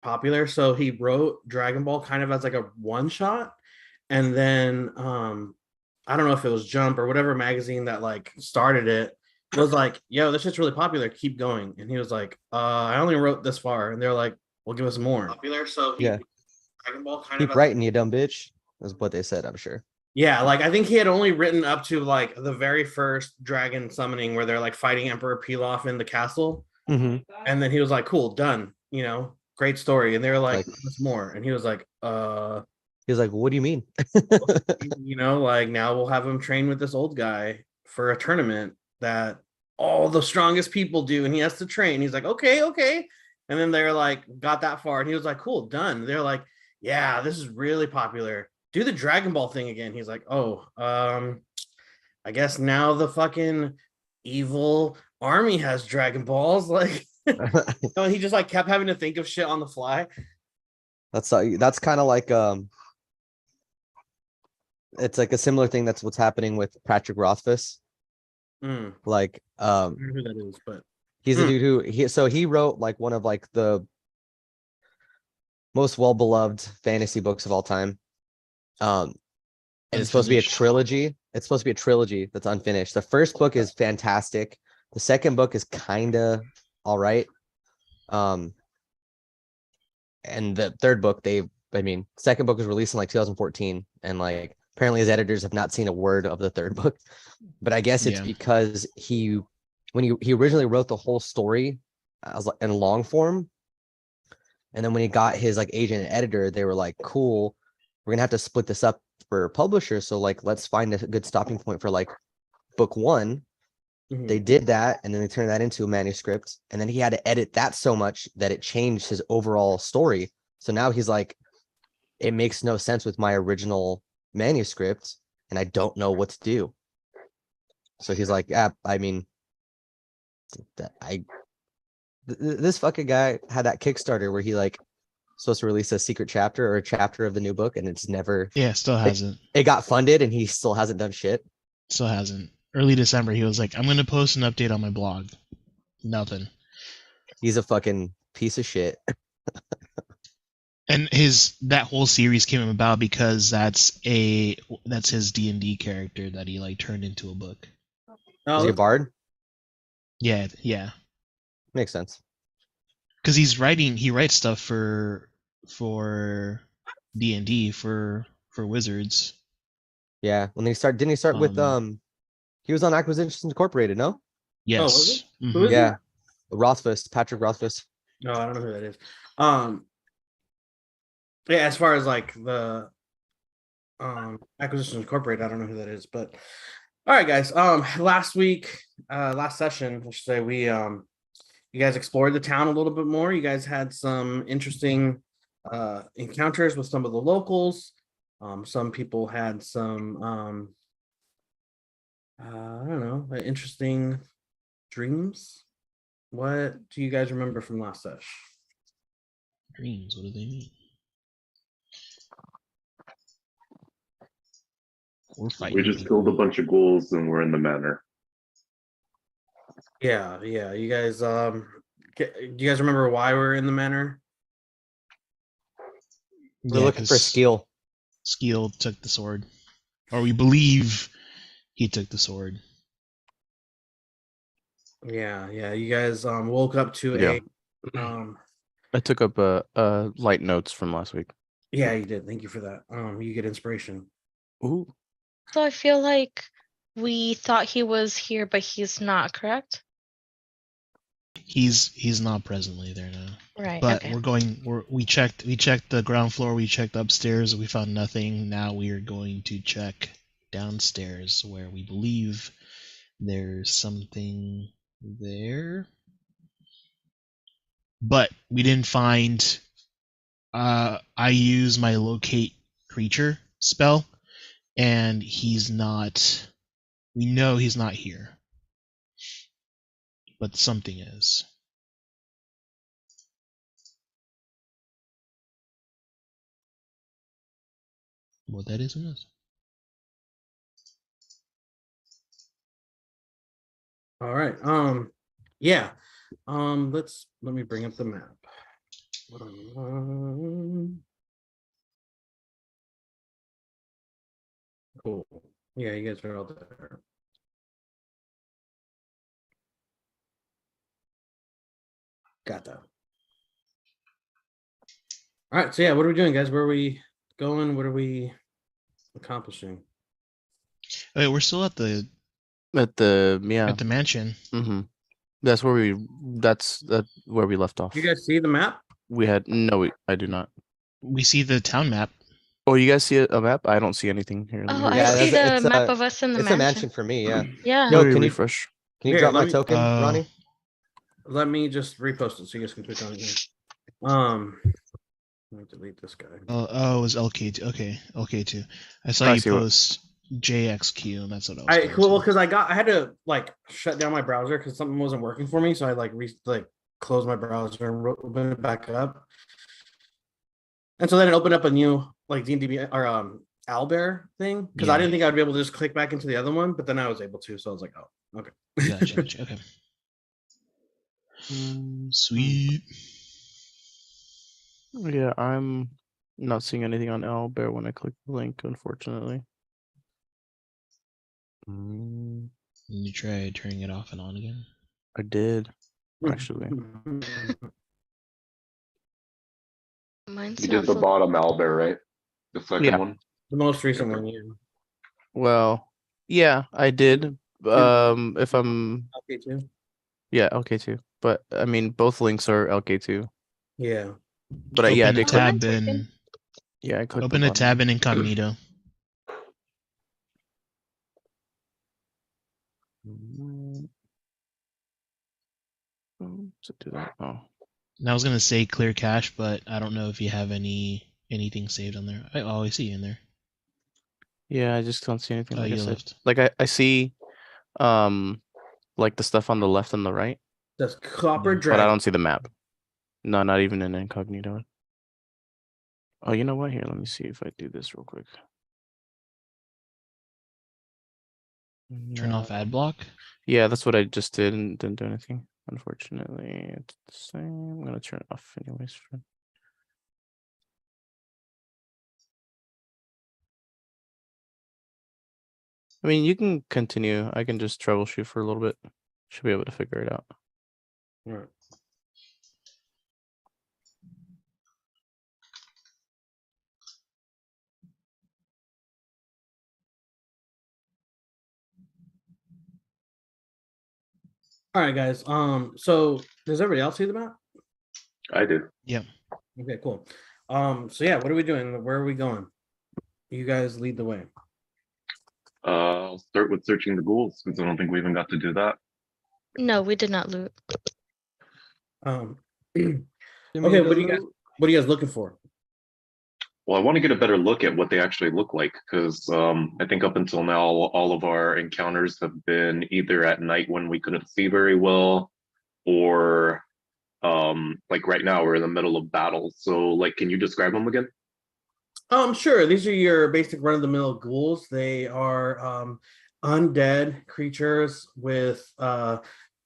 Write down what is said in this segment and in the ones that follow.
popular. So he wrote Dragon Ball kind of as like a one shot, and then I don't know if it was Jump or whatever magazine that like started it was like, yo, this shit's really popular, keep going. And he was like, I only wrote this far, and they're like, well, give us more. Popular, so he Yeah. Dragon Ball kind Keep of writing, you dumb bitch. That's what they said, I'm sure. yeah, like I think he had only written up to like the very first dragon summoning where they're like fighting Emperor Pilaf in the castle. Mm-hmm. And then he was like, cool, done, great story. And they were like, Like, give us more. And he was like, he was like, what do you mean? like now we'll have him train with this old guy for a tournament that all the strongest people do, and he has to train. He's like, okay, okay. And then they're like, got that far, and he was like, cool, done. They're like, yeah, this is really popular. Do the Dragon Ball thing again. He's like, oh, I guess now the fucking evil army has Dragon Balls. Like, he just like kept having to think of shit on the fly. That's kind of like it's like a similar thing. That's what's happening with Patrick Rothfuss. Like I don't know who that is, but he's a dude who he wrote like one of like the most well-beloved fantasy books of all time. And it's supposed to be a trilogy. It's supposed to be a trilogy that's unfinished. The first book is fantastic. The second book is kind of all right. And the third book, second book was released in like 2014, and like apparently his editors have not seen a word of the third book. But I guess it's because when he originally wrote the whole story as like in long form, and then when he got his like agent and editor, they were like, cool, we're gonna have to split this up for publishers. So like, let's find a good stopping point for like book one. They did that, and then they turned that into a manuscript, and then he had to edit that so much that it changed his overall story. So now he's like, it makes no sense with my original manuscript, and I don't know what to do. So he's like, yeah, I mean, this fucking guy had that Kickstarter where he like supposed to release a secret chapter or a chapter of the new book, and it's never still hasn't. It got funded, and he still hasn't done shit. Still hasn't. Early December, he was like, I'm gonna post an update on my blog. Nothing. He's a fucking piece of shit. And that whole series came about because that's his D&D character that he like turned into a book. Is he a bard? Yeah. Makes sense. Because he writes stuff for D&D for Wizards. Yeah. Didn't he start with he was on Acquisitions Incorporated, no? Yes. Oh, who is yeah. Rothfuss, Patrick Rothfuss. No, I don't know who that is. Yeah, as far as like the Acquisitions Incorporated, I don't know who that is, but all right, guys. Last session, I should say, we you guys explored the town a little bit more. You guys had some interesting encounters with some of the locals. Some people had some I don't know, interesting dreams. What do you guys remember from last session? Dreams, what do they mean? We just killed a bunch of ghouls and we're in the manor. Yeah. You guys, do you guys remember why we're in the manor? We're looking for Skeel. Skeel took the sword, or we believe he took the sword. Yeah. You guys woke up to I took up light notes from last week. Yeah, you did. Thank you for that. You get inspiration. Ooh. So I feel like we thought he was here, but he's not, correct? He's not presently there now. Right. But okay. we checked the ground floor, we checked upstairs, we found nothing. Now we are going to check downstairs where we believe there's something there. But we didn't find I use my locate creature spell, and we know he's not here. But something is. What that is in this? All right. Yeah. Let me bring up the map. Cool. Yeah, you guys are all there. Got that. All right, so yeah, what are we doing, guys? Where are we going? What are we accomplishing? Wait, we're still at the At the mansion. Mm-hmm. That's where where we left off. You guys see the map? We had no. I do not. We see the town map. Oh, you guys see a map? I don't see anything here. Oh, I Yeah, see that's- the it's map a- of us in the It's a mansion. mansion for me. Yeah. Yeah. Yo, Let me can you refresh. Here, drop my let me- token, Ronnie? Let me just repost it so you guys can click on it here. Let me delete this guy. Oh, it was LK2. Okay, LK2. I saw I you see what- post JXQ, and that's what I was. I going cool to. because I had to like shut down my browser because something wasn't working for me, so I like closed my browser and opened it back up. And so then it opened up a new like D&D or Owlbear thing because I Yeah. didn't think I'd be able to just click back into the other one, but then I was able to, so I was like, oh, okay. Gotcha. Okay. Sweet. Yeah, I'm not seeing anything on Owlbear when I click the link, unfortunately. Can you try turning it off and on again? I did, actually. Mine's You not did the full. bottom Albert, right? The second Yeah. one. The most recent Okay. one, yeah. Well, yeah, I did. If I'm Okay, too. yeah, LK2. But I mean, both links are LK2. Yeah. But yeah, I Open a did click. tab Click. in. Yeah, I clicked. Open the a bottom. tab in incognito. To do that. Oh, And I was gonna say clear cache, but I don't know if you have anything saved on there. I always see you in there. yeah, I just don't see anything. Oh, Like I you said, left. like I see, like the stuff on the left and the right, That's Copper Yeah. but I Dragon. don't see the map. No, not even in incognito. Oh, you know what? Here, let me see if I do this real quick. Turn off ad block. Yeah, that's what I just did and didn't do anything. Unfortunately, it's the same. I'm gonna turn it off anyways. I mean, you can continue. I can just troubleshoot for a little bit. Should be able to figure it out. Right. All right, guys. So does everybody else see the map? I do. Yep. Okay, cool. So yeah, what are we doing? Where are we going? You guys lead the way. I'll start with searching the ghouls because I don't think we even got to do that. No, we did not loot. Okay, what are you guys looking for? Well, I want to get a better look at what they actually look like because I think up until now, all of our encounters have been either at night when we couldn't see very well, or like right now we're in the middle of battle. So, like, can you describe them again? Sure. These are your basic run-of-the-mill ghouls. They are undead creatures with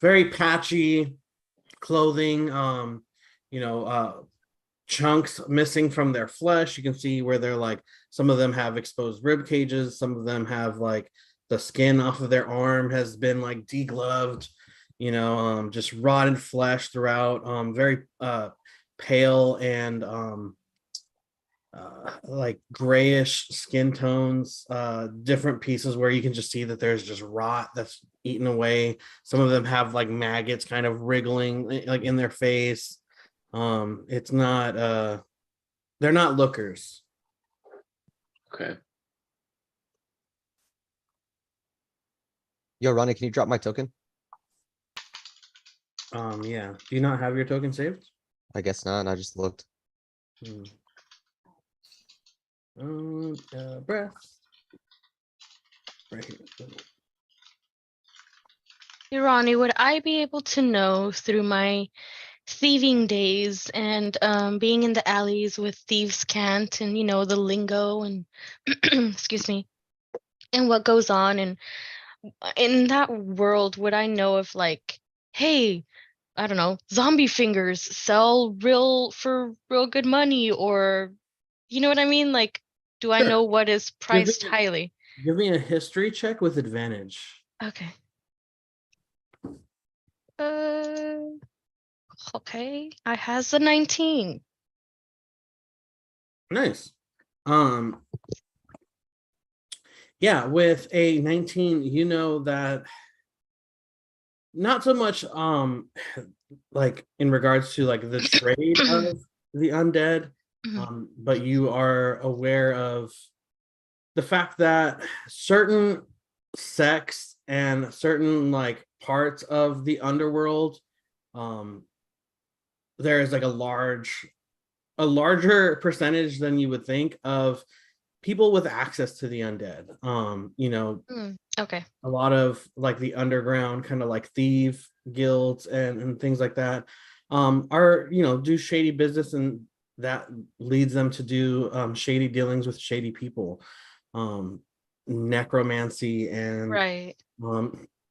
very patchy clothing. Chunks missing from their flesh. You can see where they're like, some of them have exposed rib cages, some of them have like the skin off of their arm has been like degloved, just rotten flesh throughout, very pale and like grayish skin tones, different pieces where you can just see that there's just rot that's eaten away. Some of them have like maggots kind of wriggling like in their face. It's not they're not lookers. Okay. Yo, Ronnie, can you drop my token? Yeah. Do you not have your token saved? I guess not. I just looked. Breath. Right here. Hey, Ronnie, would I be able to know through my thieving days and being in the alleys with thieves' cant and the lingo and excuse me, and what goes on, and in that world, would I know if like, hey, I don't know, zombie fingers sell for real good money, or you know what I mean? Like, do I Sure. know what is priced highly? Give me a history check with advantage. Okay. Okay. I has a 19. Nice. Yeah, with a 19, you know that not so much like in regards to like the trade of the undead, but you are aware of the fact that certain sects and certain like parts of the underworld, there is like a larger percentage than you would think of people with access to the undead. Okay. A lot of like the underground kind of like thief guilds and things like that are do shady business, and that leads them to do shady dealings with shady people. Necromancy and Right.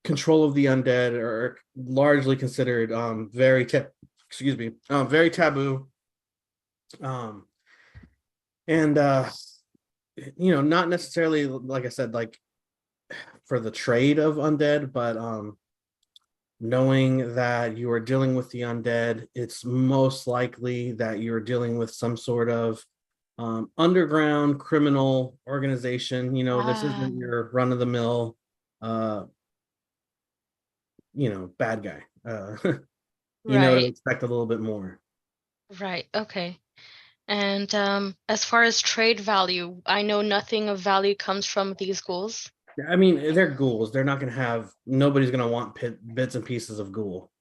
control of the undead are largely considered very very taboo, and not necessarily, like I said, like for the trade of undead, but knowing that you are dealing with the undead, it's most likely that you're dealing with some sort of underground criminal organization. This isn't your run-of-the-mill bad guy. To Right. expect a little bit more. Right. Okay. And as far as trade value, I know nothing of value comes from these ghouls. I mean, they're ghouls. They're not going to have, nobody's going to want bits and pieces of ghoul.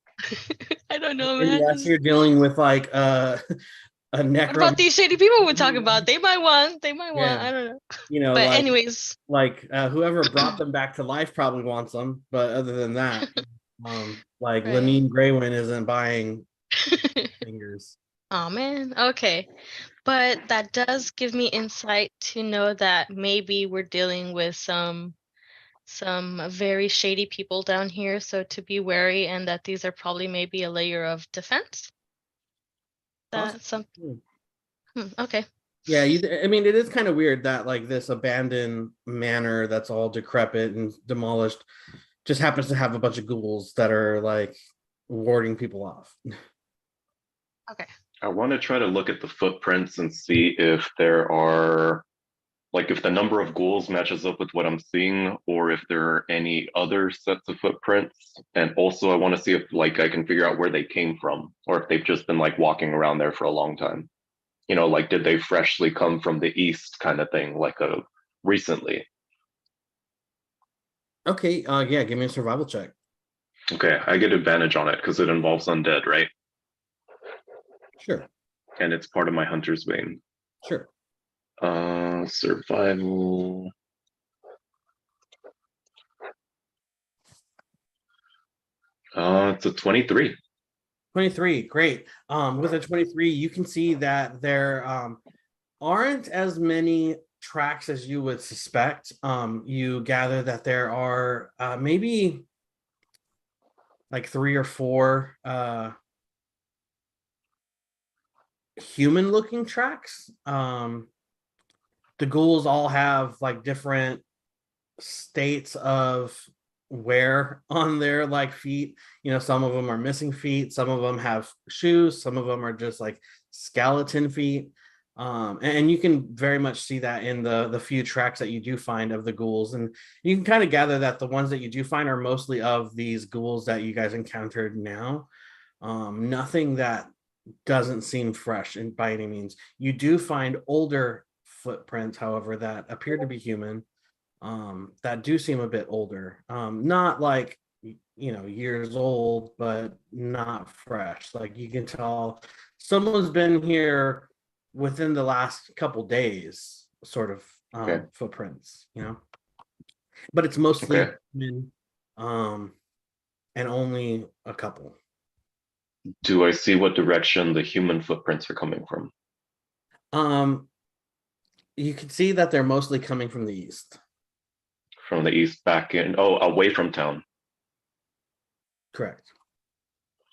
I don't know, man. Unless you're dealing with like a What about these shady people we're talking about? They might want. Yeah. I don't know. But like anyways, whoever brought them back to life probably wants them, but other than that, like Right. Lenine Graywin isn't buying fingers. Oh man. Okay. But that does give me insight to know that maybe we're dealing with some very shady people down here, so to be wary, and that these are probably maybe a layer of defense. That's something. Okay. Yeah, I mean, it is kind of weird that like this abandoned manor that's all decrepit and demolished just happens to have a bunch of ghouls that are like warding people off. Okay. I want to try to look at the footprints and see if there are, like, if the number of ghouls matches up with what I'm seeing, or if there are any other sets of footprints. And also, I want to see if, like, I can figure out where they came from, or if they've just been, like, walking around there for a long time. Like, did they freshly come from the east kind of thing, like, recently? Okay, yeah, give me a survival check. Okay, I get advantage on it because it involves undead, right? Sure. And it's part of my hunter's vein. Sure. Survival. It's a 23. 23, great. With a 23, you can see that there aren't as many tracks as you would suspect. You gather that there are maybe like 3 or 4 human-looking tracks. The ghouls all have like different states of wear on their like feet. Some of them are missing feet, some of them have shoes, some of them are just like skeleton feet. And you can very much see that in the few tracks that you do find of the ghouls, and you can kind of gather that the ones that you do find are mostly of these ghouls that you guys encountered now. Nothing that doesn't seem fresh by any means. You do find older footprints, however, that appear to be human, that do seem a bit older, not like years old, but not fresh. Like you can tell someone's been here within the last couple days, sort of Okay. footprints, but it's mostly Okay. human, and only a couple. Do I see what direction the human footprints are coming from? You can see that they're mostly coming from the east. From the east back in, away from town. Correct.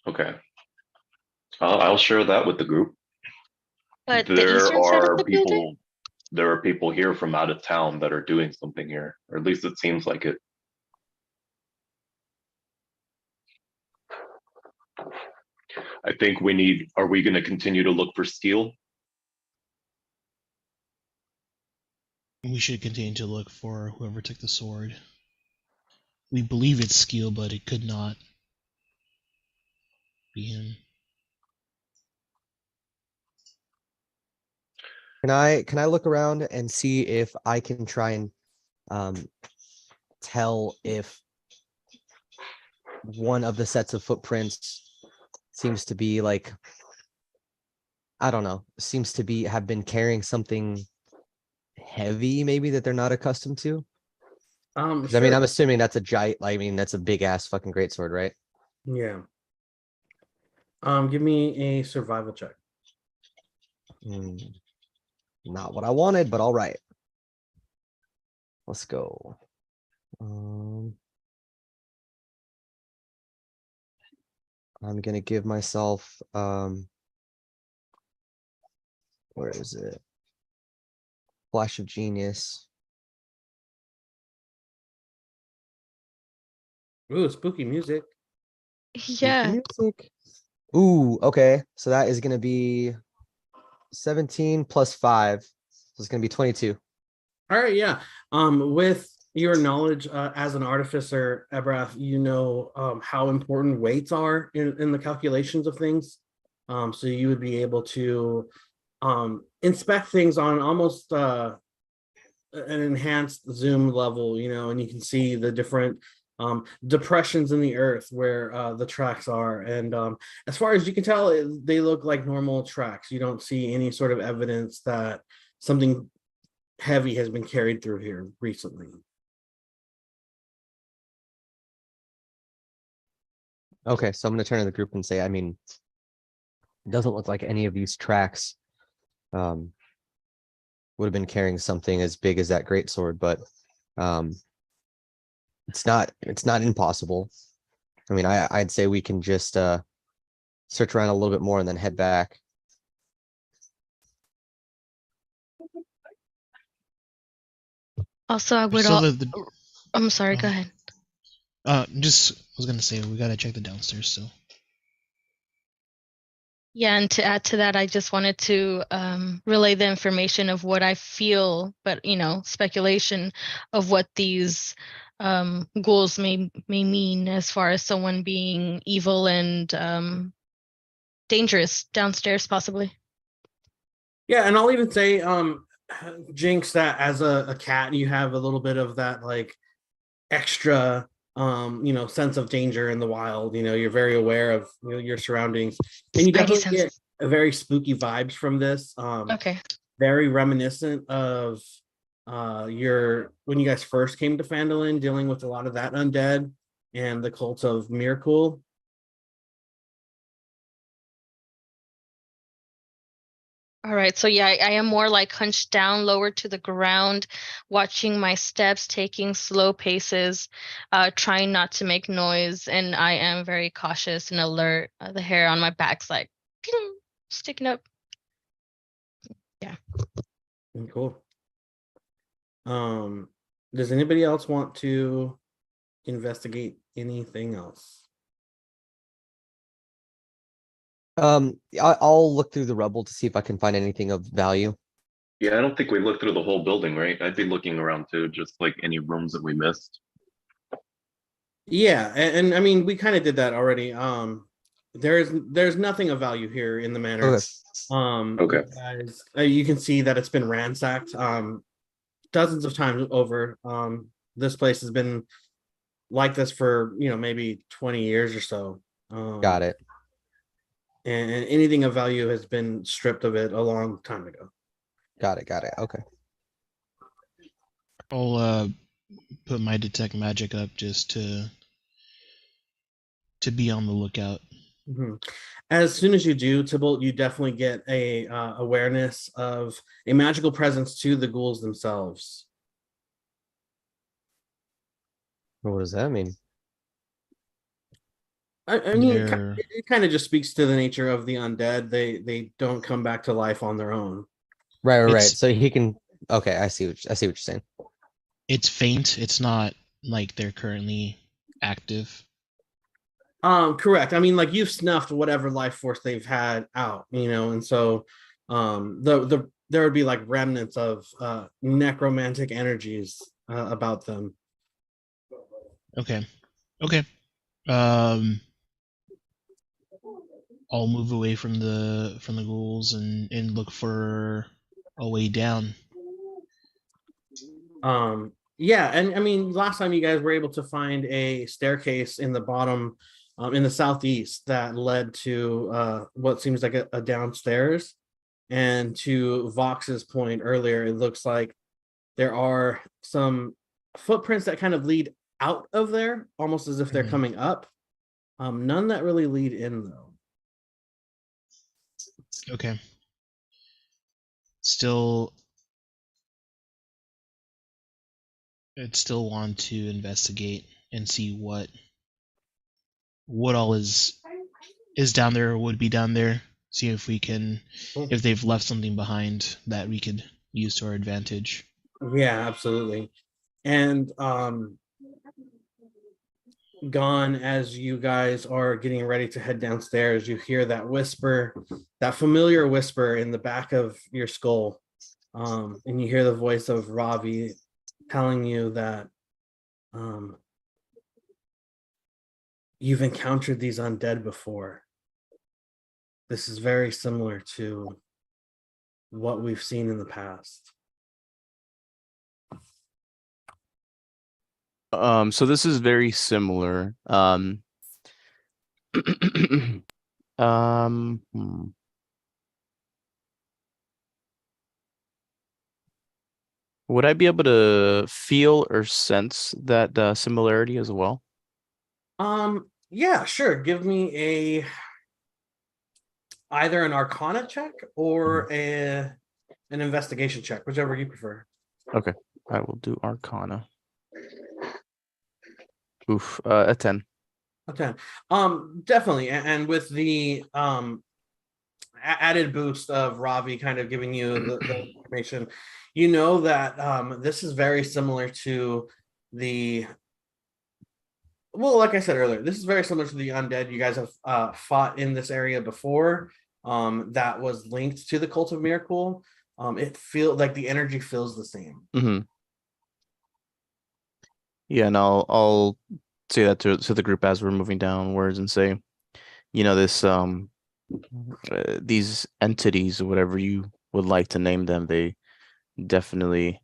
Okay. I'll share that with the group. But the There eastern side of are the building? people. There are people here from out of town that are doing something here, or at least it seems like it. I think we need. Are we going to continue to look for steel? We should continue to look for whoever took the sword. We believe it's Skeel, but it could not be him. Can I look around and see if I can try and tell if one of the sets of footprints seems to be like, I don't know, seems to be have been carrying something heavy, maybe that they're not accustomed to. 'Cause, I mean, Sure. I'm assuming that's a giant. I mean, that's a big ass fucking greatsword, right? Yeah. Give me a survival check. Not what I wanted, but all right. Let's go. I'm gonna give myself where is it? Flash of Genius. Ooh, spooky music. Spooky Yeah. music. Ooh, okay. So that is gonna be 17 plus 5. So it's gonna be 22. All right, yeah. With your knowledge as an artificer, Ebrath, you know how important weights are in the calculations of things. So you would be able to inspect things on almost an enhanced zoom level, you know, and you can see the different depressions in the earth where the tracks are. And as far as you can tell, they look like normal tracks. You don't see any sort of evidence that something heavy has been carried through here recently. Okay, so I'm gonna turn to the group and say, I mean, it doesn't look like any of these tracks would have been carrying something as big as that greatsword, but it's not impossible. I mean, I'd say we can just search around a little bit more and then head back. Also, I would I'm sorry, go ahead. Just I was gonna say we gotta check the downstairs still. Yeah, and to add to that, I just wanted to relay the information of what I feel, but you know, speculation of what these ghouls may mean as far as someone being evil and dangerous downstairs, possibly. Yeah, and I'll even say, Jinx, that as a cat, you have a little bit of that like extra you know, sense of danger in the wild. You know, you're very aware of, you know, your surroundings, and you Spidey definitely get sense. a very spooky vibes from this. Okay. Very reminiscent of your when you guys first came to Phandalin, dealing with a lot of that undead and the cult of Mirkul. All right, so yeah, I am more like hunched down, lower to the ground, watching my steps, taking slow paces, trying not to make noise, and I am very cautious and alert. The hair on my back's like pew, sticking up. Yeah. Cool. Does anybody else want to investigate anything else? I'll look through the rubble to see if I can find anything of value. Yeah, I don't think we looked through the whole building, right? I'd be looking around too, just like any rooms that we missed. Yeah, and I mean we kind of did that already. There's nothing of value here in the manor. Okay. Okay. Guys, you can see that it's been ransacked dozens of times over. This place has been like this for, you know, maybe 20 years or so. Got it. And anything of value has been stripped of it a long time ago. Got it. Okay. I'll put my detect magic up just to be on the lookout. Mm-hmm. As soon as you do, Tybalt, you definitely get a awareness of a magical presence to the ghouls themselves. What does that mean? I mean, They're it kind of just speaks to the nature of the undead. They don't come back to life on their own. Right. it's So he can. Okay, I see what you're saying. it's faint. It's not like they're currently active. Correct. I mean, like you've snuffed whatever life force they've had out, and so there would be like remnants of necromantic energies about them. Okay. Okay. Um, I'll move away from the ghouls and look for a way down. Yeah, and I mean, last time you guys were able to find a staircase in the bottom, in the southeast that led to what seems like a downstairs. And to Vox's point earlier, it looks like there are some footprints that kind of lead out of there, almost as if they're Mhm. coming up. None that really lead in though. Okay. Still, I'd still want to investigate and see what all is down there or would be down there. See if we can, if they've left something behind that we could use to our advantage. Yeah, absolutely. And Gone, as you guys are getting ready to head downstairs, you hear that whisper, that familiar whisper in the back of your skull. And you hear the voice of Ravi telling you that you've encountered these undead before. This is very similar to what we've seen in the past. So this is very similar. Hmm. Would I be able to feel or sense that similarity as well? Yeah, sure. Give me either an Arcana check or an investigation check, whichever you prefer. Okay, I will do Arcana. Oof, a 10. Okay. Definitely. And with the added boost of Ravi kind of giving you the information, you know that this is very similar to the like I said earlier, this is very similar to the undead you guys have fought in this area before. That was linked to the Cult of Miracle. It feels like the energy feels the same. Mm-hmm. Yeah, and I'll say that to the group as we're moving downwards and say, this these entities or whatever you would like to name them, they definitely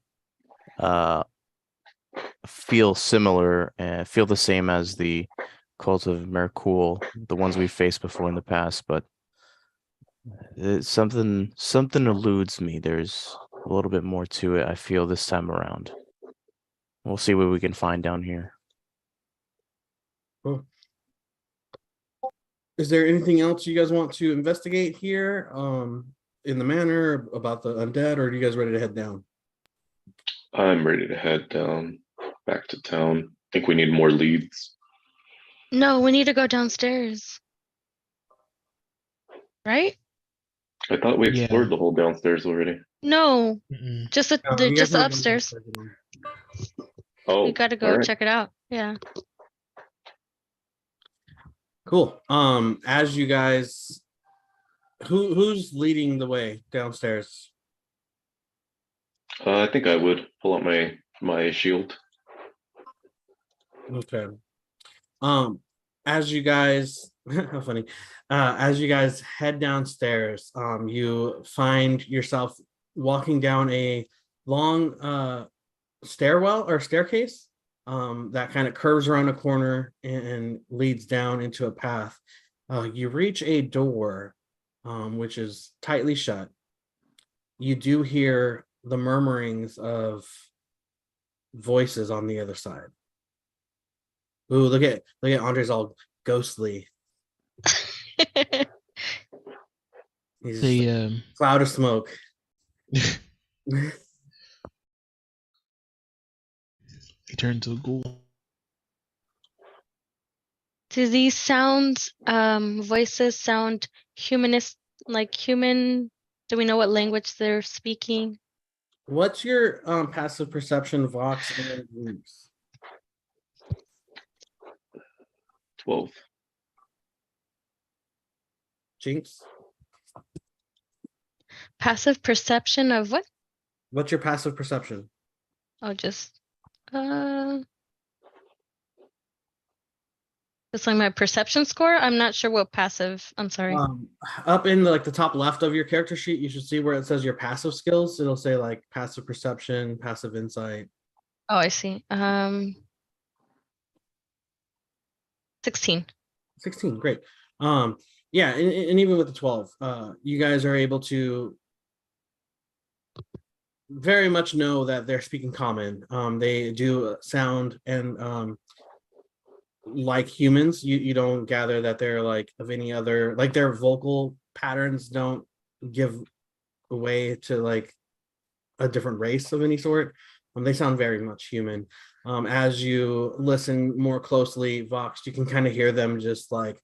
feel similar and feel the same as the Cult of Merkul, the ones we faced before in the past, but something eludes me. There's a little bit more to it, I feel, this time around. We'll see what we can find down here. Cool. Is there anything else you guys want to investigate here in the manor about the undead, or are you guys ready to head down? I'm ready to head down back to town. I think we need more leads. No, we need to go downstairs. Right? I thought we Yeah. explored the whole downstairs already. No, Mm-mm. just You the guys haven't gone upstairs. downstairs again. Oh, We gotta go all right. check it out. Yeah. Cool. As you guys, who's leading the way downstairs? I think I would pull out my shield. Okay. As you guys, how funny. As you guys head downstairs, you find yourself walking down a long stairwell or staircase that kind of curves around a corner and leads down into a path. You reach a door, which is tightly shut. You do hear the murmurings of voices on the other side. Ooh, look at Andre's all ghostly. He's just a cloud of smoke. He turned to a ghoul. Do these sounds, voices sound humanist, like human? Do we know what language they're speaking? What's your passive perception, Vox and Jinx? 12. Jinx, Passive perception of what? what's your passive perception? Oh, just it's like my perception score. I'm not sure what passive. I'm sorry. Up in the top left of your character sheet, you should see where it says your passive skills. It'll say like passive perception, passive insight. Oh, I see. 16. 16, great. Yeah, and even with the 12, you guys are able to very much know that they're speaking common. They do sound and like humans. You don't gather that they're like of any other, like their vocal patterns don't give away to like a different race of any sort. They sound very much human. As you listen more closely, Vox, you can kind of hear them just like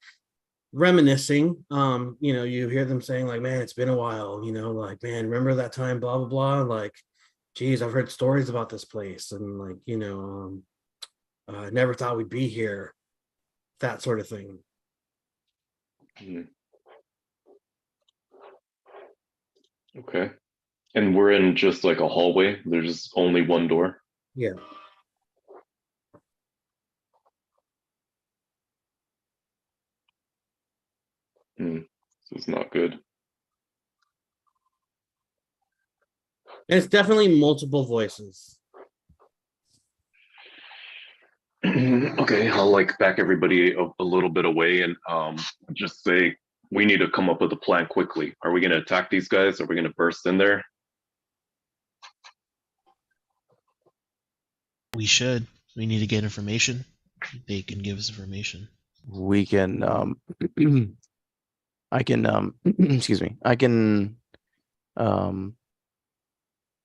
reminiscing. You hear them saying like, man, it's been a while, like, man, remember that time, blah blah blah, like, geez, I've heard stories about this place, and like, I never thought we'd be here, that sort of thing. Okay. And we're in just like a hallway. There's only one door. Yeah. This is not good. And it's definitely multiple voices. Okay, I'll like back everybody a little bit away and just say we need to come up with a plan quickly. Are we going to attack these guys? Are we going to burst in there? We should. We need to get information. They can give us information. We can I can excuse me. I can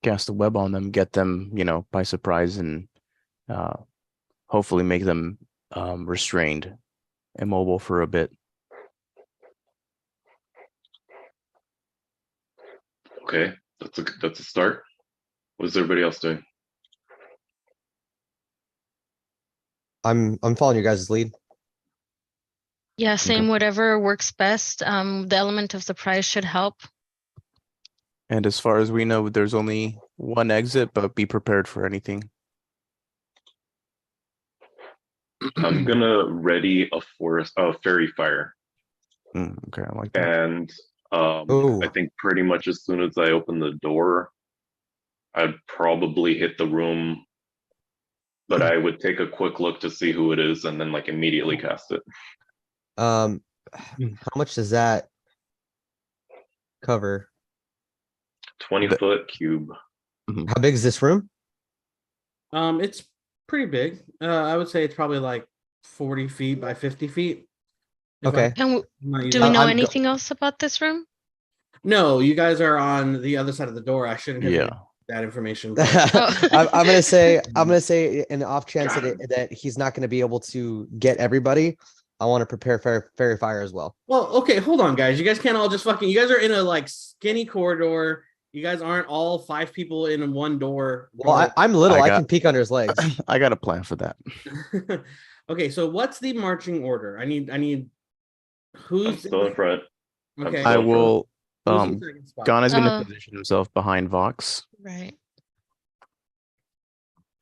cast a web on them, get them, by surprise, and hopefully make them restrained, immobile for a bit. Okay, that's a start. What is everybody else doing? I'm following your guys' lead. Yeah, same. Whatever works best. The element of surprise should help. And as far as we know, there's only one exit, but be prepared for anything. I'm gonna ready a fairy fire. Okay, I like that. And I think pretty much as soon as I open the door, I'd probably hit the room, but I would take a quick look to see who it is and then like immediately cast it. How much does that cover? 20-foot cube. How big is this room? It's pretty big. I would say it's probably like 40 feet by 50 feet. Okay. And do we know anything else about this room? No, you guys are on the other side of the door. I shouldn't have that information. I'm gonna say in the off chance that he's not gonna be able to get everybody, I want to prepare fairy fire as well. Well, okay, hold on, guys. You guys can't all just fucking. You guys are in a like skinny corridor. You guys aren't all 5 people in one door. Well, I'm little. I can peek under his legs. I got a plan for that. Okay, so what's the marching order? I need. Who's I'm still in front? Okay, I will. Ghana's going to position himself behind Vox. Right.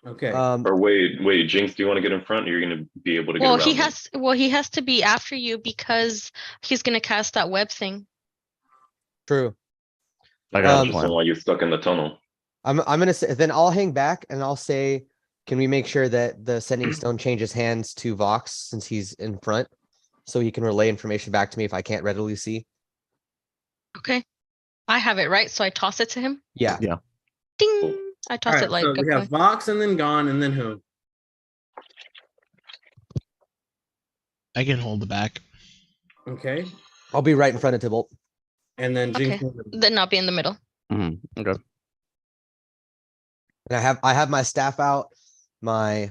Okay. Or wait, Jinx, do you want to get in front? Or you're going to be able to get around? He has to be after you because he's going to cast that web thing. True. I got just while you're stuck in the tunnel. I'm gonna say then I'll hang back and I'll say, can we make sure that the sending stone changes hands to Vox since he's in front, so he can relay information back to me if I can't readily see. Okay. I have it right, so I toss it to him. Yeah. Yeah. Ding. Cool. I toss it like. So we have Vox and then Gone and then who? I can hold the back. Okay. I'll be right in front of Tybalt. And then Jinx. Okay. Then I'll be in the middle. Okay. And I have my staff out, my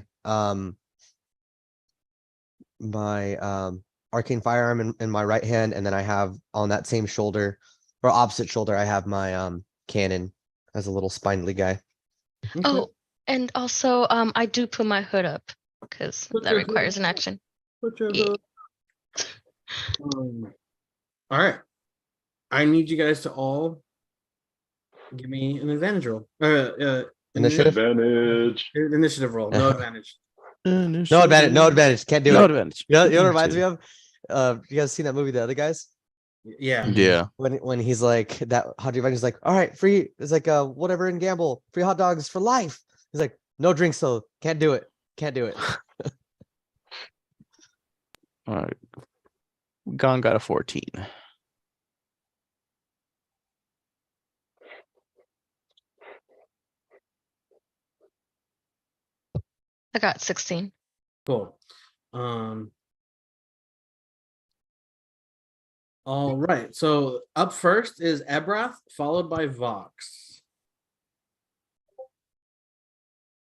my arcane firearm in my right hand, and then I have on that same shoulder or opposite shoulder, I have my cannon as a little spindly guy. Okay. Oh, and also, I do put my hood up because Put that your hood requires an up. action. Put your Yeah. hood. All right. I need you guys to all give me an advantage roll. Initiative? Advantage. Roll. No advantage. No advantage. No advantage. Can't do No it. advantage. You know what it reminds me of? You guys seen that movie, The Other Guys? Yeah. Yeah. When he's like that, Hot Dog is like, all right, free. It's like whatever in gamble, free hot dogs for life. He's like, no drinks, so can't do it. Can't do it. All right. Gon got a 14. I got 16. Cool. All right. So up first is Ebrath, followed by Vox.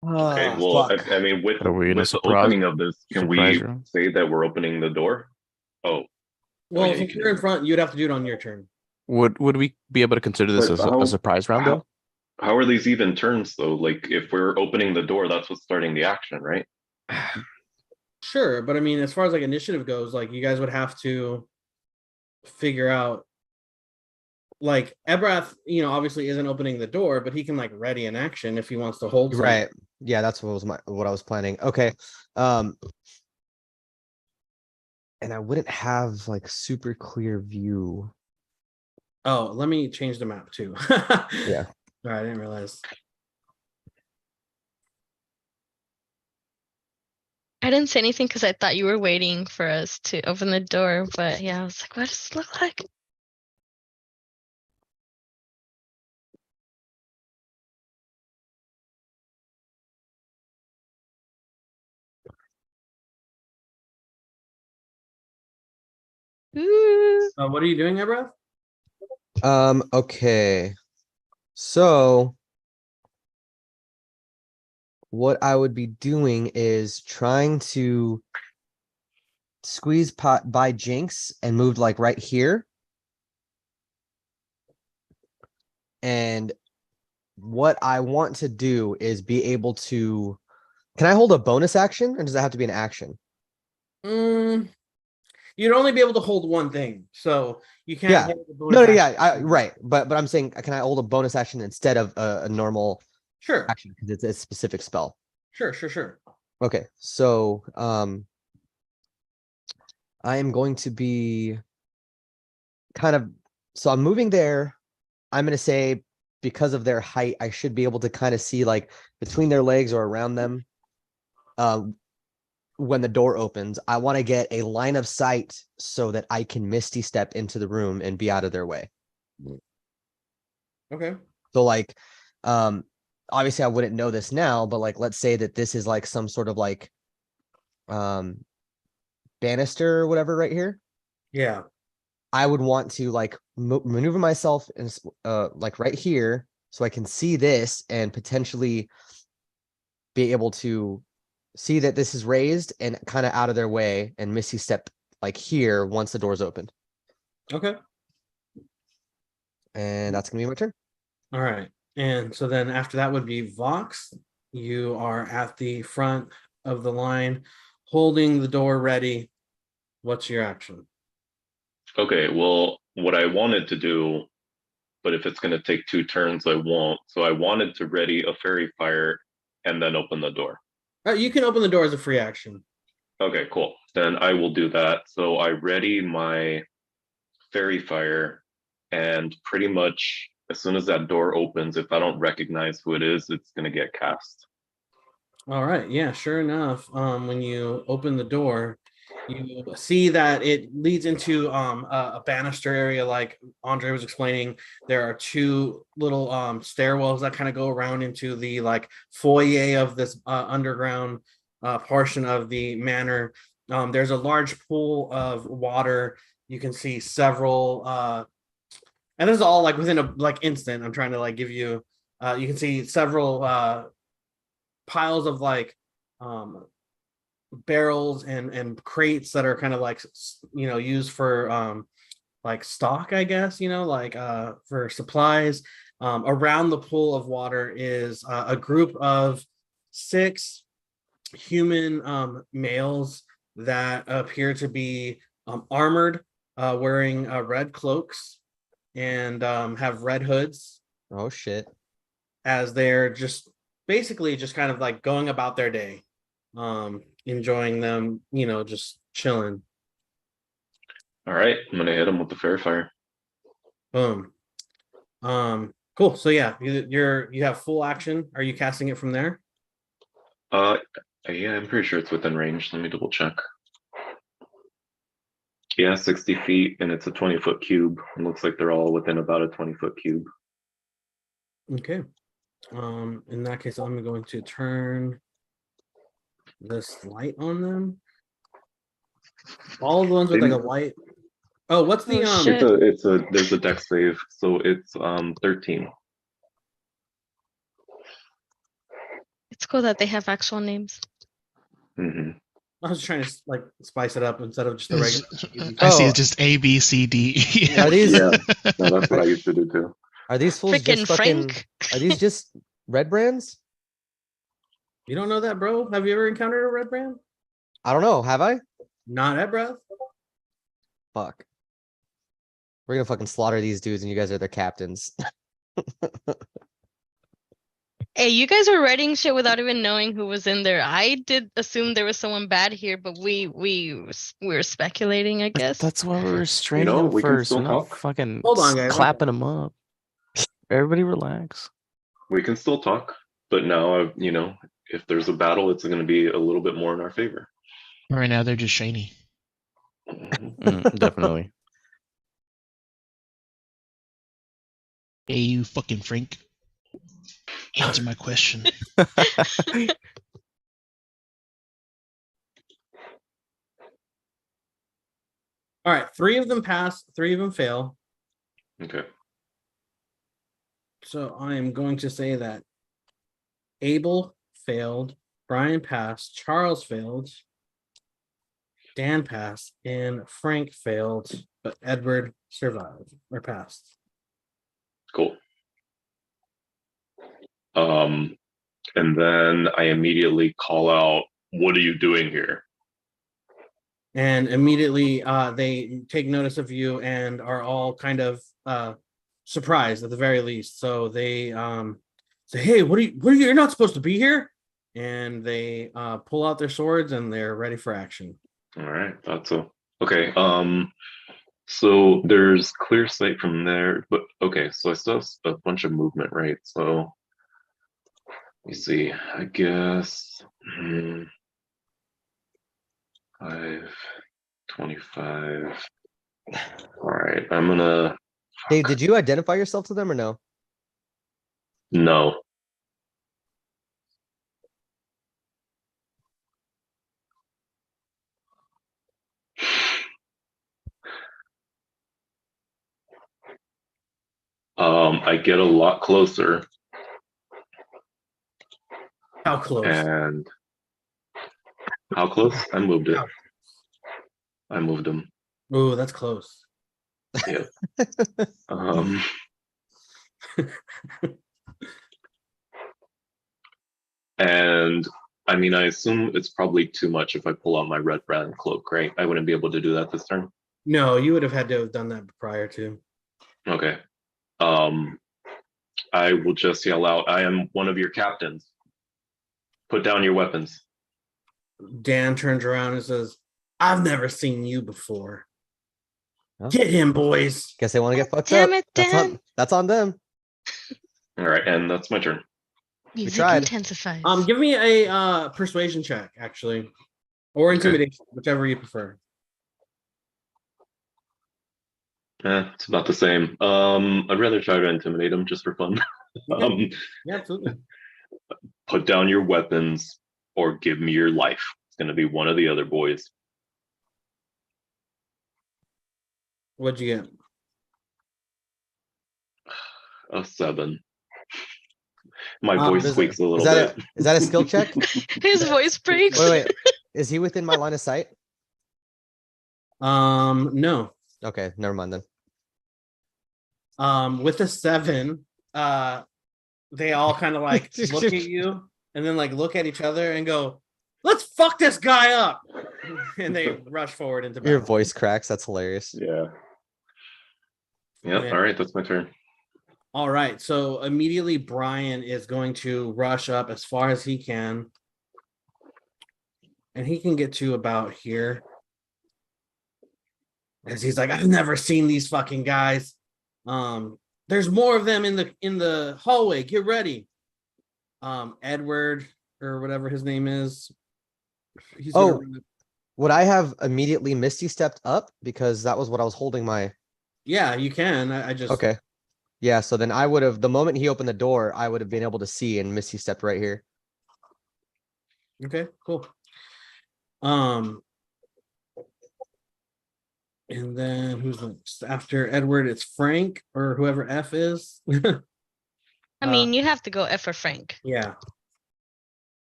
Okay, well, I mean, with Are we in a with the surprise- opening of this, can surprise we round? say that we're opening the door? Oh, Well, yeah, you since can you're in do front, you'd have to do it on your turn. Would we be able to consider this But as a surprise round though? how are these even turns though? Like, if we're opening the door, that's what's starting the action, right? Sure, but I mean, as far as like initiative goes, like you guys would have to figure out. Like Ebrath, obviously isn't opening the door, but he can like ready an action if he wants to hold. something. Right. Yeah, that's what I was planning. Okay. And I wouldn't have like super clear view. Oh, let me change the map too. Yeah. All right, I didn't realize. I didn't say anything because I thought you were waiting for us to open the door, but yeah, I was like, what does it look like? Ooh. What are you doing, Ebrath? Okay. So what I would be doing is trying to squeeze pot by Jinx and move like right here. And what I want to do is be able to. Can I hold a bonus action, or does that have to be an action? You'd only be able to hold one thing, so you can't. Yeah. Hold the bonus action. Right. But I'm saying, can I hold a bonus action instead of a normal Sure, action because it's a specific spell? sure. Okay, so I am going to be kind of. So I'm moving there. I'm going to say because of their height, I should be able to kind of see like between their legs or around them. When the door opens, I want to get a line of sight so that I can Misty step into the room and be out of their way. Okay. So like, obviously I wouldn't know this now, but like, let's say that this is like some sort of like, banister or whatever right here. Yeah. I would want to like maneuver myself and like right here so I can see this and potentially be able to see that this is raised and kind of out of their way and Misty step like here once the door's opened. Okay. And that's gonna be my turn. All right. And so then after that would be Vox. You are at the front of the line, holding the door ready. What's your action? Okay, well, what I wanted to do, but if it's going to take 2 turns, I won't. So I wanted to ready a fairy fire and then open the door. You can open the door as a free action. Okay, cool. Then I will do that. So I ready my fairy fire, and pretty much as soon as that door opens, if I don't recognize who it is, it's going to get cast. All right. Yeah, sure enough. When you open the door, you see that it leads into a banister area, like Andre was explaining. There are 2 little stairwells that kind of go around into the like foyer of this underground portion of the manor. There's a large pool of water. You can see several and this is all like within a like instant. I'm trying to like give you you can see several piles of like barrels and crates that are kind of like used for like stock, I guess, like for supplies. Around the pool of water is a group of 6 human males that appear to be armored, wearing red cloaks and have red hoods. Oh shit. As they're just basically just kind of like going about their day, enjoying them, just chilling. All right, I'm gonna hit him with the fair fire. Boom. Cool. So yeah, you have full action. Are you casting it from there? Yeah, I'm pretty sure it's within range. Let me double check. Yeah, 60 feet, and it's a 20-foot cube. It looks like they're all within about a 20-foot cube. Okay. In that case, I'm going to turn this light on them. All of the ones with like a white. Oh, what's the shit. There's a dex save, so it's 13. It's cool that they have actual names. Mm-hmm. I was trying to like spice it up instead of just the regular. I see Oh. it's just A, B, C, D. Are these Yeah, no, that's what I used to do too. are these fools Freaking just fucking Frank. are these just red brands? You don't know that, bro? Have you ever encountered a red brand? I don't know. Have I? Not at breath. Fuck. We're gonna fucking slaughter these dudes and you guys are their captains. Hey, you guys were writing shit without even knowing who was in there. I did assume there was someone bad here, but we were speculating, I guess. That's why we're restraining know, them we can first. still We're not talk. fucking Hold on, guys. clapping them up. Everybody relax. We can still talk, but now, if there's a battle, it's going to be a little bit more in our favor. Right now they're just shiny. Definitely. Hey, you fucking Frank. Answer my question. All right, 3 of them pass, 3 of them fail. Okay. So I am going to say that Abel failed, Brian passed, Charles failed, Dan passed, and Frank failed, but Edward survived or passed. Cool. And then I immediately call out, "What are you doing here?" And immediately they take notice of you and are all kind of surprised at the very least. So they say, "Hey, what are you? You're not supposed to be here." And they pull out their swords and they're ready for action. All right, thought so. Okay. So there's clear sight from there, but okay. So I still have a bunch of movement, right? So let me see. I guess 5, 25. All right, I'm gonna. Dave, did you identify yourself to them or no? No. I get a lot closer. How close? And how close? I moved it. I moved him. Oh, that's close. Yeah. And I mean, I assume it's probably too much if I pull out my Redband cloak, right? I wouldn't be able to do that this turn. No, you would have had to have done that prior to. Okay. I will just yell out, "I am one of your captains. Put down your weapons." Dan turns around and says, "I've never seen you before. Oh. Get him, boys." Guess they want to get fucked Damn up. it, Dan. That's on them. All right, and that's my turn. Music tried. intensifies. Give me a persuasion check, actually, or intimidation, whichever you prefer. It's about the same. I'd rather try to intimidate him just for fun. Yeah, absolutely. Put down your weapons or give me your life. It's going to be one of the other boys. What'd you get? A 7. My voice is squeaks a little Is that bit. is that a skill check? His voice breaks. Wait. Is he within my line of sight? No. Okay, never mind then. With a 7, they all kind of like look at you and then like look at each other and go, "Let's fuck this guy up," and they rush forward into battle. Your voice cracks. That's hilarious. Yeah. Yep. Yeah. All right, that's my turn. All right, so immediately Brian is going to rush up as far as he can, and he can get to about here. As he's like, "I've never seen these fucking guys. There's more of them in the hallway. Get ready." Edward or whatever his name is. He's Oh, would I have immediately Misty stepped up because that was what I was holding my? Yeah, you can. I just Okay. Yeah, so then I would have, the moment he opened the door, I would have been able to see, and Misty stepped right here. Okay, cool. And then who's next? After Edward, it's Frank or whoever F is. I mean, you have to go F for Frank. Yeah.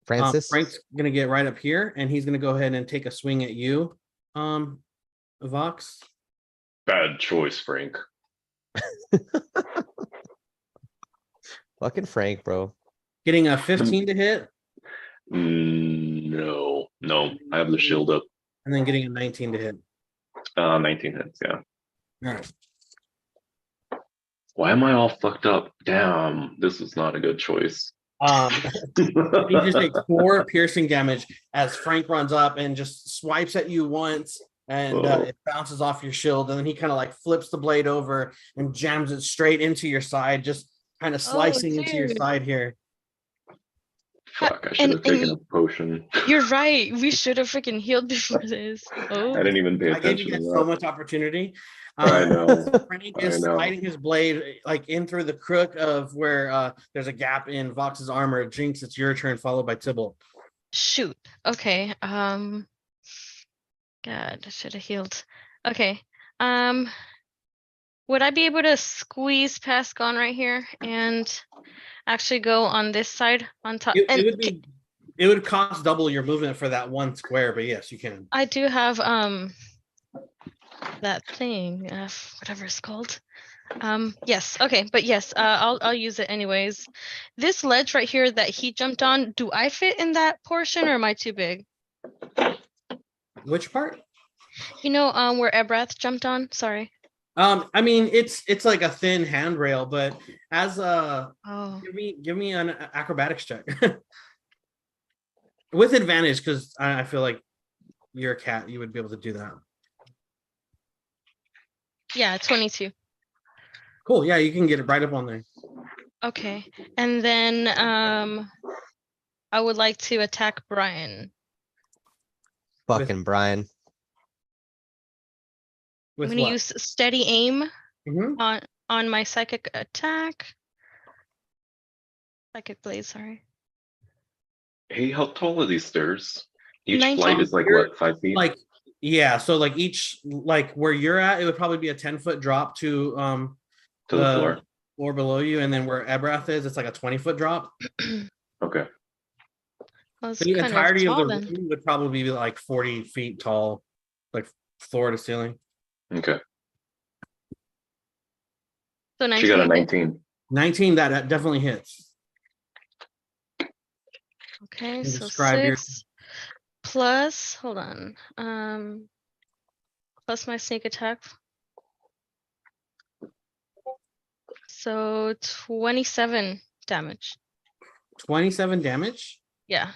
Francis? Frank's gonna get right up here, and he's gonna go ahead and take a swing at you, Vox. Bad choice, Frank. Fucking Frank, bro. Getting a 15 to hit, No, I have the shield up. and then getting a 19 to hit. 19 hits, yeah. All right. Why am I all fucked up? Damn, this is not a good choice. You just take 4 piercing damage as Frank runs up and just swipes at you once, and it bounces off your shield, and then he kind of like flips the blade over and jams it straight into your side, just kind of slicing into your side here. Fuck, I should have taken a potion. You're right. We should have freaking healed before this. Oh. I didn't even pay I gave attention you to guys that. so much opportunity. I know. Frank is sliding his blade like in through the crook of where there's a gap in Vox's armor. Jinx, it's your turn, followed by Tybalt. Shoot. Okay. God, I should have healed. Okay. Would I be able to squeeze past Gone right here and actually go on this side on top? It would cost double your movement for that one square, but yes, you can. I do have that thing, whatever it's called. Yes, okay, but yes, I'll use it anyways. This ledge right here that he jumped on, do I fit in that portion or am I too big? Which part? You know, where Ebrath jumped on. Sorry. I mean, it's like a thin handrail, but as give me an acrobatics check with advantage, because I feel like you're a cat, you would be able to do that. Yeah, 22. Cool. Yeah, you can get it right up on there. Okay, and then I would like to attack Brian. Fucking Brian. I'm gonna use steady aim on my psychic attack. Psychic blade, sorry. Hey, how tall are these stairs? Each 19. flight is like what, 5 feet? Like, yeah, so like each, like where you're at, it would probably be a 10-foot drop to the floor below you, and then where Ebrath is, it's like a 20-foot drop. Okay. Well, The entirety of the room would probably be like 40 feet tall, like floor to ceiling. Okay. So 19. She got a 19. 19, that definitely hits. Okay, And so describe 6 plus, hold on, plus my sneak attack. So 27 damage. 27 damage? Yeah.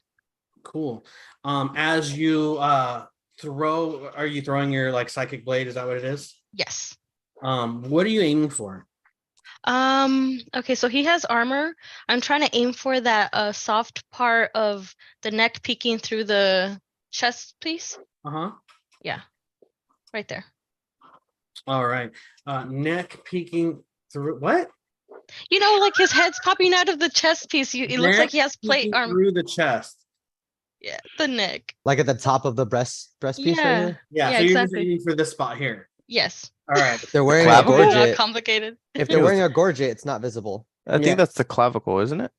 Cool. As you throw, are you throwing your like psychic blade? Is that what it is? Yes. What are you aiming for? Okay, so he has armor. I'm trying to aim for that soft part of the neck peeking through the chest piece. Yeah. Right there. All right. Neck peeking through what? You know, like his head's popping out of the chest piece. It looks like he has plate armor through the chest. Yeah, the neck. Like at the top of the breast piece right here? Yeah, so you're just aiming for this spot here. Yes. All right. If they're wearing a gorget. Not complicated. If they're wearing a gorget, it's not visible. I think that's the clavicle, isn't it?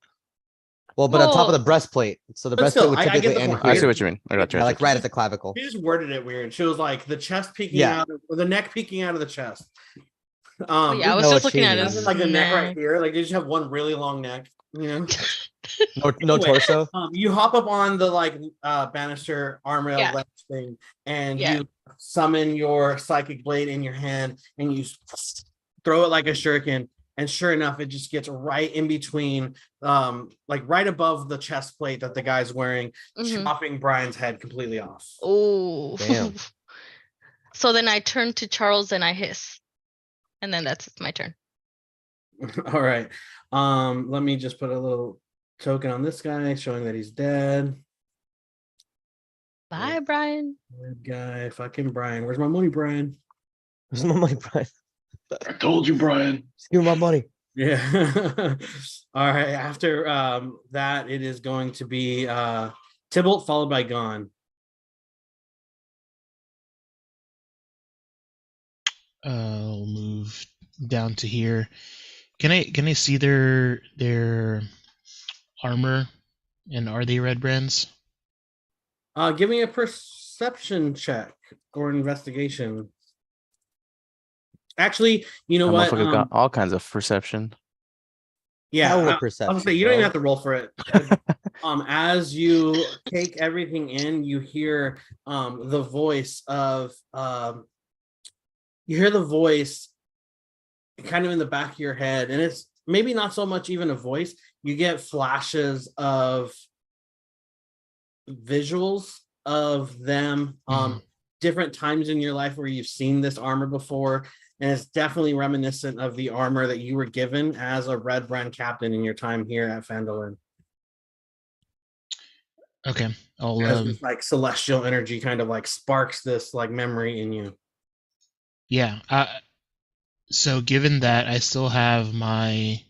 Well, but on top of the Well, breastplate. So the But breastplate still, would I get typically the end point. I see here. what you mean. I got you. Yeah, I like got you. right at the clavicle. She just worded it weird. She was like the chest peeking Yeah. out, or the neck peeking out of the chest. oh yeah, I was know just what she looking at means. his Like the neck right neck. here. Like they just have one really long neck. You know. No Anyway, torso. You hop up on the like banister armor Yeah. ledge thing, and Yeah. you summon your psychic blade in your hand, and you throw it like a shuriken. And sure enough, it just gets right in between, like right above the chest plate that the guy's wearing, Mhm. chopping Brian's head completely off. Oh. Damn. So then I turn to Charles and I hiss, and then that's my turn. All right. Let me just put a little token on this guy showing that he's dead. Bye, Brian. Dead guy, fucking Brian. Where's my money, Brian? Where's my money, Brian? I told you, Brian. Just give me my money. Yeah. All right. After that, it is going to be Tybalt followed by Gon. I'll move down to here. Can I see their armor, and are they Redbands? Give me a perception check or investigation. Actually, you know what? Motherfucker got all kinds of perception. Yeah, Hella I was perception, gonna say you don't even bro. have to roll for it. As you take everything in, you hear the voice of you hear the voice kind of in the back of your head, and it's maybe not so much even a voice. You get flashes of visuals of them, different times in your life where you've seen this armor before, and it's definitely reminiscent of the armor that you were given as a Redband captain in your time here at Phandalin. Okay, I'll Because this like celestial energy kind of like sparks this like memory in you. yeah. So given that I still have my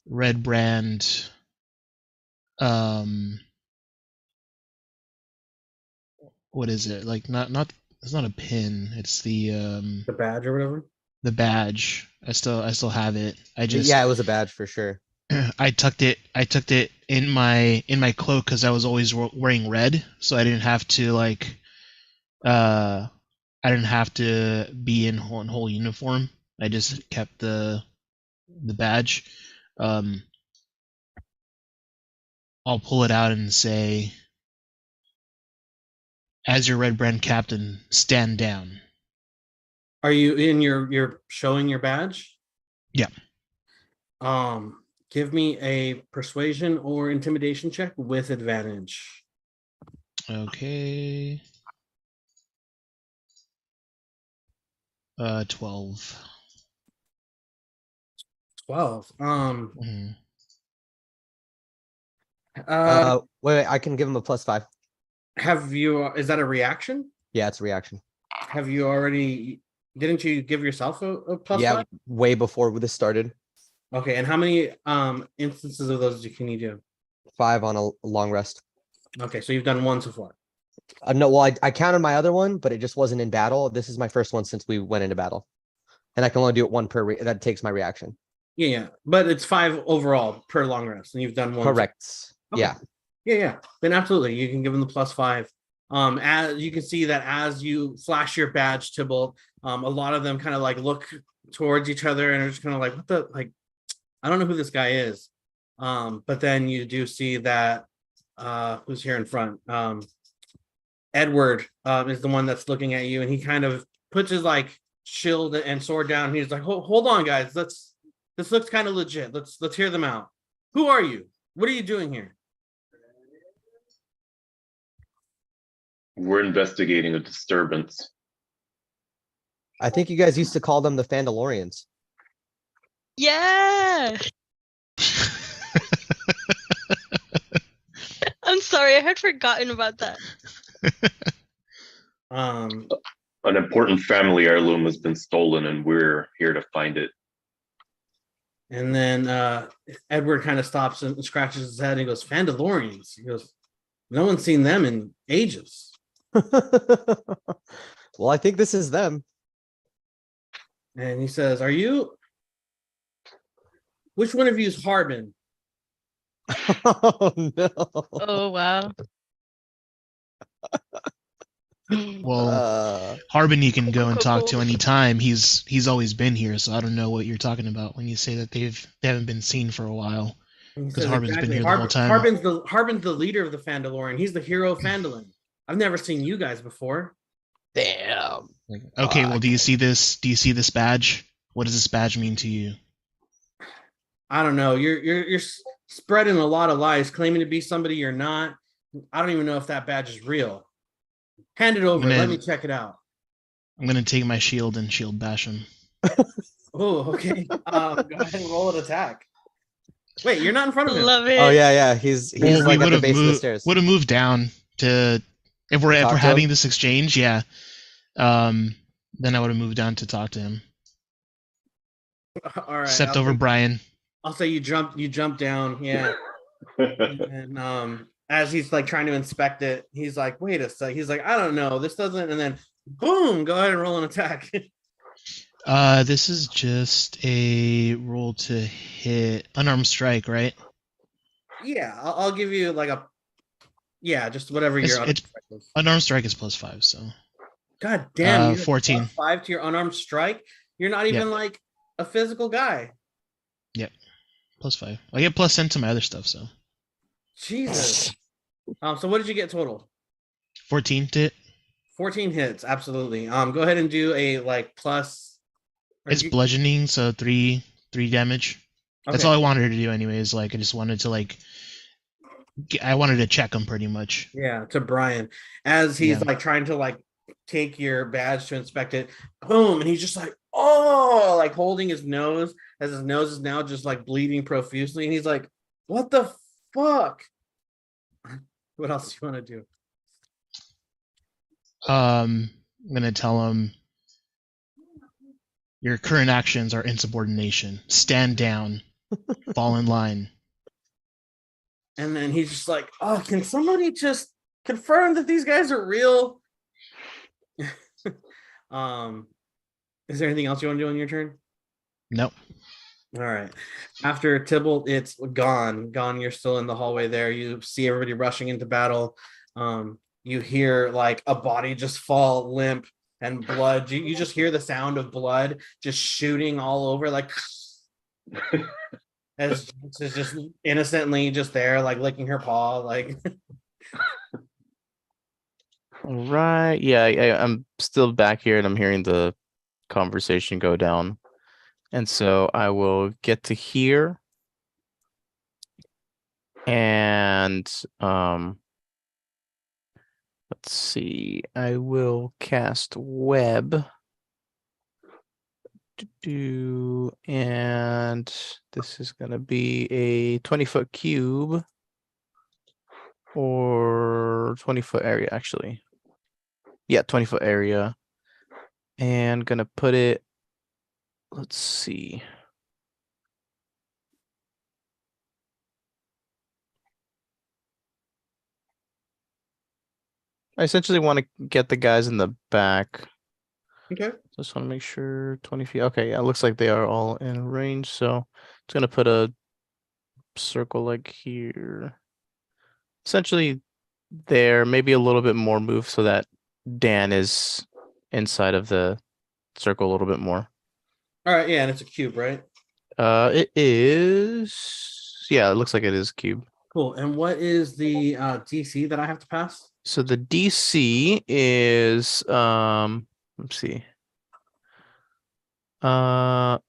Redbrand, what is it? Like not it's not a pin. It's The badge or whatever. the badge. I still have it. I just Yeah, it was a badge for sure. I tucked it in my cloak because I was always wearing red, so I didn't have to like I didn't have to be in whole uniform. I just kept the badge. I'll pull it out and say, as your Redbrand captain, stand down. Are you in you're showing your badge? Yeah. Give me a persuasion or intimidation check with advantage. Okay. 12. 12. Mhm. Wait, I can give him a +5. Have you is that a reaction? Yeah, it's a reaction. Have you already didn't you give yourself a plus Yeah, 5? way before this started. Okay, and how many instances of those can you do? 5 on a long rest. Okay, so you've done one so far. No, well, I counted my other one, but it just wasn't in battle. This is my first one since we went into battle, and I can only do it one per. That takes my reaction. Yeah, but it's 5 overall per long rest, and you've done one. Correct. Okay. Yeah. Yeah. Then absolutely, you can give them the +5. As you can see that as you flash your badge, Tybalt, a lot of them kind of like look towards each other and are just kind of like, what the like, I don't know who this guy is. But then you do see that who's here in front. Edward is the one that's looking at you, and he kind of puts his like shield and sword down. He's like, hold on, guys. This looks kind of legit. Let's hear them out. Who are you? What are you doing here? We're investigating a disturbance. I think you guys used to call them the Phandalorians. Yeah. I'm sorry, I had forgotten about that. Um, An important family heirloom has been stolen, and we're here to find it. and then Edward kind of stops and scratches his head and he goes, Phandalorians. He goes, no one's seen them in ages. Well, I think this is them. And he says, which one of you is Harbin? Oh no. Oh wow. Well, Harbin, you can go and talk to Cool. anytime. He's always been here, so I don't know what you're talking about when you say that they haven't been seen for a while. He Because says Harbin's been exactly. here the whole time. Harbin's the leader of the Fandalorian. He's the hero of Fandolin. I've never seen you guys before. Damn. Okay, well, Fuck. do you see this? Do you see this badge? What does this badge mean to you? I don't know. You're spreading a lot of lies, claiming to be somebody you're not. I don't even know if that badge is real. Hand it over. Let me check it out. I'm gonna take my shield and shield bash him. Oh, okay. Go ahead and roll an attack. Wait, you're not in front of him. Love it. Oh yeah. He's Well, like at the base of the stairs. Would have moved down to if we're Talk to having him? this exchange, yeah. Then I would have moved down to talk to him. All right. Stepped over Brian. I'll say you jump down, yeah. And as he's like trying to inspect it, he's like, wait a sec. He's like, I don't know, this doesn't, and then boom, go ahead and roll an attack. This is just a roll to hit unarmed strike, right? Yeah, I'll give you like just whatever your It's unarmed strike is +5, so God damn, you 14. +5 to your unarmed strike. You're not even like a physical guy. Yep, +5. I get +10 to my other stuff, so Jesus. So what did you get total? 14 to hit. 14 hits, absolutely. Go ahead and do a like plus. It's bludgeoning, so 3 damage. That's all I wanted to do, anyways. Like I just wanted to I wanted to check him pretty much. Yeah, to Brian as he's like trying to like take your badge to inspect it. Boom, and he's just like, oh, like holding his nose as his nose is now just like bleeding profusely, and he's like, what the fuck? What else do you want to do? I'm gonna tell him your current actions are insubordination. Stand down. Fall in line. And then he's just like, oh, can somebody just confirm that these guys are real? Is there anything else you want to do on your turn? Nope. All right. After Tybalt, it's gone. You're still in the hallway there. You see everybody rushing into battle. You hear like a body just fall limp and blood. You just hear the sound of blood just shooting all over, like as Jinx is just innocently just there, like licking her paw, like. All right. Yeah, I'm still back here and I'm hearing the conversation go down. And so I will get to here. And let's see. I will cast web. And this is going to be a 20-foot cube or 20-foot area, actually. Yeah, 20-foot area. And going to put it, let's see. I essentially want to get the guys in the back. Okay. Just want to make sure 20 feet. Okay, yeah, it looks like they are all in range. So it's gonna put a circle like here. Essentially there, maybe a little bit more move so that Dan is inside of the circle a little bit more. All right, yeah, and it's a cube, right? It is, yeah, it looks like it is cube. Cool. And what is the DC that I have to pass? So the DC is let's see. So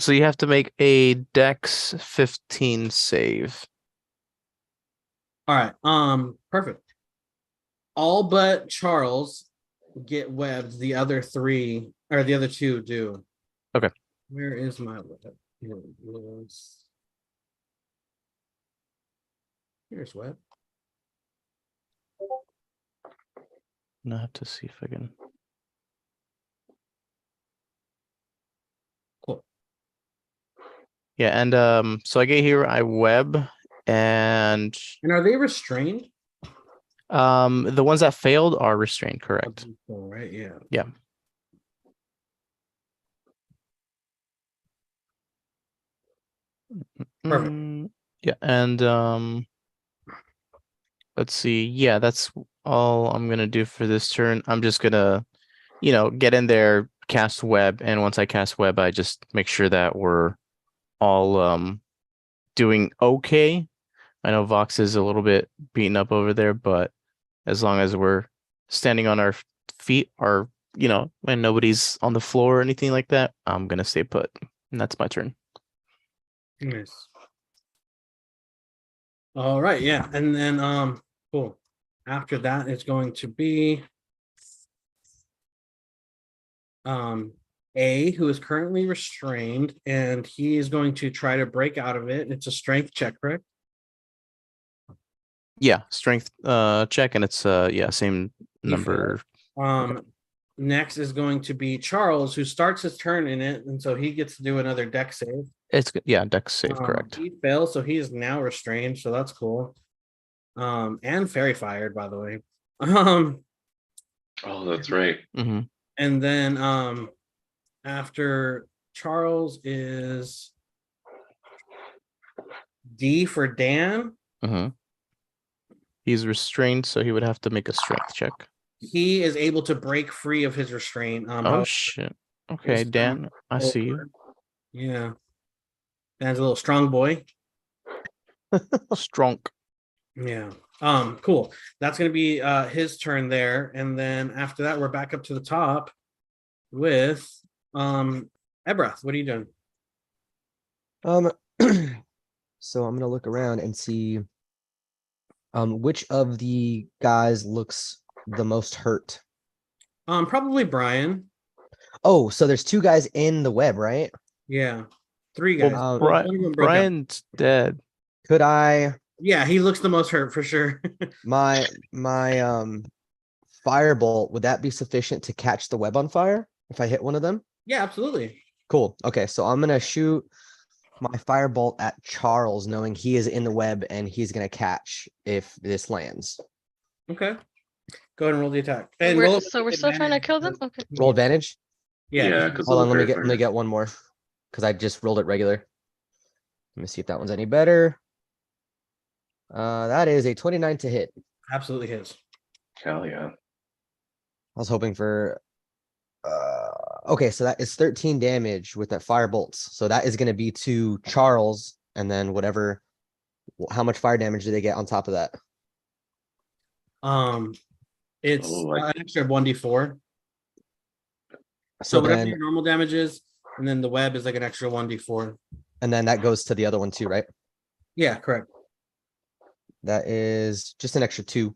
you have to make a Dex 15 save. All right. Perfect. All but Charles get webbed. The other three or the other two do. Okay. Where is my web? Here it is. Here's web. I have to see if I can. Cool. Yeah, and so I get here, I web, and are they restrained? the ones that failed are restrained, correct? Cool, right? Yeah. Yeah. Perfect. Yeah, and let's see. Yeah, that's all I'm gonna do for this turn. I'm just gonna, get in there, cast web, and once I cast web, I just make sure that we're all doing okay. I know Vox is a little bit beaten up over there, but as long as we're standing on our feet, and nobody's on the floor or anything like that, I'm gonna stay put. And that's my turn. Nice. All right, yeah, and then cool. After that, it's going to be A, who is currently restrained, and he is going to try to break out of it. It's a strength check, correct? Yeah, strength check, and it's same He number. Next is going to be Charles, who starts his turn in it, and so he gets to do another deck save. It's dex save, correct. He fails, so he is now restrained, so that's cool. And fairy fired, by the way. Oh, that's right. Mm-hmm. And then after Charles is D for Dan. Mm-hmm. He's restrained, so he would have to make a strength check. He is able to break free of his restraint. Oh shit. Okay, Dan, I see you. Yeah. Dan's a little strong boy. Strong. Yeah. Cool. That's gonna be his turn there. And then after that, we're back up to the top with Ebrath. What are you doing? So I'm gonna look around and see which of the guys looks the most hurt. Probably Brian. Oh, so there's 2 guys in the web, right? Yeah. 3 guys. Brian's dead. Could I? Yeah, he looks the most hurt for sure. my firebolt, would that be sufficient to catch the web on fire if I hit one of them? Yeah, absolutely. Cool. Okay, so I'm gonna shoot my firebolt at Charles, knowing he is in the web and he's gonna catch if this lands. Okay. Go ahead and roll the attack. And we're still trying to kill them? Okay. Roll advantage? Yeah. Hold on, let me get one more. Because I just rolled it regular. Let me see if that one's any better. That is a 29 to hit. Absolutely hits. Hell yeah. I was hoping for okay, so that is 13 damage with that fire bolts. So that is going to be to Charles, and then how much fire damage do they get on top of that? It's an extra 1d4. So whatever then, your normal damage is, and then the web is like an extra 1d4. And then that goes to the other one too, right? Yeah, correct. That is just an extra 2.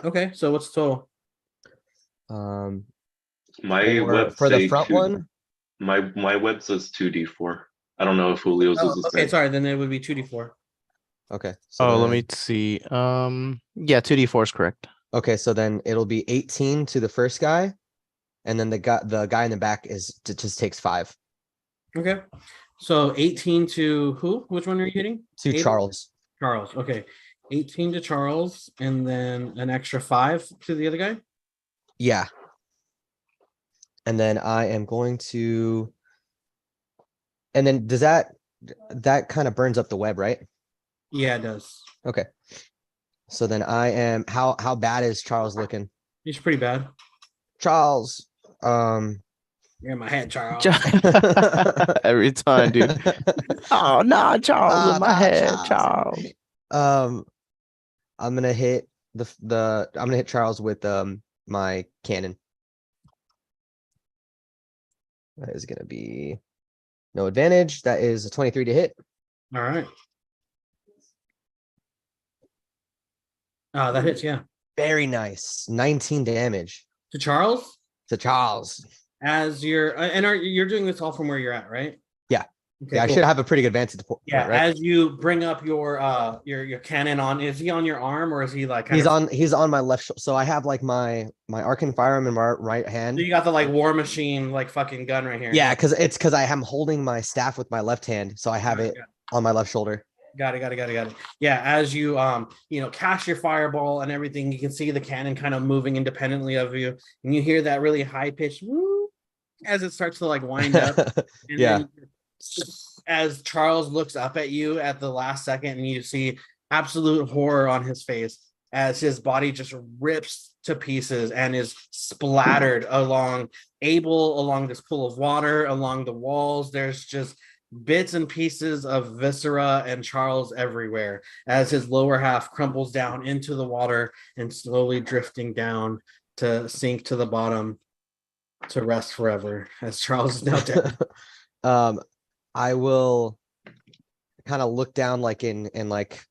Okay, so what's the total? My web for the front one. My web says 2d4. I don't know if Julio's is the okay, same. sorry, then it would be 2d4. Okay. So let me see. Yeah, 2d4 is correct. Okay, so then it'll be 18 to the first guy, and then the guy in the back just takes 5. Okay, so 18 to who? Which one are you hitting? To Charles. Charles. Okay, 18 to Charles, and then an extra 5 to the other guy. Yeah. And then I am going to. And then does that kind of burns up the web, right? Yeah, it does. Okay. So then I am. How bad is Charles looking? He's pretty bad. Charles. You're in my head, Charles. Every time, dude. Oh no, Charles in my head, Charles. I'm gonna hit I'm gonna hit Charles with my cannon. That is gonna be no advantage. That is a 23 to hit. All right. That hits, yeah. Very nice. 19 damage. To Charles? To Charles. As you're you're doing this all from where you're at, right? Yeah. Okay, yeah, cool. I should have a pretty good vantage point. Yeah, right? as you bring up your cannon on, is he on your arm or is he like he's on my left shoulder. So I have like my arcane firearm in my right hand. So you got the like war machine like fucking gun right here. Yeah, because I am holding my staff with my left hand, so I have it on my left shoulder. Got it. Yeah, as you cast your fireball and everything, you can see the cannon kind of moving independently of you, and you hear that really high pitched woo as it starts to like wind up. And yeah. as Charles looks up at you at the last second, and you see absolute horror on his face as his body just rips to pieces and is splattered along along this pool of water, along the walls. There's just bits and pieces of viscera and Charles everywhere as his lower half crumbles down into the water and slowly drifting down to sink to the bottom to rest forever as Charles is now dead. I will kind of look down like in like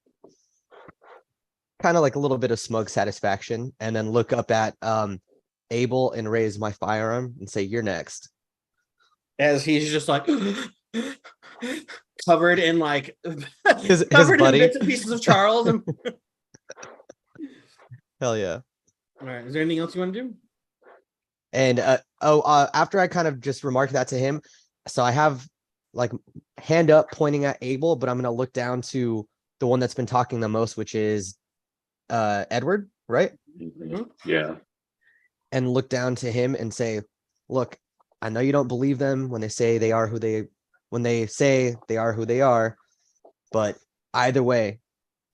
kind of like a little bit of smug satisfaction, and then look up at Abel and raise my firearm and say, "You're next." As he's just like covered in like his covered in buddy. bits and pieces of Charles. And Hell yeah. all right, is there anything else you want to do? And after I kind of just remarked that to him, so I have like hand up pointing at Abel, but I'm gonna look down to the one that's been talking the most, which is Edward, right? Yeah. And look down to him and say, "Look, I know you don't believe them when they say they are who they are, but either way,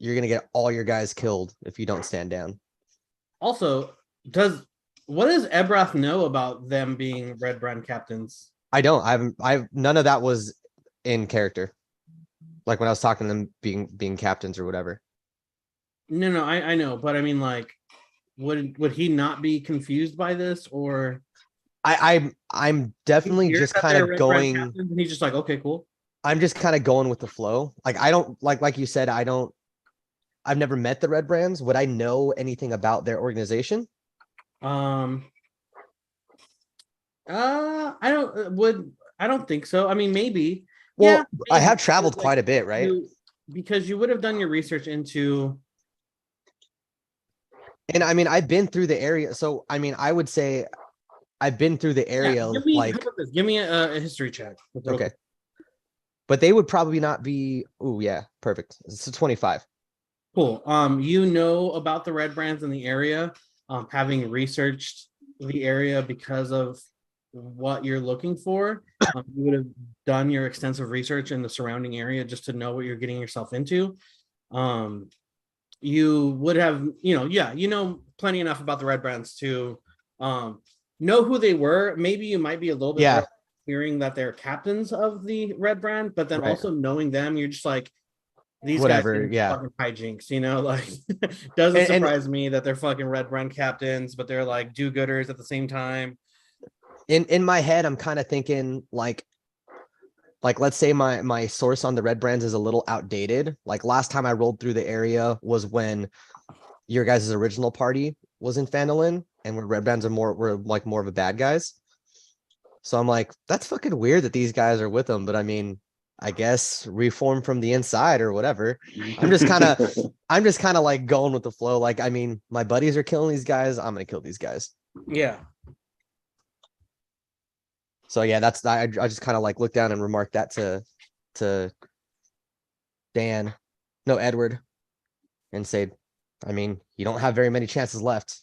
you're gonna get all your guys killed if you don't stand down." Also, what does Ebrath know about them being Redbrand captains? I don't. I've none of that was in character. Like when I was talking to them being captains or whatever. No, I know, but I mean, like, would he not be confused by this, or I'm definitely just kind of going. And he's just like, okay, cool. I'm just kind of going with the flow. Like I don't like you said. I've never met the Red Brands. Would I know anything about their organization? I don't think so. I mean, maybe. Well, yeah, maybe. I have traveled quite a bit, right? Because you would have done your research into. And I mean, I've been through the area, so I mean, I would say I've been through the area. Yeah, give me a history check. Okay. But they would probably not be. Oh yeah, perfect. It's a 25. Cool. You know about the Red Brands in the area, having researched the area because of what you're looking for. You would have done your extensive research in the surrounding area just to know what you're getting yourself into. You would have, plenty enough about the Red Brands to know who they were. Maybe you might be a little bit hearing that they're captains of the Red Brand, but then also knowing them, you're just like, these whatever, guys fucking hijinks, like doesn't surprise me that they're fucking Red Brand captains, but they're like do-gooders at the same time. In my head, I'm kind of thinking like let's say my source on the Red Brands is a little outdated. Like last time I rolled through the area was when your guys' original party was in Phandalin, and where Red Brands were more of a bad guys. So I'm like, that's fucking weird that these guys are with them, but I mean, I guess reform from the inside or whatever. I'm just kind of like going with the flow. Like, I mean, my buddies are killing these guys. I'm gonna kill these guys. Yeah. So yeah, I just kind of like look down and remark that to Edward, and say, I mean, you don't have very many chances left.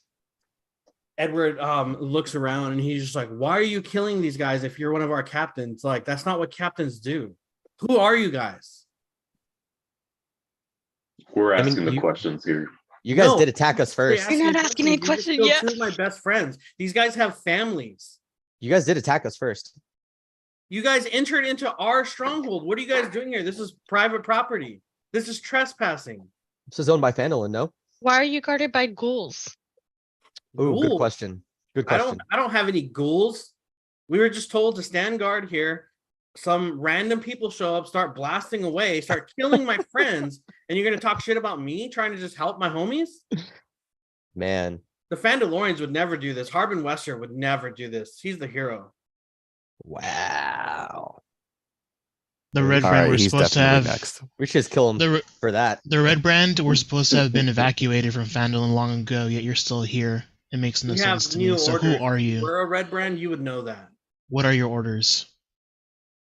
Edward looks around and he's just like, why are you killing these guys if you're one of our captains? Like, that's not what captains do. Who are you guys? We're asking the questions here. You guys did attack us first. You're not asking any questions yet. Two of my best friends. These guys have families. You guys did attack us first. You guys entered into our stronghold. What are you guys doing here? This is private property. This is trespassing. This is owned by Phandalin, no? Why are you guarded by ghouls? Oh, good question. Good question. I don't have any ghouls. We were just told to stand guard here. Some random people show up, start blasting away, start killing my friends, and you're gonna talk shit about me trying to just help my homies? Man. The Phandalorians would never do this. Harbin Wester would never do this. He's the hero. Wow. The Red Brand we're supposed to have next. We should just kill him for that. The Red Brand were supposed to have been evacuated from Phandalin long ago, yet you're still here. It makes no sense to me. So who are you? We're a Red Brand, you would know that. What are your orders?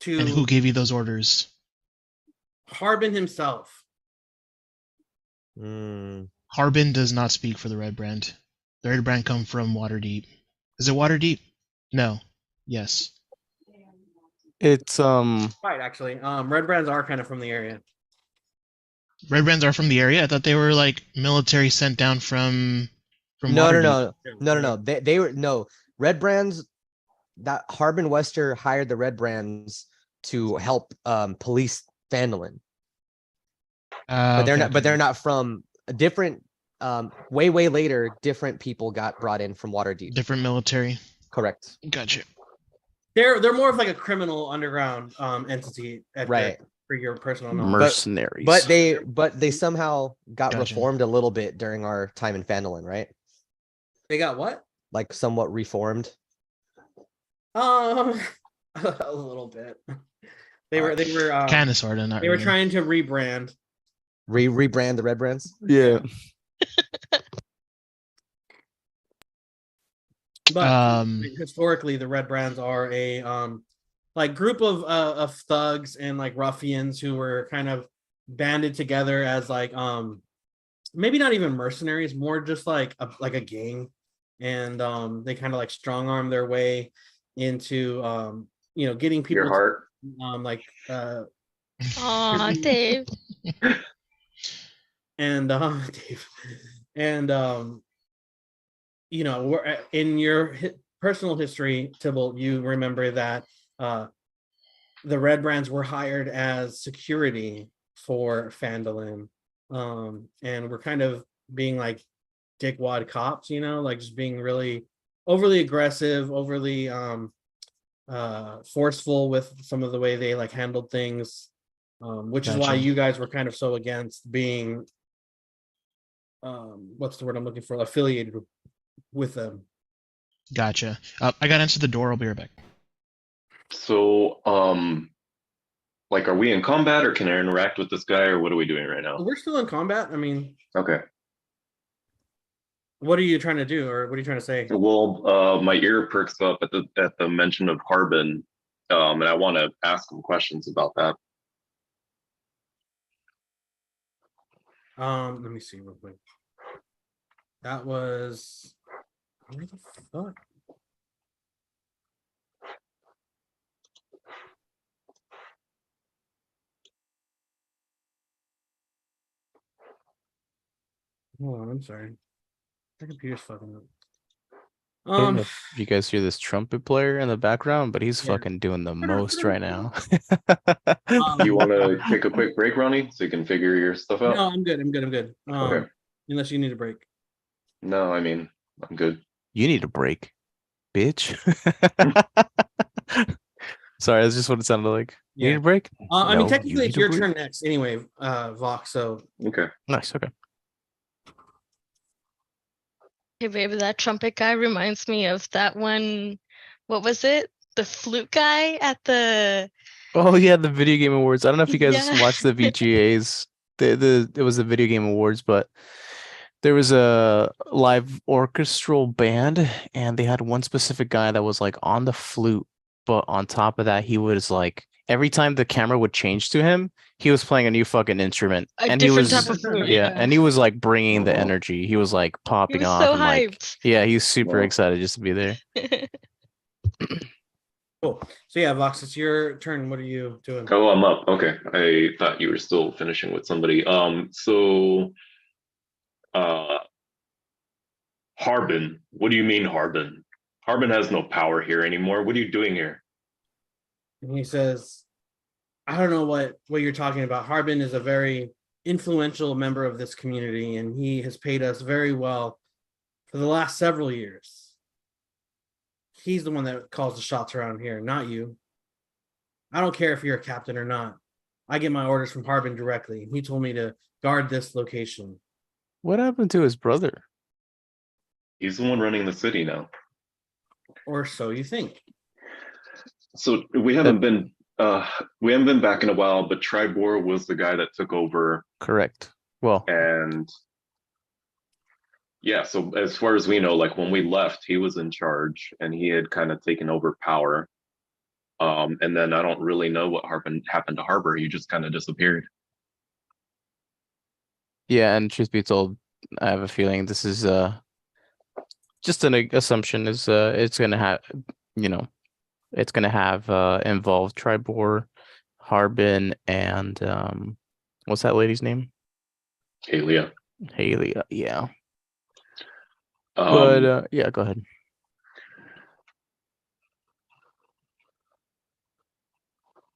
And who gave you those orders? Harbin himself. Harbin does not speak for the Red Brand. The Red Brand come from Waterdeep. Is it Waterdeep? No. Yes. It's Right, actually. Red brands are kind of from the area. Redbands are from the area. I thought they were like military sent down from No, Waterdeep. no. They were no Red Brands. That Harbin Wester hired the Red Brands to help police Phandalin, but they're Okay, not. But okay, they're okay. not from a different. Way later, different people got brought in from Waterdeep. Different military. Correct. Gotcha. They're more of like a criminal underground entity Right. for your personal knowledge. mercenaries. But they somehow got Gotcha. reformed a little bit during our time in Phandalin, right? They got what? Like somewhat reformed. A little bit. They were Kind of, sort of, not they were really. trying to rebrand. Rebrand the Red Brands. Yeah. But historically, the Red Brands are a like group of thugs and like ruffians who were kind of banded together as like maybe not even mercenaries, more just like a gang, and they kind of like strong arm their way into getting people Your heart. Aw, Dave. and Dave, and we're in your personal history, Tybalt, you remember that the Red Brands were hired as security for Phandalin, and we're kind of being like dickwad cops, like just being really overly aggressive, overly forceful with some of the way they like handled things, which is why Gotcha. you guys were kind of so against being what's the word I'm looking for, affiliated with them. Gotcha. I got to answer the door. I'll be right back. So, like, are we in combat or can I interact with this guy or what are we doing right now? We're still in combat. I mean, Okay. what are you trying to do, or what are you trying to say? Well, my ear perks up at the mention of Harbin, and I want to ask him questions about that. Let me see real quick. That was where the fuck? Hold on, I'm sorry. My computer's fucking up. I don't know if you guys hear this trumpet player in the background, but he's Yeah. fucking doing the most right now. You want to take a quick break, Ronnie, so you can figure your stuff out? No, I'm good. Okay. Unless you need a break. No, I mean, I'm good. You need a break, bitch. Sorry, that's just what it sounded like. You need a break? I mean, No, technically, you it's need a your break? turn next anyway, Vox. So Okay. Nice. Okay. Hey, baby, that trumpet guy reminds me of that one. What was it? The flute guy at the. Oh yeah, the video game awards. I don't know if you guys Yeah. watched the VGAs. It was the video game awards, but there was a live orchestral band, and they had one specific guy that was like on the flute, but on top of that, he was like every time the camera would change to him, he was playing a new fucking instrument, A and he different was type of flute. yeah, and he was like bringing the Oh. energy. He was like He popping was off so and like hyped. yeah, he's super Wow. excited just to be there. cool. So yeah, Vox, it's your turn. What are you doing? Oh, I'm up. Okay. I thought you were still finishing with somebody. Harbin. What do you mean, Harbin? Harbin has no power here anymore. What are you doing here? And he says, I don't know what you're talking about. Harbin is a very influential member of this community, and he has paid us very well for the last several years. He's the one that calls the shots around here, not you. I don't care if you're a captain or not. I get my orders from Harbin directly. He told me to guard this location. What happened to his brother? He's the one running the city now. Or so you think. So we haven't been back in a while, but Tribor was the guy that took over. Correct. Well, And yeah, so as far as we know, like when we left, he was in charge and he had kind of taken over power. And then I don't really know what happened to Harbor. He just kind of disappeared. yeah, and truth be told, I have a feeling this is just an assumption is it's gonna have, It's gonna have involve Tribor, Harbin, and what's that lady's name? Halia. Haley. Yeah. But yeah, go ahead.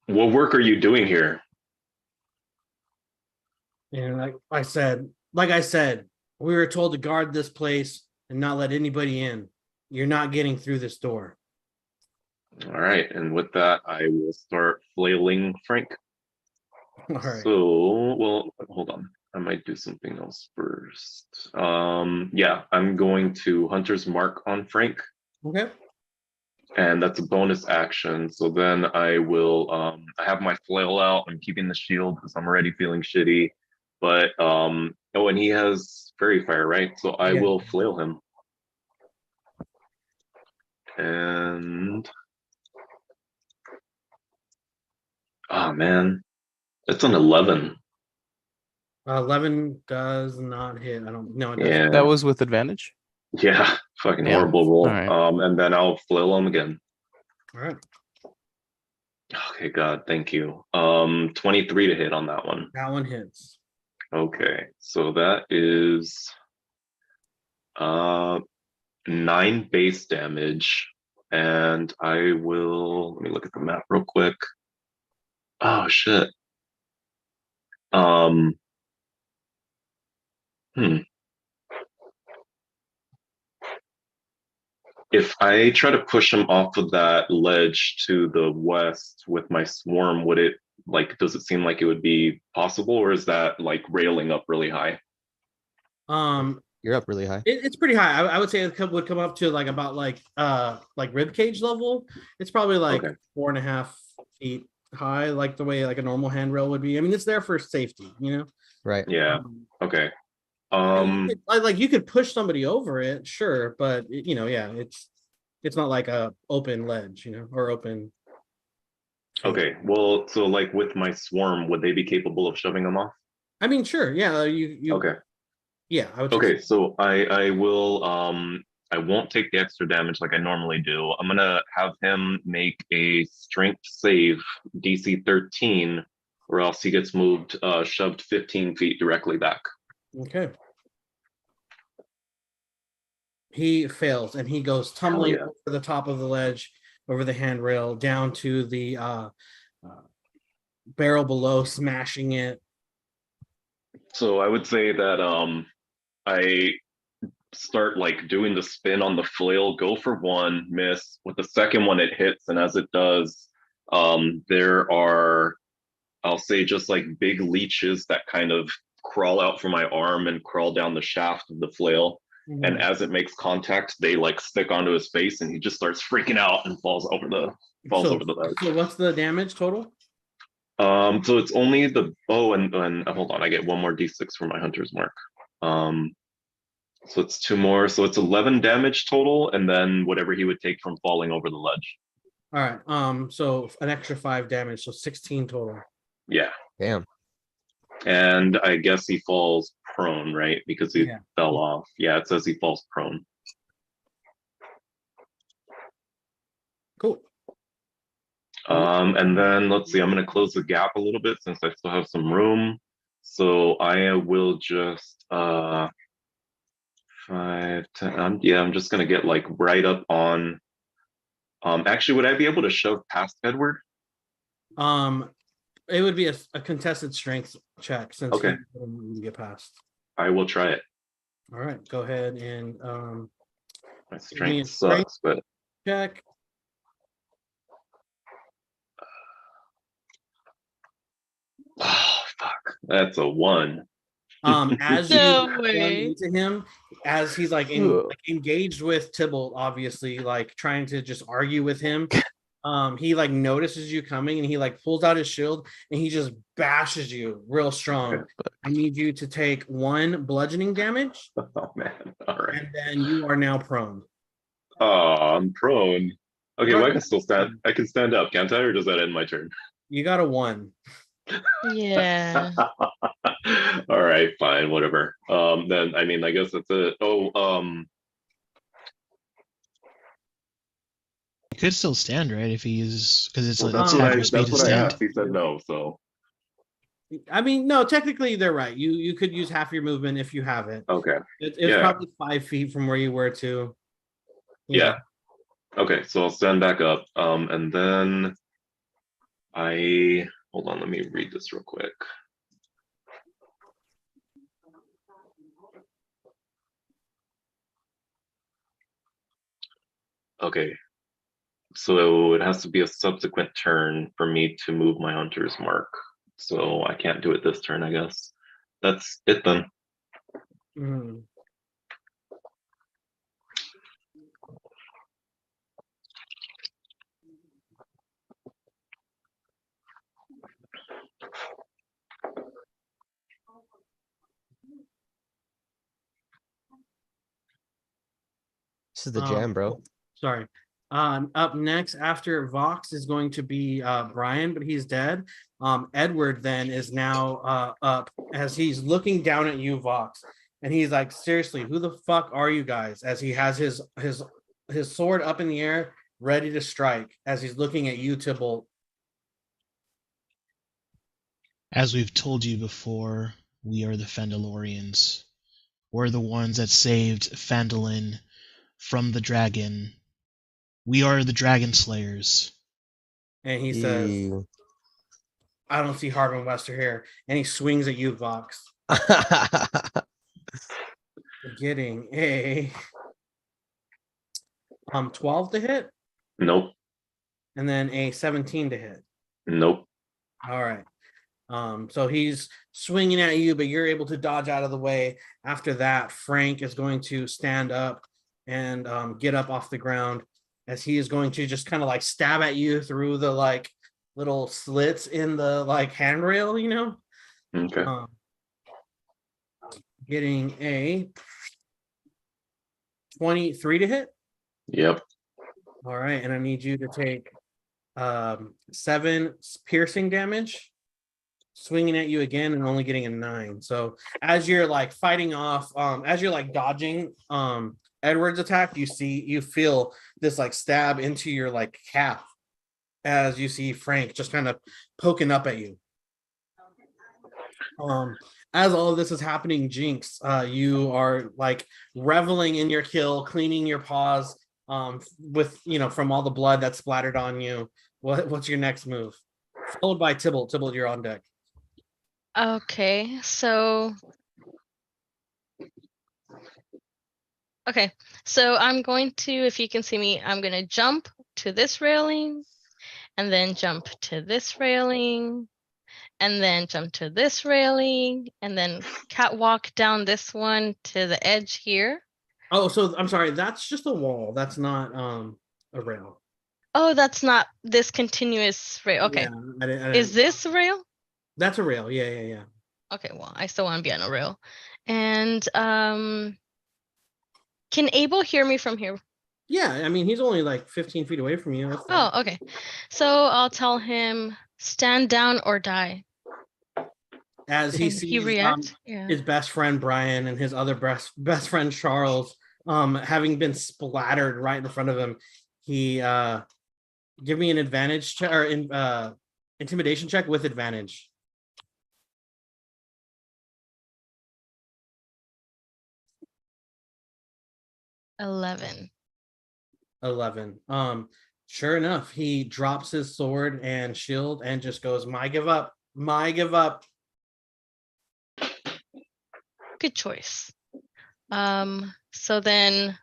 What work are you doing here? And like I said, we were told to guard this place and not let anybody in. You're not getting through this door. All right, and with that, I will start flailing Frank. All right. So, well, hold on. I might do something else first. Yeah, I'm going to Hunter's Mark on Frank, Okay. and that's a bonus action. So then I will I have my flail out. I'm keeping the shield because I'm already feeling shitty. But oh, and he has fairy fire, right? So I Yeah. will flail him. And oh man, it's an 11. 11 does not hit. I don't know. It doesn't. Yeah, That was with advantage. yeah, fucking Damn. horrible roll. All right. And then I'll flail him again. All right. Okay, God, thank you. 23 to hit on that one. That one hits. Okay, so that is 9 base damage. And I will let me look at the map real quick. Oh shit. Hmm. If I try to push him off of that ledge to the west with my swarm, would it does it seem like it would be possible, or is that like railing up really high? You're up really high. It's pretty high. I would say it would come up to like about like rib cage level. It's probably like Okay. 4.5 feet high, like the way like a normal handrail would be. I mean, it's there for safety, you know. Right. Yeah. Okay. You could push somebody over it, sure, but you know, yeah, it's not like a open ledge, you know, or open. Okay. Well, so like with my swarm, would they be capable of shoving them off? I mean, sure, yeah, you. Okay. Yeah, I would. Okay, so I will I won't take the extra damage like I normally do. I'm gonna have him make a strength save DC 13, or else he gets shoved 15 feet directly back. Okay. He fails and he goes tumbling over the top of the ledge, over the handrail, down to the barrel below, smashing it. So I would say that I start like doing the spin on the flail, go for one, miss. With the second one, it hits, and as it does, there are, I'll say, just like big leeches that kind of crawl out from my arm and crawl down the shaft of the flail. Mm-hmm. And as it makes contact, they like stick onto his face, and he just starts freaking out and falls over the ledge. So what's the damage total? So it's only and hold on, I get one more d6 for my hunter's mark. So it's 2 more, so it's 11 damage total, and then whatever he would take from falling over the ledge. All right. So an extra 5 damage, so 16 total. Yeah. Damn. And I guess he falls prone, right? Because he fell off. Yeah, it says he falls prone. Cool. And then let's see, I'm going to close the gap a little bit since I still have some room. So I will just 5, 10. I'm just going to get like right up on. Actually, would I be able to shove past Edward? It would be a contested strength check since you get past. I will try it. All right, go ahead and my strength sucks, but check. Oh fuck, that's a 1. As you run into him, as he's like engaged with Tybalt, obviously like trying to just argue with him. He like notices you coming and he like pulls out his shield and he just bashes you real strong. I need you to take 1 bludgeoning damage. Oh man. All right. And then you are now prone. Oh, I'm prone. Okay, well, I can still stand. I can stand up, can't I? Or does that end my turn? You got a 1. Yeah. All right, fine, whatever. Then I mean, I guess that's it. Oh, could still stand, right? If he's because it's Well, it's half your speed that's to what I stand. asked. He said no. So I mean, no, technically they're right. You could use half your movement if you have it. okay. It's Yeah. probably 5 feet from where you were to. Yeah. Okay, so I'll stand back up. And then hold on, let me read this real quick. Okay, so it has to be a subsequent turn for me to move my hunter's mark. So I can't do it this turn, I guess. That's it then. Mhm. This is the jam, bro. Sorry. Up next after Vox is going to be Brian, but he's dead. Edward then is now up as he's looking down at you, Vox, and he's like, seriously, who the fuck are you guys? As he has his sword up in the air, ready to strike, as he's looking at you, Tybalt. As we've told you before, we are the Fandalorians. We're the ones that saved Phandalin from the dragon. We are the Dragon Slayers. And he says, Ew. I don't see Harbin Wester here. And he swings at you, Vox. Getting a 12 to hit. Nope. And then a 17 to hit. Nope. All right. So he's swinging at you, but you're able to dodge out of the way. After that, Frank is going to stand up and get up off the ground, as he is going to just kind of like stab at you through the like little slits in the like handrail, you know. Okay. Getting a 23 to hit. Yep. All right, and I need you to take 7 piercing damage, swinging at you again and only getting a 9. So as you're like fighting off, as you're like dodging Edward's attack, you feel this like stab into your like calf, as you see Frank just kind of poking up at you. As all of this is happening, Jinx, you are like reveling in your kill, cleaning your paws with from all the blood that splattered on you. What's your next move? Followed by Tybalt. Tybalt, you're on deck. Okay, so I'm going to, if you can see me, I'm going to jump to this railing and then jump to this railing and then jump to this railing and then catwalk down this one to the edge here. Oh, so I'm sorry, that's just a wall. That's not a rail. Oh, that's not this continuous rail. Okay. Yeah, I didn't, Is this a rail? That's a rail. Yeah. Okay, well, I still want to be on a rail. And can Abel hear me from here? Yeah, I mean, he's only like 15 feet away from you. That's fine. Oh, okay. So I'll tell him, stand down or die. As he Can sees he react? Yeah. his best friend Brian and his other best friend Charles having been splattered right in front of him, he give me an advantage check or intimidation check with advantage. $11. 11. Sure enough, he drops his sword and shield and just goes, "My give up. Good choice. So then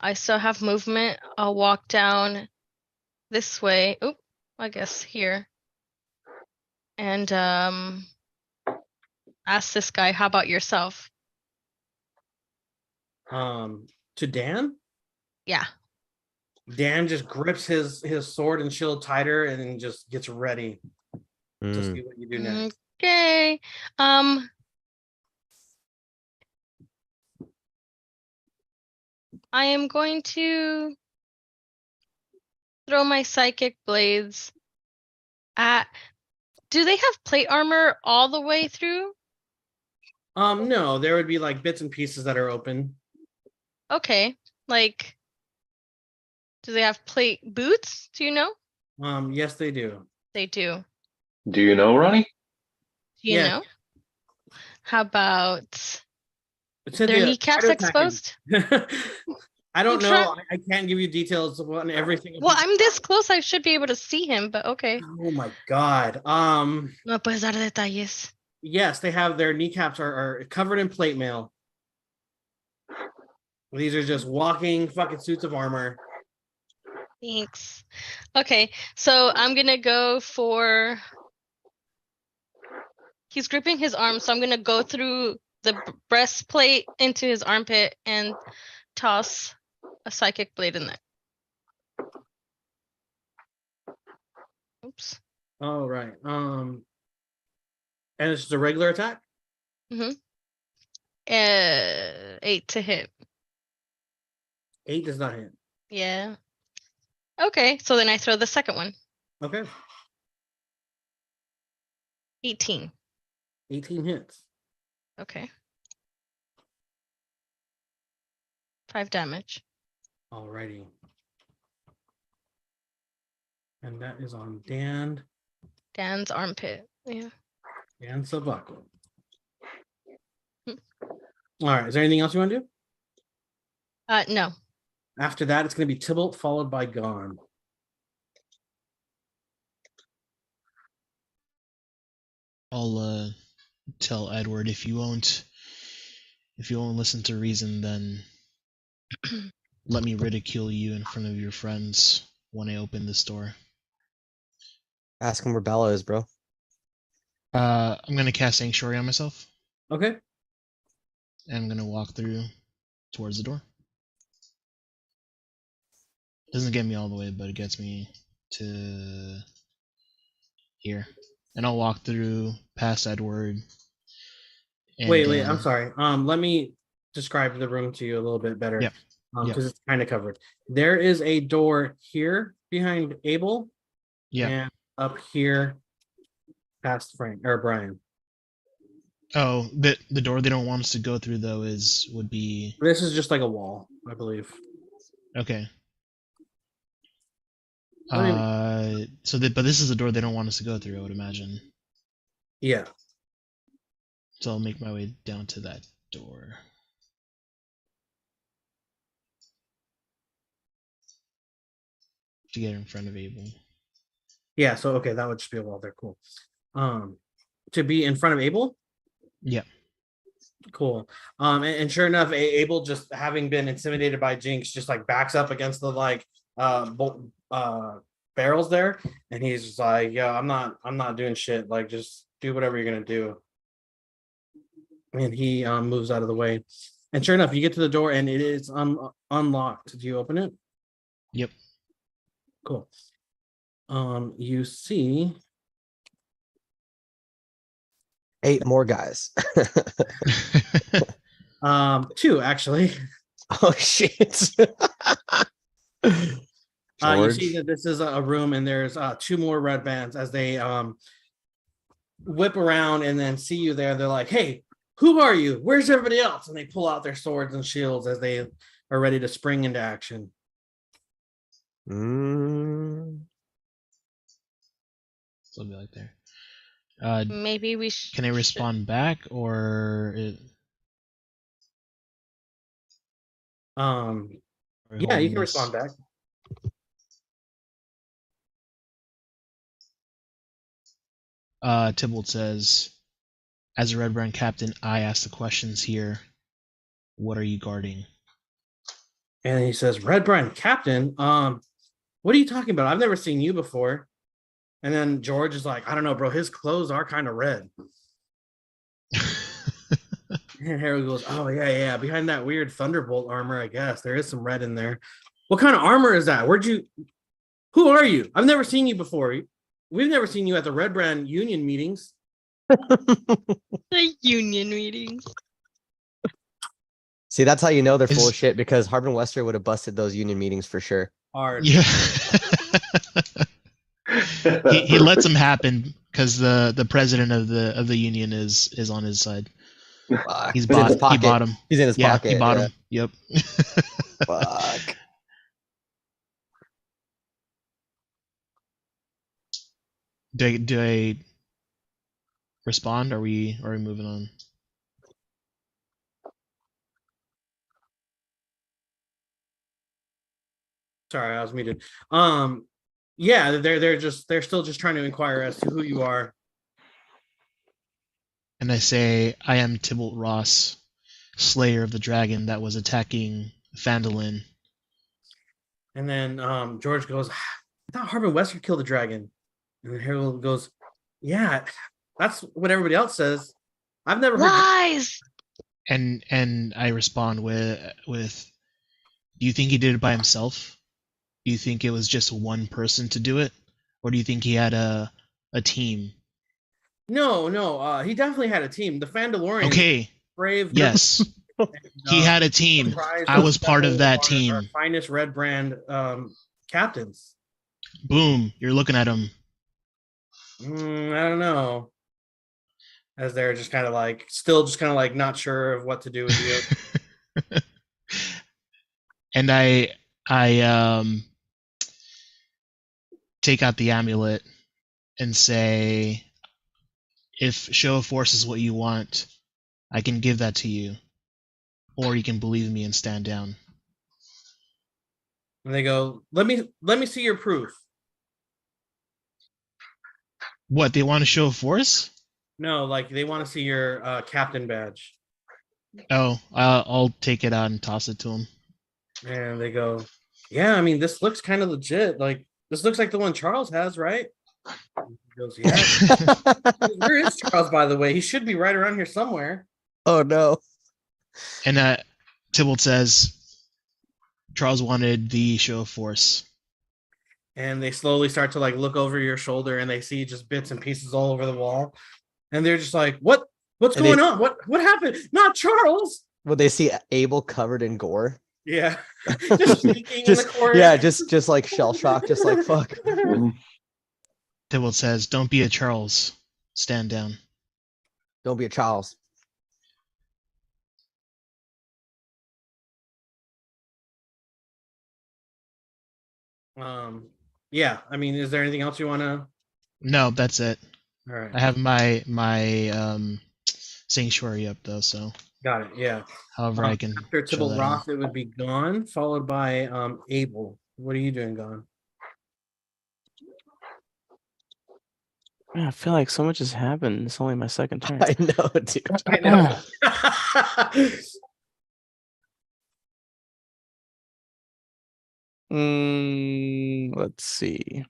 I still have movement. I'll walk down this way. Oh, I guess here. And ask this guy, how about yourself? To Dan? Yeah. Dan just grips his sword and shield tighter and then just gets ready to see what you do next. Okay. I am going to throw my psychic blades at. Do they have plate armor all the way through? No, there would be like bits and pieces that are open. Okay, like Do they have plate boots? Do you know? Yes, they do. They do. Do you know, Ronnie? Do you Yeah. know? How about It said their the kneecaps spider attack exposed? I don't I'm try- know. I can't give you details on everything. Well, I'm this close. I should be able to see him, but okay. Oh my god. No puedes dar detalles. Yes, they have their kneecaps are covered in plate mail. These are just walking fucking suits of armor. Thanks. Okay, so I'm gonna go for. He's gripping his arm, so I'm gonna go through the breastplate into his armpit and toss a psychic blade in there. Oops. All right. And it's just a regular attack? 8 to hit. 8 does not hit. Yeah. Okay, so then I throw the second one. Okay. 18. 18 hits. Okay. 5 damage. Alrighty. And that is on Dan. Dan's armpit. Yeah. Dan Savaco. All right. Is there anything else you want to do? No. After that, it's going to be Tybalt followed by Gon. I'll tell Edward, if you won't listen to reason, then let me ridicule you in front of your friends when I open this door. Ask him where Bella is, bro. I'm gonna cast Sanctuary on myself, Okay. and I'm gonna walk through towards the door. Doesn't get me all the way, but it gets me to here. And I'll walk through past Edward. And, Wait, I'm sorry. Let me describe the room to you a little bit better. Yep. Because it's kind of covered. There is a door here behind Abel. Yeah. And up here past Frank or Brian. Oh, the door they don't want us to go through though would be This is just like a wall, I believe. okay. What do you mean? But this is the door they don't want us to go through, I would imagine. Yeah. So I'll make my way down to that door. To get in front of Abel. Yeah, so okay, that would just be a wall there. Cool. To be in front of Abel? Yeah. Cool. And sure enough, Abel, just having been intimidated by Jinx, just like backs up against the barrels there, and he's just like, "Yo, I'm not doing shit. Like, just do whatever you're gonna do." And he moves out of the way. And sure enough, you get to the door, and it is unlocked. Do you open it? Yep. Cool. You see 8 more guys. 2 actually. Oh shit. You see that this is a room, and there's 2 more red bands as they whip around and then see you there. They're like, "Hey, who are you? Where's everybody else?" And they pull out their swords and shields as they are ready to spring into action. So it'll be like there. Maybe we should. Can I respond back or? Yeah, you can respond back. Tybalt says, "As a Redband captain, I ask the questions here. What are you guarding?" And he says, "Redband captain, what are you talking about? I've never seen you before." And then George is like, "I don't know, bro. His clothes are kind of red." And Harry goes, "Oh yeah. Behind that weird Thunderbolt armor, I guess there is some red in there. What kind of armor is that? Who are you? I've never seen you before. We've never seen you at the Redband Union meetings." The union meetings. See, that's how you know they're full of shit, because Harbin Wester would have busted those union meetings for sure. Hard. Yeah. he lets them happen because the president of the union is on his side. He bought him. He's in his pocket. He bought him. Yep. Fuck. Do I respond? Are we moving on? Sorry, I was muted. Yeah, they're still just trying to inquire as to who you are. And I say, I am Tybalt Ross, Slayer of the Dragon that was attacking Phandalin. And then George goes, I thought Harbin Wesker killed the dragon. And then Harold goes, yeah, that's what everybody else says. I've never heard Lies. And I respond with, do you think he did it by himself? Do you think it was just one person to do it? Or do you think he had a team? No, he definitely had a team. The Fandalorian. Okay. Brave. Yes. He had a team. I was part of that team. Our finest Redband captains. Boom. You're looking at him. I don't know. As they're just kind of like, still just kind of like not sure of what to do with you. And I take out the amulet and say, if show of force is what you want, I can give that to you. Or you can believe me and stand down. And they go, let me see your proof. What, they want to show of force? No, like they want to see your captain badge. Oh, I'll take it out and toss it to him. And they go, yeah, I mean, this looks kind of legit. Like, this looks like the one Charles has, right? And he goes, yeah. Where is Charles, by the way? He should be right around here somewhere. Oh, no. And Tybalt says, Charles wanted the show of force. And they slowly start to like look over your shoulder and they see just bits and pieces all over the wall. And they're just like, what's going on? What happened? Not Charles. Well, they see Abel covered in gore. Yeah. Just shaking in the corner. Yeah, just like shell shock, just like fuck. Tybalt says, don't be a Charles. Stand down. Don't be a Charles. Yeah, I mean, is there anything else you want to? No, that's it. All right. I have my sanctuary up though, so Got it. Yeah. however I can. After Tybalt Roth, it would be Gone, followed by Abel. What are you doing, Gone? Man, I feel like so much has happened. It's only my second turn. I know, dude. I know. Let's see.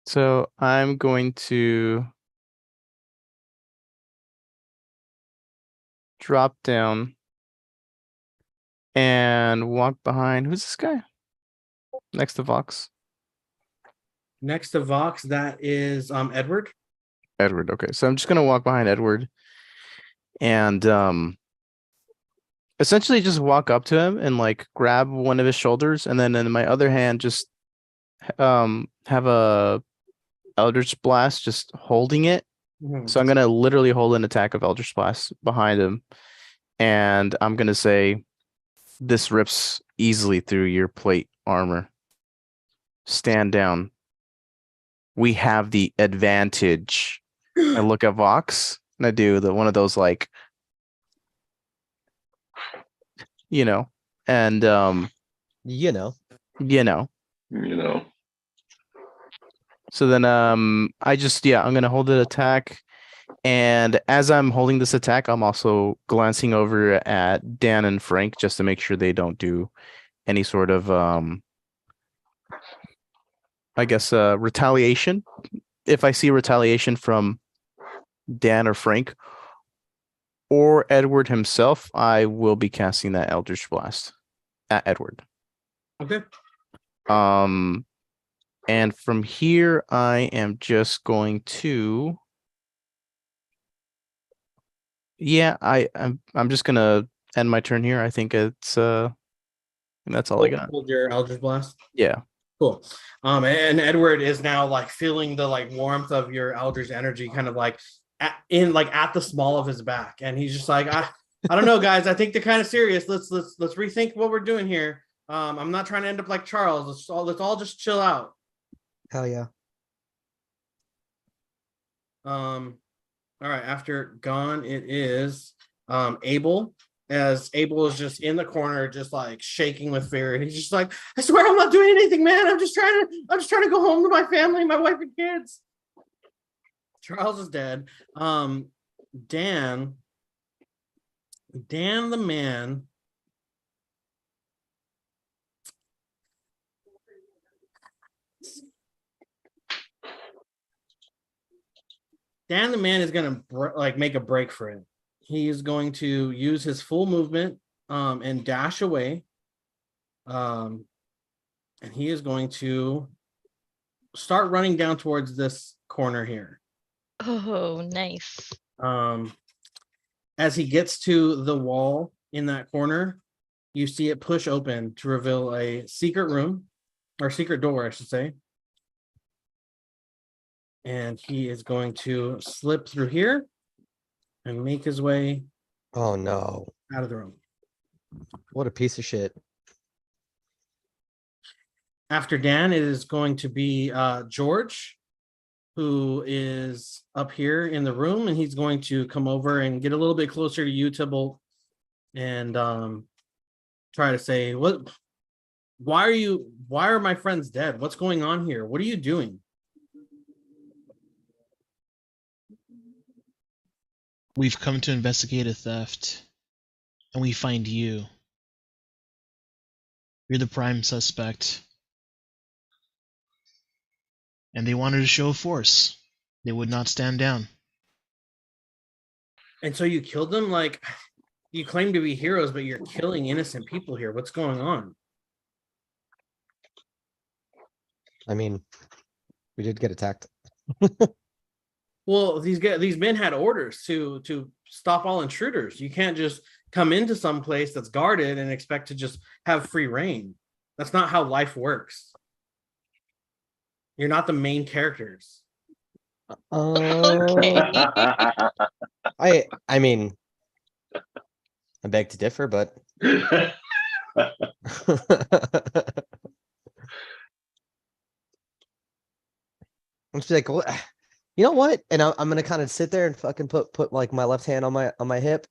So I'm going to drop down and walk behind. Who's this guy? Next to Vox. Next to Vox, that is Edward. Edward. Okay, so I'm just gonna walk behind Edward and essentially just walk up to him and like grab one of his shoulders, and then in my other hand just have a Eldritch Blast, just holding it. Mm-hmm. So I'm gonna literally hold an attack of Eldritch Blast behind him, and I'm gonna say, "This rips easily through your plate armor. Stand down. We have the advantage." I look at Vox and I do one of those like, and So then I just I'm gonna hold an attack, and as I'm holding this attack, I'm also glancing over at Dan and Frank just to make sure they don't do any sort of retaliation. If I see retaliation from Dan or Frank or Edward himself, I will be casting that Eldritch Blast at Edward. Okay. And from here, I am just going to. Yeah, I'm just gonna end my turn here. I think it's that's all I got. Hold your Eldritch Blast. Yeah. Cool. And Edward is now like feeling the like warmth of your Eldritch energy, kind of like at the small of his back, and he's just like, I don't know, guys. I think they're kind of serious. Let's rethink what we're doing here. I'm not trying to end up like Charles. Let's all just chill out. Hell yeah. All right, after Gone, it is Abel. As Abel is just in the corner, just like shaking with fear. And he's just like, I swear I'm not doing anything, man. I'm just trying to go home to my family, my wife and kids. Charles is dead. Dan the man. Dan the man is gonna like make a break for it. He is going to use his full movement and dash away. And he is going to start running down towards this corner here. Oh, nice. As he gets to the wall in that corner, you see it push open to reveal a secret room, or secret door, I should say. And he is going to slip through here and make his way Oh no. out of the room. What a piece of shit. After Dan, it is going to be George, who is up here in the room, and he's going to come over and get a little bit closer to you, Tybalt, and try to say, why are my friends dead? What's going on here? What are you doing? We've come to investigate a theft, and we find you. You're the prime suspect. And they wanted to show force. They would not stand down. And so you killed them? Like, you claim to be heroes, but you're killing innocent people here. What's going on? I mean, we did get attacked. Well, these men had orders to stop all intruders. You can't just come into some place that's guarded and expect to just have free reign. That's not how life works. You're not the main characters. Okay. I mean, I beg to differ, but I'm just like, what? You know what? And I'm gonna kind of sit there and fucking put like my left hand on my hip,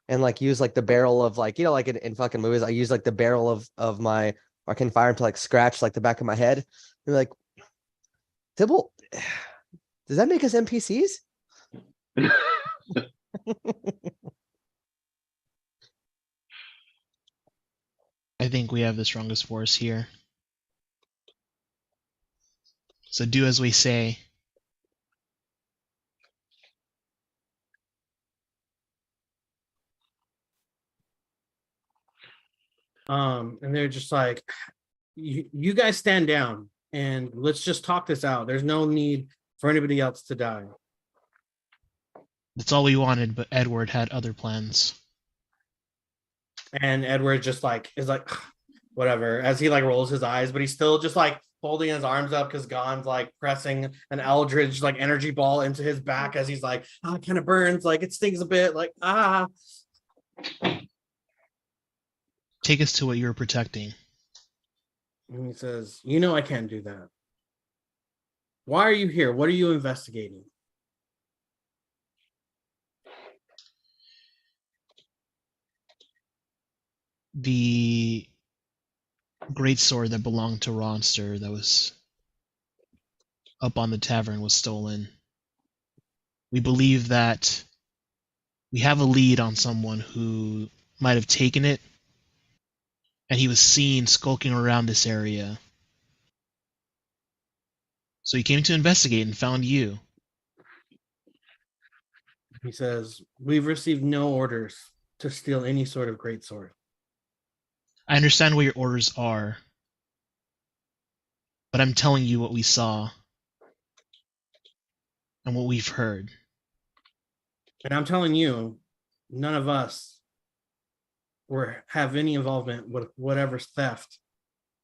and like use like the barrel of like, you know, like in fucking movies, I use like the barrel of my arcane fire to like scratch like the back of my head. And like, Tybalt, does that make us NPCs? I think we have the strongest force here. So do as we say. And they're just like, you guys stand down and let's just talk this out. There's no need for anybody else to die. That's all we wanted, but Edward had other plans. And Edward just like is like, whatever, as he like rolls his eyes, but he's still just like holding his arms up because Gon's like pressing an Eldritch like energy ball into his back as he's like, oh, it kind of burns, like it stings a bit, like Take us to what you're protecting. And he says, you know I can't do that. Why are you here? What are you investigating? The great sword that belonged to Ronster that was up on the tavern was stolen. We believe that we have a lead on someone who might have taken it, and he was seen skulking around this area. So he came to investigate and found you. He says, we've received no orders to steal any sort of greatsword. I understand what your orders are, but I'm telling you what we saw and what we've heard. And I'm telling you, none of us have any involvement with whatever theft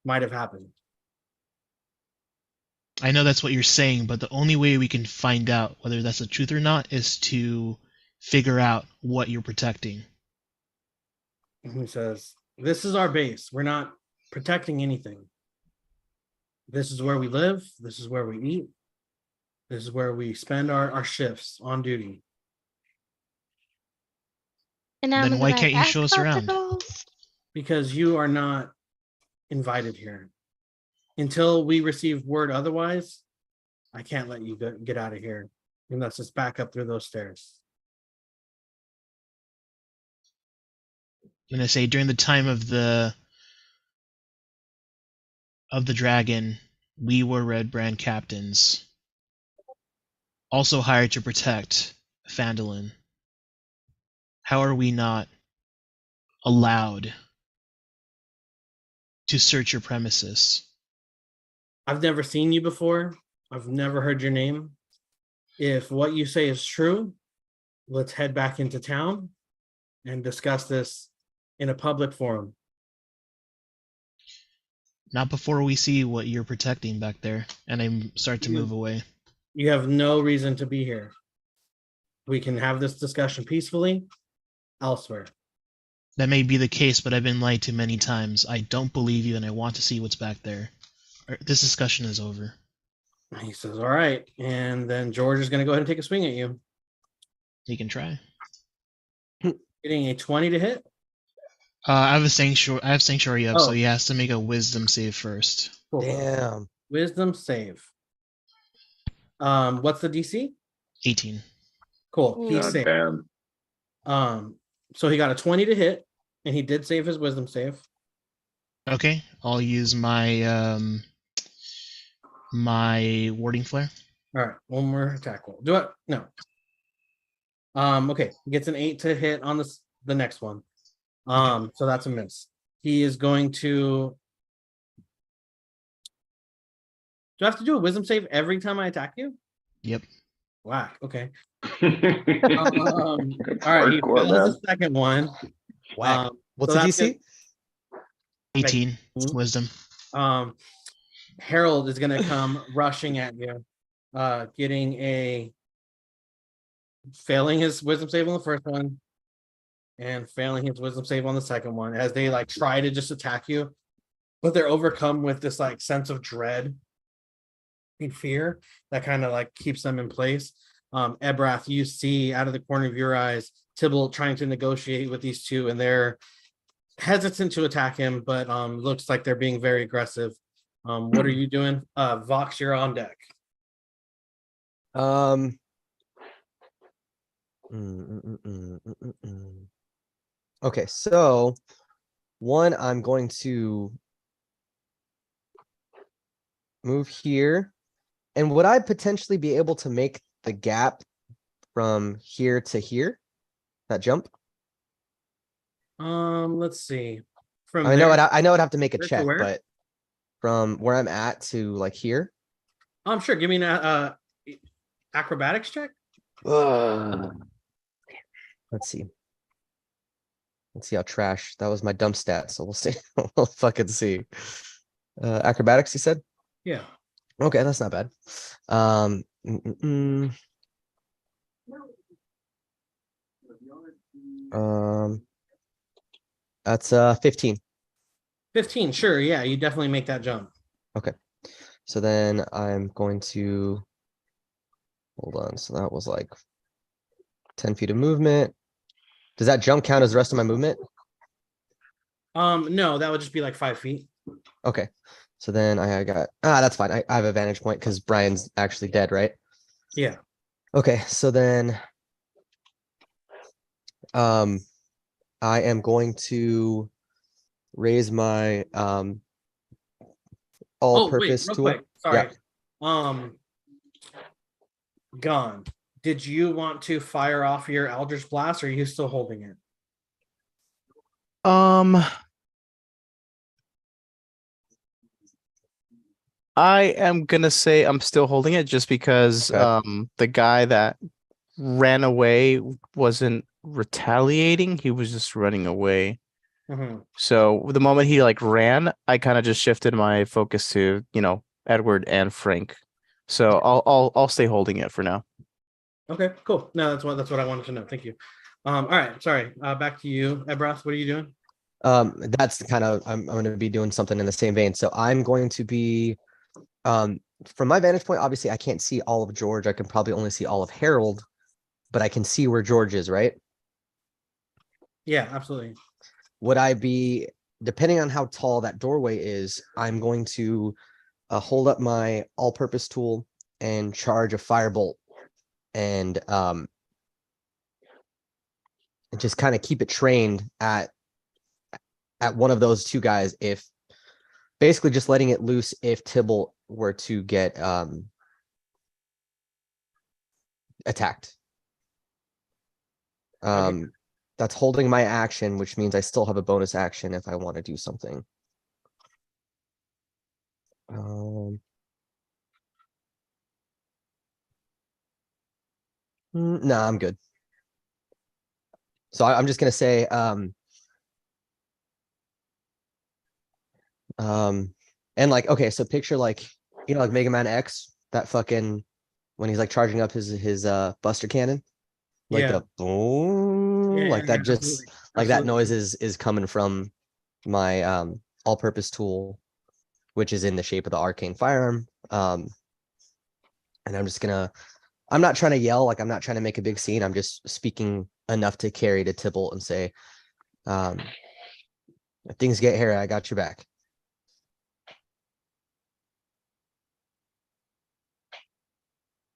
might have happened. I know that's what you're saying, but the only way we can find out whether that's the truth or not is to figure out what you're protecting. And he says, this is our base. We're not protecting anything. This is where we live. This is where we eat. This is where we spend our shifts on duty. And now Then I'm in why the can't you show us around? bicycles. Because you are not invited here. Until we receive word otherwise, I can't let you get out of here unless it's back up through those stairs. I'm gonna say during the time of the dragon, we were Redband captains, also hired to protect Phandalin. How are we not allowed to search your premises? I've never seen you before. I've never heard your name. If what you say is true, let's head back into town and discuss this in a public forum. Not before we see what you're protecting back there, and I start to move away. You have no reason to be here. We can have this discussion peacefully elsewhere. That may be the case, but I've been lied to many times. I don't believe you, and I want to see what's back there. This discussion is over. He says, all right. And then George is going to go ahead and take a swing at you. He can try. Getting a 20 to hit. I have sanctuary up, Oh. so he has to make a wisdom save first. Cool. Damn. Wisdom save. What's the DC? 18. Cool. He saved. Damn. So he got a 20 to hit, and he did save his wisdom save. Okay, I'll use my my warding flare. All right, one more attack roll. Do it? No. Okay, he gets an 8 to hit on the next one. So that's a miss. He is going to. Do I have to do a wisdom save every time I attack you? Yep. Whack. Okay. All right. He Hardcore, fails the second one. Whack. What's so the that's DC? 18 Mhm. wisdom. Harold is going to come rushing at you, failing his wisdom save on the first one and failing his wisdom save on the second one as they like try to just attack you, but they're overcome with this like sense of dread and fear that kind of like keeps them in place. Ebrath, you see out of the corner of your eyes Tybalt trying to negotiate with these two, and they're hesitant to attack him, but looks like they're being very aggressive. What are you doing? Vox, you're on deck. Okay, so one, I'm going to move here. And would I potentially be able to make the gap from here to here? That jump? Let's see. From I know I'd have to make a Where to check, where? but from where I'm at to like here. Sure. Give me an acrobatics check. Let's see. Let's see how trash. That was my dump stat, so we'll see. We'll fucking see. Acrobatics, you said? Yeah. Okay, that's not bad. That's 15. 15. Sure. Yeah, you definitely make that jump. Okay. So then I'm going to hold on. So that was like 10 feet of movement. Does that jump count as the rest of my movement? No, that would just be like 5 feet. Okay. So then I got that's fine. I have a vantage point because Brian's actually dead, right? Yeah. Okay, so then I am going to raise my all-purpose real tool. quick. Sorry. Yeah. Gone. Did you want to fire off your Eldritch Blast, or are you still holding it? I am gonna say I'm still holding it just because Okay. the guy that ran away wasn't retaliating, he was just running away. Mhm. So the moment he like ran, I kind of just shifted my focus to, Edward and Frank. So I'll stay holding it for now. Okay, cool. No, that's what I wanted to know. Thank you. All right, sorry. Back to you, Ebrath. What are you doing? That's the kind of I'm going to be doing something in the same vein. So I'm going to be from my vantage point, obviously I can't see all of George. I can probably only see all of Harold, but I can see where George is, right? Yeah, absolutely. Would I be, depending on how tall that doorway is, I'm going to hold up my all-purpose tool and charge a firebolt and just kind of keep it trained at one of those two guys, if basically just letting it loose if Tybalt were to get attacked. Okay. That's holding my action, which means I still have a bonus action if I want to do something. Nah, I'm good. So I'm just gonna say, and like, okay, so picture like, you know, like Mega Man X, that fucking when he's like charging up his Buster Cannon, like Yeah. the boom, Yeah, like that, just absolutely. like that Absolutely. noise is coming from my all-purpose tool, which is in the shape of the arcane firearm. And I'm not trying to yell, like I'm not trying to make a big scene. I'm just speaking enough to carry to Tybalt and say, if things get hairy, I got your back.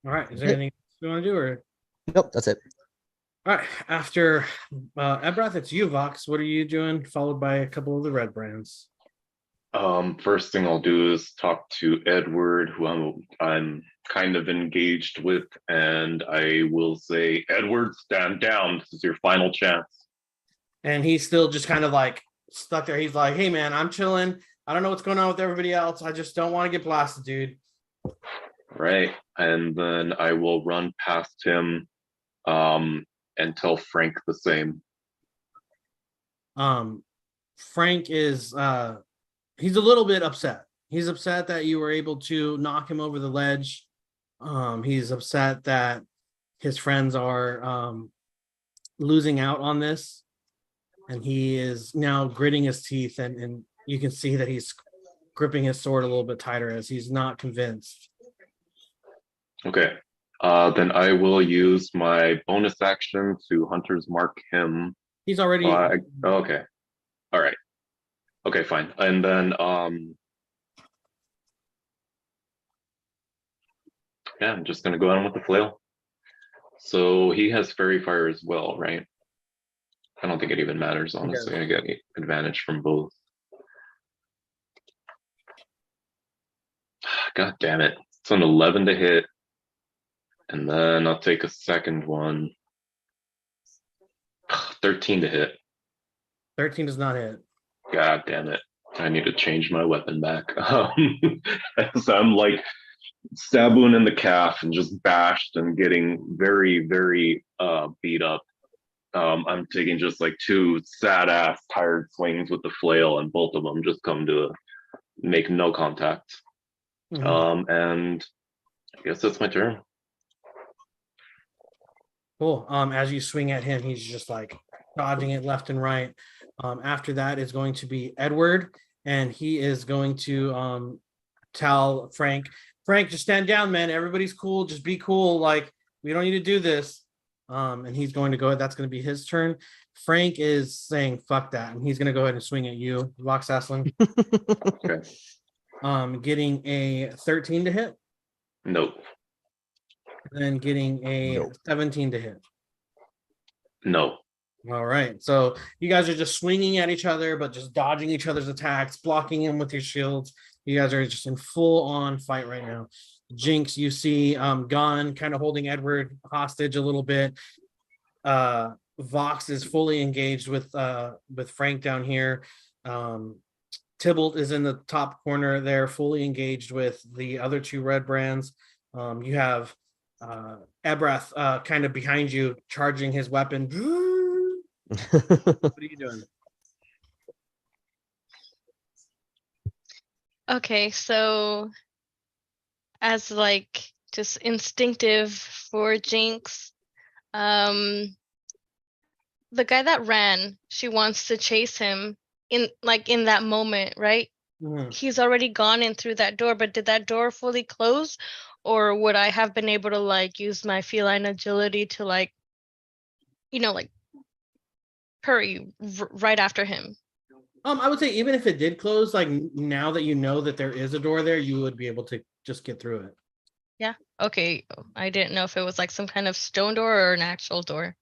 All right. Is there anything you want to do, or Nope, that's it. all right? After Ebrath, it's you, Vox. What are you doing? Followed by a couple of the red brands. First thing I'll do is talk to Edward, who I'm kind of engaged with, and I will say, Edward, stand down. This is your final chance. And he's still just kind of like stuck there. He's like, "Hey, man, I'm chilling. I don't know what's going on with everybody else. I just don't want to get blasted, dude." Right. And then I will run past him and tell Frank the same. Frank is he's a little bit upset. He's upset that you were able to knock him over the ledge. He's upset that his friends are losing out on this, and he is now gritting his teeth, and you can see that he's gripping his sword a little bit tighter as he's not convinced. Okay. Then I will use my bonus action to Hunter's Mark him. He's already okay. All right. Okay, fine. And then yeah, I'm just gonna go on with the flail. So he has fairy fire as well, right? I don't think it even matters, honestly. I get advantage from both. God damn it. It's an 11 to hit. And then I'll take a second one. 13 to hit. 13 does not hit. God damn it. I need to change my weapon back. So I'm like stab wound in the calf and just bashed and getting very, very beat up. I'm taking just like two sad ass tired swings with the flail, and both of them just come to make no contact. And I guess that's my turn. Cool. As you swing at him, he's just like dodging it left and right. After that is going to be Edward, and he is going to tell Frank, just stand down, man. Everybody's cool. Just be cool. Like, we don't need to do this. And he's going to go ahead. That's going to be his turn. Frank is saying, fuck that. And he's going to go ahead and swing at you, Vox Aslin. Okay. Getting a 13 to hit. Nope. And then getting a 17 to hit. No. All right. So you guys are just swinging at each other, but just dodging each other's attacks, blocking him with your shields. You guys are just in full on fight right now. Jinx, you see Gon kind of holding Edward hostage a little bit. Vox is fully engaged with Frank down here. Tybalt is in the top corner there, fully engaged with the other two red brands. You have Ebrath kind of behind you, charging his weapon. What are you doing? Okay, so as like just instinctive for Jinx, the guy that ran, she wants to chase him in that moment, right? Mhm. He's already gone in through that door, but did that door fully close, or would I have been able to like use my feline agility to like, like hurry right after him? I would say even if it did close, like now that you know that there is a door there, you would be able to just get through it. Yeah. Okay. I didn't know if it was like some kind of stone door or an actual door.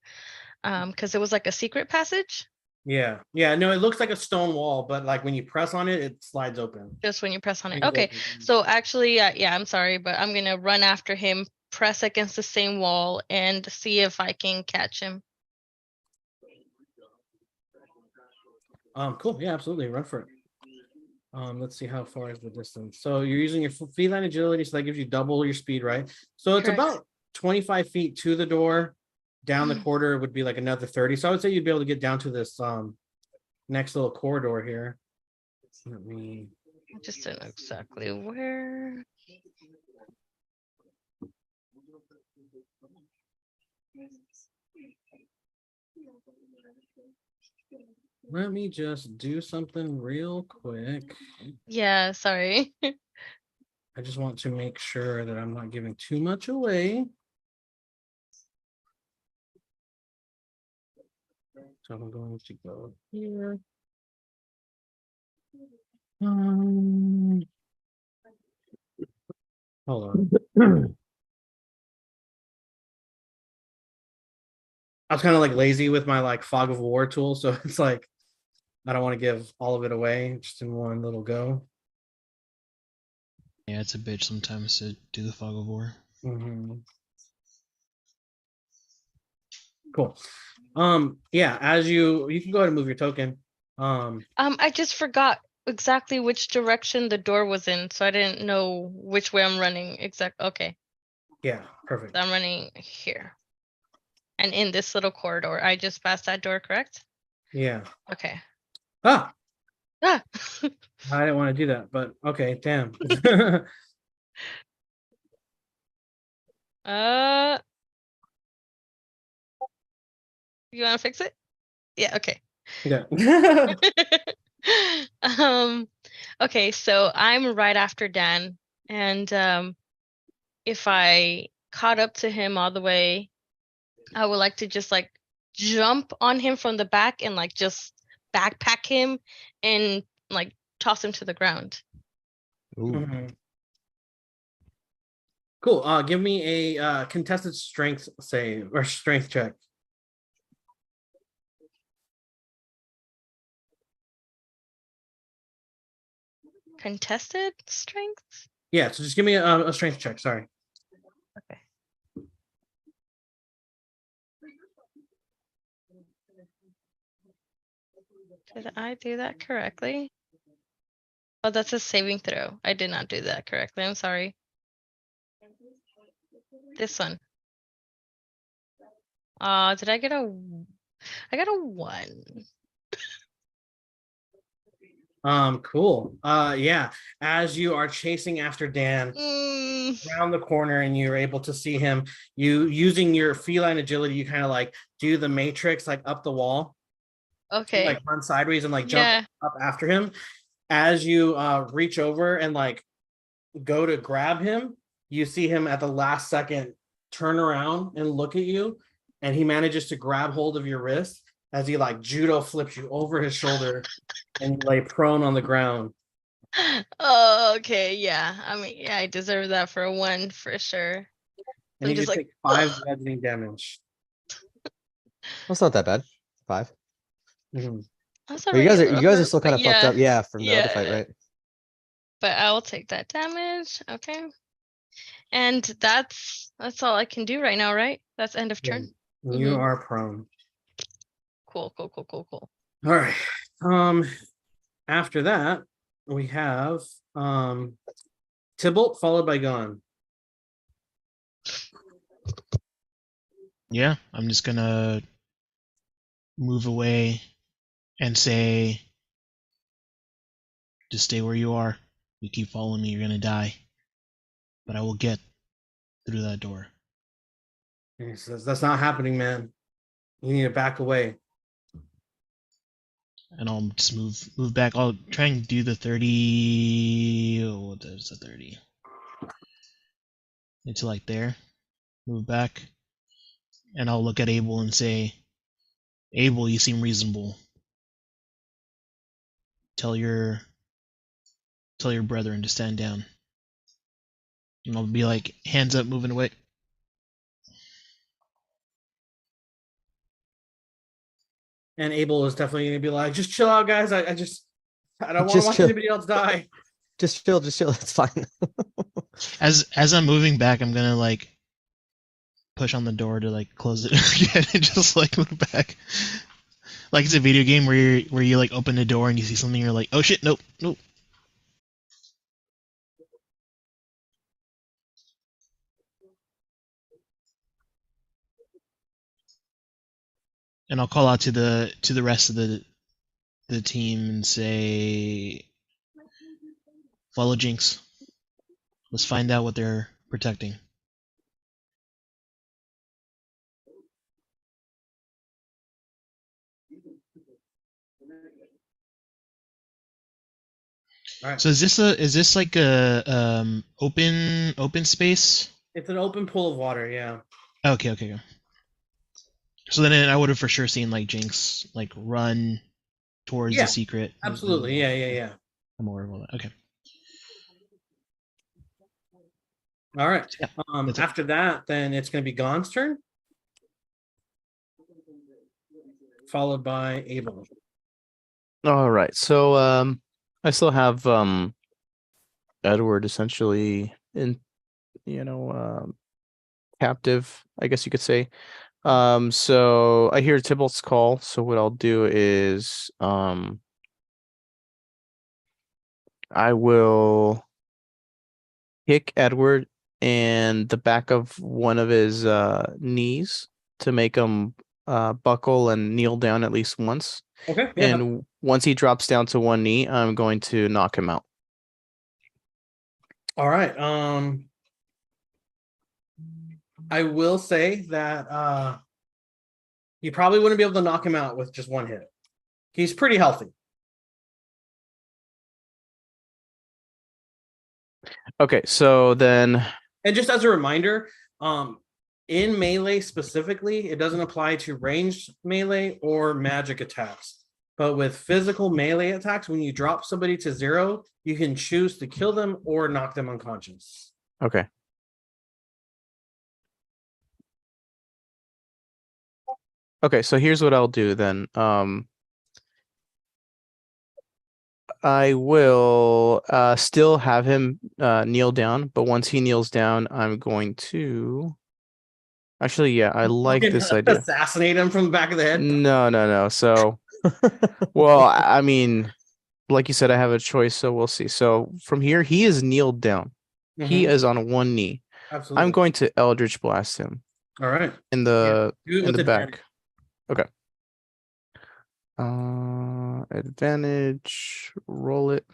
Because it was like a secret passage. Yeah. Yeah. No, it looks like a stone wall, but like when you press on it, it slides open. Just when you press on it. Swings Okay. open. So actually, yeah, I'm sorry, but I'm gonna run after him, press against the same wall, and see if I can catch him. Cool. Yeah, absolutely. Run for it. Let's see how far is the distance. So you're using your feline agility, so that gives you double your speed, right? So it's Correct. about 25 feet to the door. Down the corridor would be like another 30. So I would say you'd be able to get down to this next little corridor here. Let me I just don't know exactly where. just do something real quick. Yeah, sorry. I just want to make sure that I'm not giving too much away. So I'm going to go here. Hold on. I was kind of like lazy with my like fog of war tool, so it's like I don't want to give all of it away just in one little go. Yeah, it's a bitch sometimes to do the fog of war. Mm-hmm. Cool. Yeah, as you can go ahead and move your token. I just forgot exactly which direction the door was in, so I didn't know which way I'm running. Okay. Yeah, perfect. So I'm running here. And in this little corridor. I just passed that door, correct? Yeah. Okay. Ah, Ah. I didn't want to do that, but okay, damn. You want to fix it? Yeah, okay. Yeah. Okay, so I'm right after Dan, and if I caught up to him all the way, I would like to just like jump on him from the back and like just backpack him and like toss him to the ground. Mhm. Cool. Give me a contested strength save or strength check. Contested strength? Yeah, so just give me a strength check. Sorry. Okay. Did I do that correctly? Oh, that's a saving throw. I did not do that correctly. I'm sorry. This one. Did I get I got a 1. Cool. Yeah. As you are chasing after Dan around the corner and you're able to see him, you using your feline agility, you kind of like do the matrix like up the wall. Okay. Like run sideways and like Yeah. jump up after him. As you reach over and like go to grab him, you see him at the last second turn around and look at you, and he manages to grab hold of your wrist as he like judo flips you over his shoulder and you lay prone on the ground. Oh, okay. Yeah. I mean, yeah, I deserve that for a 1 for sure. And I'm you just just like take 5 bludgeoning damage. That's not that bad. 5. Mm-hmm. that's But you already a guys little are hurt, still but kind of fucked up, yeah, from the other fight, yeah. right? But I will take that damage. Okay. And that's all I can do right now, right? That's end of turn. You are prone. Cool. All right. After that, we have Tybalt followed by Gon. Yeah, I'm just gonna move away and say, just stay where you are. You keep following me, you're gonna die. But I will get through that door. And he says, "That's not happening, man. You need to back away." And I'll just move back. I'll try and do the 30. Oh, what is the 30? Into like there. Move back. And I'll look at Abel and say, Abel, you seem reasonable. Tell your brethren to stand down. And I'll be like, hands up, moving away. And Abel is definitely going to be like, just chill out, guys. I don't want to Just watch chill. anybody else die. Just chill. It's fine. As I'm moving back, I'm gonna like push on the door to like close it again and just like move back. Like it's a video game where you like open the door and you see something, you're like, oh shit, nope. And I'll call out to the rest of the team and say, follow Jinx. Let's find out what they're protecting. All right. So is this like a open space? It's an open pool of water, yeah. Okay. So then I would have for sure seen like Jinx like run towards Yeah, the secret. Absolutely. Yeah. I'm aware of all that. Okay. All right. Yeah, After that, then it's going to be Gon's turn, followed by Abel. All right. So I still have Edward essentially in captive, I guess you could say. So I hear Tybalt's call. So what I'll do is I will kick Edward in the back of one of his knees to make him buckle and kneel down at least once. Okay. Yeah. And once he drops down to one knee, I'm going to knock him out. All right. I will say that you probably wouldn't be able to knock him out with just one hit. He's pretty healthy. Okay, so then, and just as a reminder, in melee specifically, it doesn't apply to ranged melee or magic attacks. But with physical melee attacks, when you drop somebody to 0, you can choose to kill them or knock them unconscious. Okay. Okay, so here's what I'll do then. I will still have him kneel down, but once he kneels down, I'm going to... Actually, yeah, I like this idea. Assassinate him from the back of the head? No. So, well, I mean, like you said, I have a choice, so we'll see. So from here, he is kneeled down. Mm-hmm. He is on one knee. Absolutely. I'm going to Eldritch Blast him. All right. In the back. Okay. Advantage, roll it.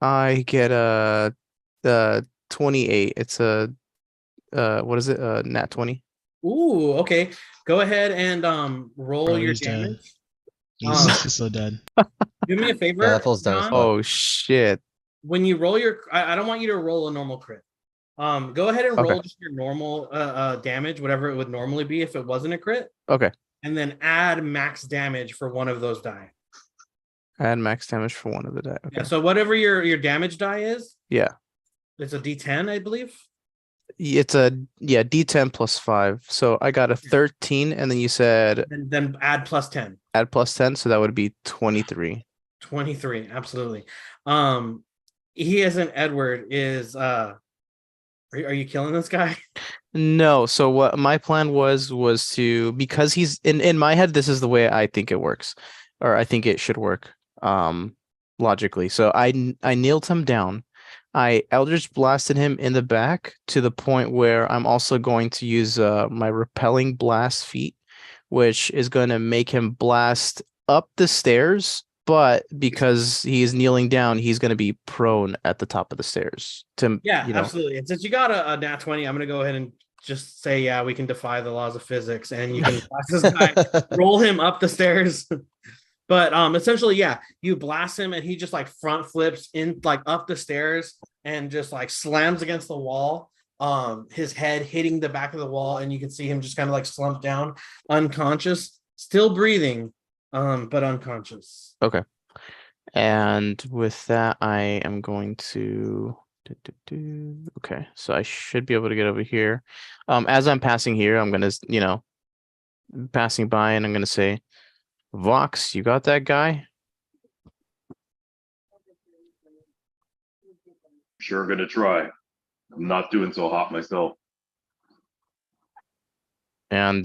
I get a 28. It's a what is it? Nat 20. Ooh, okay. Go ahead and roll your damage. He's so dead. Do me a favor. Yeah, that feels done. Oh shit. When you roll your I don't want you to roll a normal crit. Go ahead and roll just your normal damage, whatever it would normally be if it wasn't a crit. Okay. And then add max damage for one of those die. Add max damage for one of the die. Okay. Yeah, so whatever your damage die is. Yeah. It's a D10, I believe. It's a D10 plus 5. So I got a 13, and then you said and then add plus 10. Add plus 10, so that would be 23. 23, absolutely. He as an Edward is are you killing this guy? No. So what my plan was to, because he's in my head, this is the way I think it works, or I think it should work logically. So I kneeled him down. I Eldritch blasted him in the back to the point where I'm also going to use my repelling blast feat, which is going to make him blast up the stairs. But because he is kneeling down, he's going to be prone at the top of the stairs. Absolutely. And since you got a nat 20, I'm going to go ahead and just say, yeah, we can defy the laws of physics, and you can blast this guy, roll him up the stairs. But essentially, yeah, you blast him and he just like front flips in like up the stairs and just like slams against the wall. His head hitting the back of the wall, and you can see him just kind of like slump down, unconscious, still breathing, but unconscious. Okay. And with that, I am going to okay, so I should be able to get over here. As I'm passing here, I'm gonna, passing by, and I'm gonna say, Vox, you got that guy? Sure, gonna try. I'm not doing so hot myself. And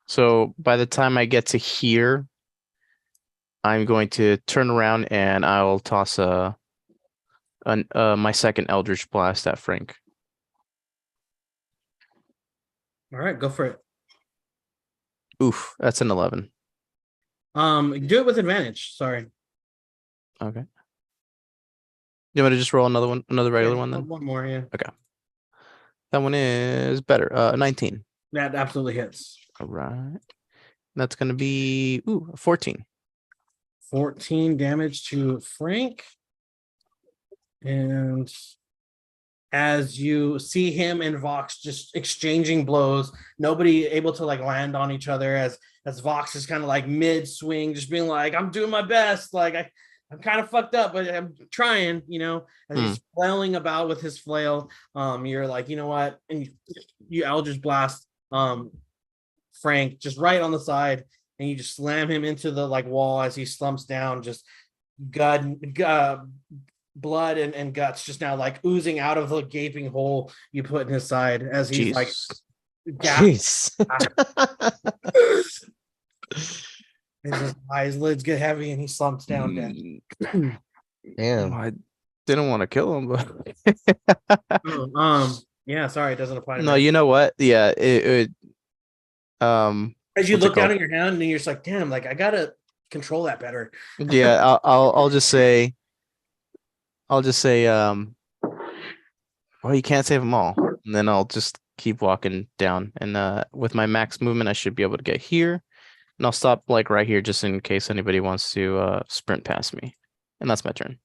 so by the time I get to here, I'm going to turn around and I'll toss my second Eldritch Blast at Frank. All right, go for it. Oof, that's an 11. Do it with advantage. Sorry. Okay. You want to just roll another regular one then? One more, yeah. Okay. That one is better. 19. That absolutely hits. All right. That's going to be 14. 14 damage to Frank. And as you see him and Vox just exchanging blows, nobody able to like land on each other as Vox is kind of like mid swing, just being like, I'm doing my best. Like I'm kind of fucked up, but I'm trying, as he's flailing about with his flail. You're like, you know what? And you Eldritch Blast Frank just right on the side, and you just slam him into the like wall as he slumps down, just blood and guts just now like oozing out of the gaping hole you put in his side as he's Jeez. like Jeez. his lids get heavy and he slumps down dead. Damn. I didn't want to kill him, but yeah, sorry, it doesn't apply to no, me. you know what? Yeah, as you what's it look down called? at your hand and you're just like, damn, like I gotta control that better. Yeah, I'll just say, well, you can't save them all, and then I'll just keep walking down, and with my max movement, I should be able to get here, and I'll stop like right here just in case anybody wants to sprint past me, and that's my turn.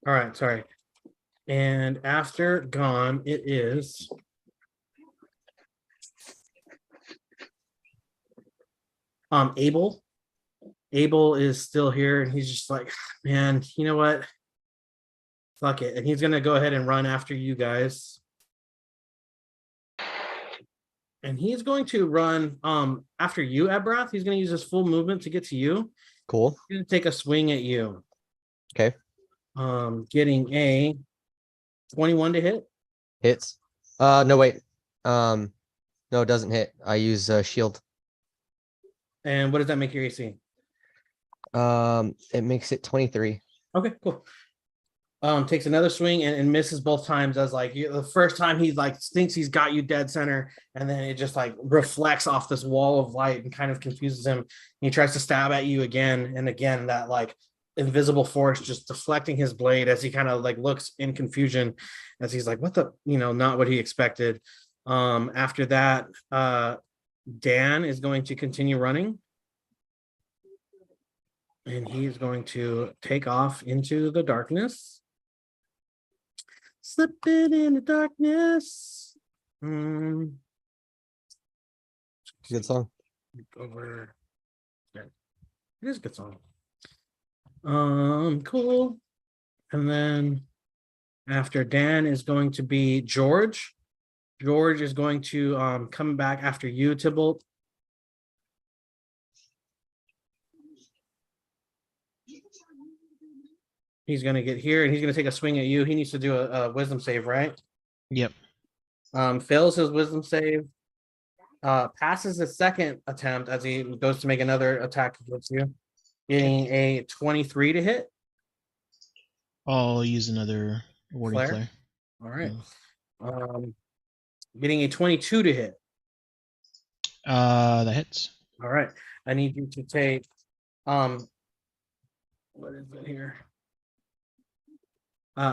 All right, sorry. And after gone, it is Abel. Abel is still here, and he's just like, man, you know what? Fuck it. And he's gonna go ahead and run after you guys. And he's going to run after you, Abrath. He's gonna use his full movement to get to you. Cool. He's gonna take a swing at you. Okay. Getting a 21 to hit. Hits. No, wait. No, it doesn't hit. I use shield. And what does that make your AC? It makes it 23. Okay, cool. Takes another swing and misses both times, as like the first time he like thinks he's got you dead center, and then it just like reflects off this wall of light and kind of confuses him. He tries to stab at you again and again, that like invisible force just deflecting his blade as he kind of like looks in confusion as he's like, what the, not what he expected. After that, Dan is going to continue running. And he's going to take off into the darkness. Slipping in the darkness. Good song. Over. Yeah. It is a good song. Cool. And then after Dan is going to be George. George is going to come back after you, Tybalt. He's going to get here and he's going to take a swing at you. He needs to do a wisdom save, right? Yep. Fails his wisdom save. Passes his second attempt as he goes to make another attack against you. Getting a 23 to hit. I'll use another warding flare. All right. Getting a 22 to hit. That hits. All right. I need you to take what is it here?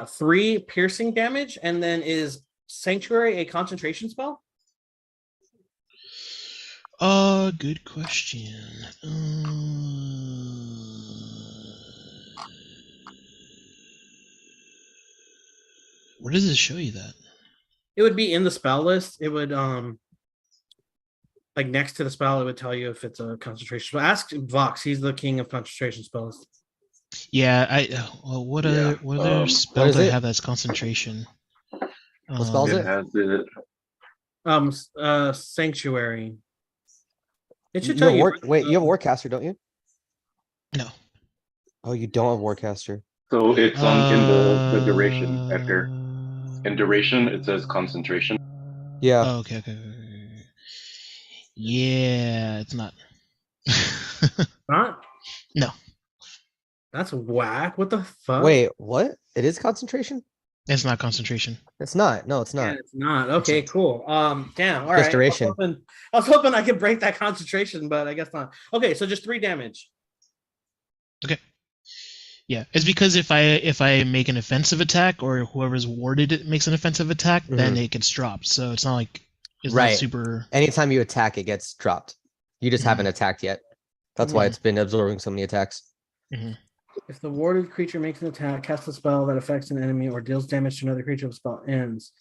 3 piercing damage, and then is Sanctuary a concentration spell? Good question. Where does it show you that? It would be in the spell list. It would like next to the spell, it would tell you if it's a concentration spell. Ask Vox, he's the king of concentration spells. Yeah, what other spell is do I it? have that's concentration? What spell is It it? has it. Sanctuary. It should You tell have you. Wait, you have Warcaster, don't you? No. Oh, you don't have Warcaster. So it's in the duration, Hector. In duration, it says concentration. Yeah. Oh, okay. Yeah, it's not. Not? No. That's whack. What the fuck? Wait, what? It is concentration? It's not concentration. It's not. No, it's Yeah, not. it's not. Okay, cool. Damn. All Just right. duration. I was hoping I could break that concentration, but I guess not. Okay, so just 3 damage. Okay. Yeah, it's because if I make an offensive attack or whoever's warded it makes an offensive attack, then it gets dropped. So it's not like it's not super. Anytime you attack, it gets dropped. You just haven't attacked yet. That's why it's been absorbing so many attacks. If the warded creature makes an attack, casts a spell that affects an enemy, or deals damage to another creature, the spell ends.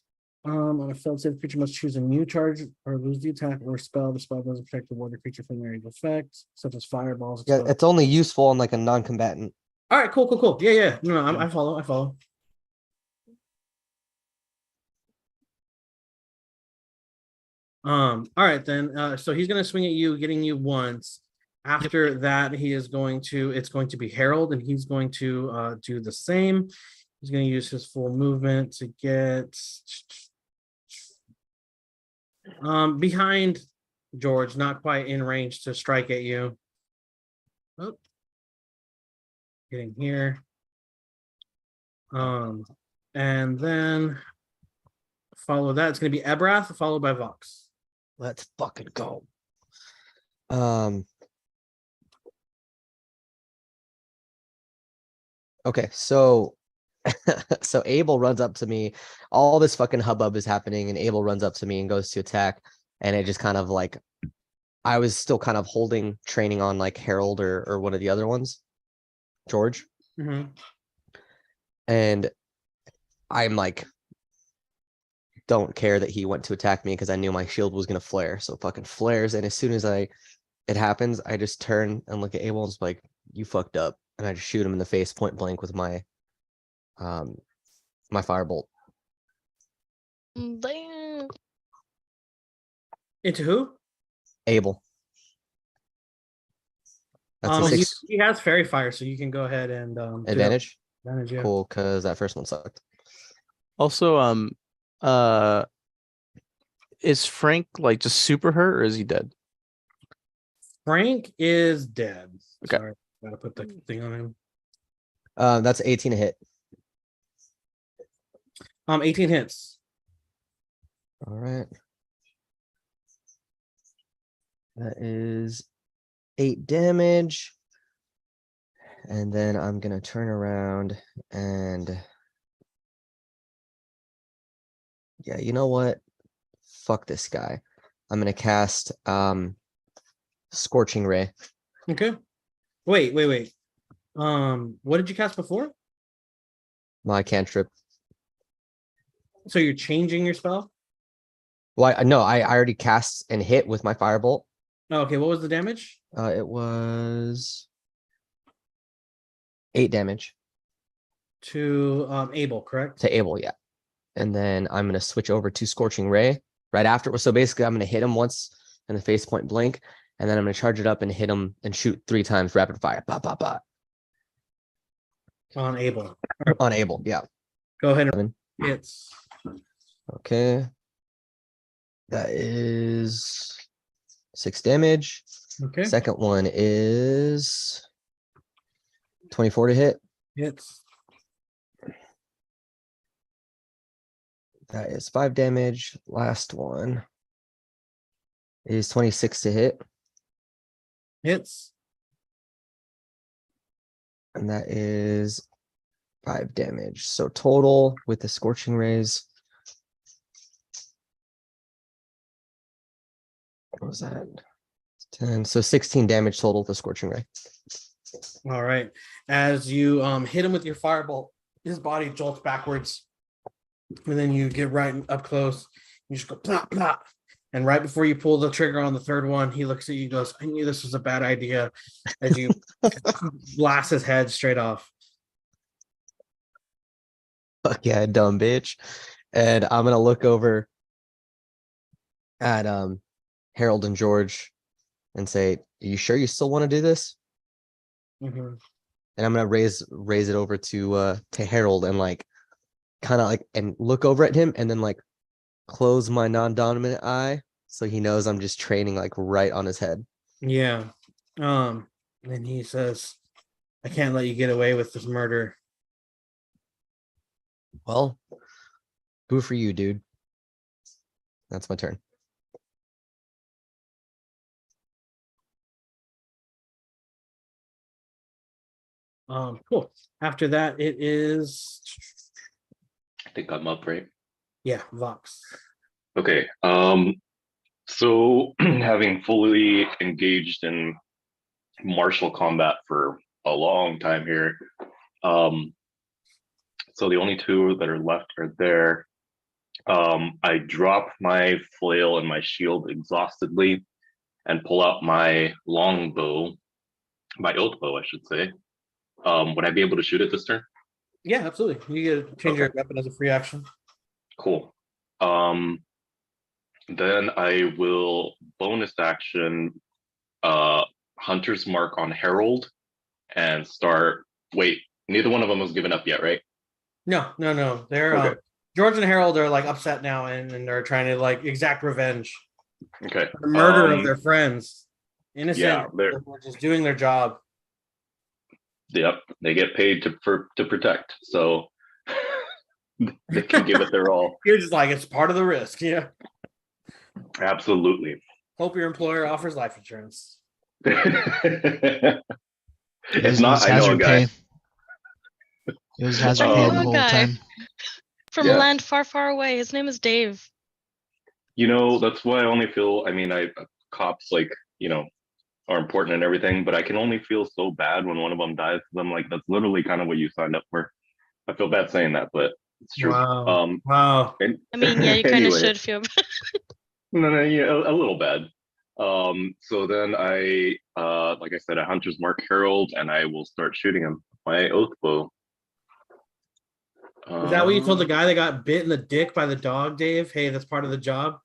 On a failed save, the creature must choose a new charge or lose the attack or spell. The spell doesn't protect the warded creature from area of effect, such as fireballs. Yeah, it's only useful on like a non-combatant. All right, cool. Yeah. No, I follow. All right then. So he's gonna swing at you, getting you once. After that, it's going to be Harold, and he's going to do the same. He's going to use his full movement to get behind George, not quite in range to strike at you. Oh. Getting here. And then follow that. It's going to be Ebrath, followed by Vox. Let's fucking go. Okay, so Abel runs up to me. All this fucking hubbub is happening, and Abel runs up to me and goes to attack. And it just kind of like, I was still kind of holding training on like Harold or one of the other ones, George. And I'm like, don't care that he went to attack me because I knew my shield was gonna flare. So fucking flares, and as soon as it happens, I just turn and look at Abel and it's like, you fucked up. And I just shoot him in the face point blank with my my firebolt. Damn. Into who? Abel. That's a 6 he has fairy fire, so you can go ahead and advantage. Advantage, yeah. Cool, because that first one sucked. Also, is Frank like just super hurt or is he dead? Frank is dead. Okay. Sorry, gotta put the thing on him. That's 18 to hit. 18 hits. All right. That is 8 damage. And then I'm gonna turn around and yeah, you know what? Fuck this guy. I'm gonna cast Scorching Ray. Okay. Wait. What did you cast before? My cantrip. So you're changing your spell? Well, I already cast and hit with my firebolt. Oh, okay. What was the damage? It was 8 damage To Abel, correct? to Abel, yeah. And then I'm gonna switch over to Scorching Ray right after. So basically, I'm gonna hit him once in the face point blank, and then I'm gonna charge it up and hit him and shoot 3 times rapid fire. Bah, bah, bah. On Abel. On Abel, yeah. Go ahead and 7. hits. Okay. That is 6 damage. Okay. Second one is 24 to hit. Hits. That is 5 damage. Last one is 26 to hit. Hits. And that is 5 damage. So total with the Scorching Rays. What was that? 10. So 16 damage total with the Scorching Ray. All right. As you hit him with your fireball, his body jolts backwards. And then you get right up close. You just go plop, plop. And right before you pull the trigger on the third one, he looks at you and goes, I knew this was a bad idea. As you blast his head straight off. Fuck yeah, dumb bitch. And I'm gonna look over at Harold and George and say, are you sure you still want to do this? Mm-hmm. And I'm gonna raise it over to Harold and like kind of like and look over at him and then like close my non-dominant eye so he knows I'm just training like right on his head. Yeah. And he says, I can't let you get away with this murder. Well, good for you, dude. That's my turn. Cool. After that, it is I think I'm up, right? yeah, Vox. Okay. So having fully engaged in martial combat for a long time here, so the only two that are left are there. I drop my flail and my shield exhaustedly and pull out my longbow, my oath bow, I should say. Would I be able to shoot it this turn? Yeah, absolutely. You get to change your weapon as a free action. Cool. Then I will bonus action Hunter's Mark on Herald and start. Wait, neither one of them was given up yet, right? No. They're Okay. George and Harold are like upset now and they're trying to like exact revenge. Okay. For the murder of their friends. Innocent. Yeah, they're just doing their job. Yep, they get paid to protect, so they can give it their all. You're just like, it's part of the risk. Yeah. Absolutely. Hope your employer offers life insurance. If not, I know a guy. It was hazard pay the whole time. From a land far, far away. His name is Dave. You know, that's why I only feel, I mean, cops like, are important and everything, but I can only feel so bad when one of them dies. I'm like, that's literally kind of what you signed up for. I feel bad saying that, but it's true. Wow. I mean, yeah, you kind of should feel bad. No, yeah, a little bad. So then I, like I said, a Hunter's Mark Herald, and I will start shooting him. My oath bow. Is that what you told the guy that got bit in the dick by the dog, Dave? Hey, that's part of the job.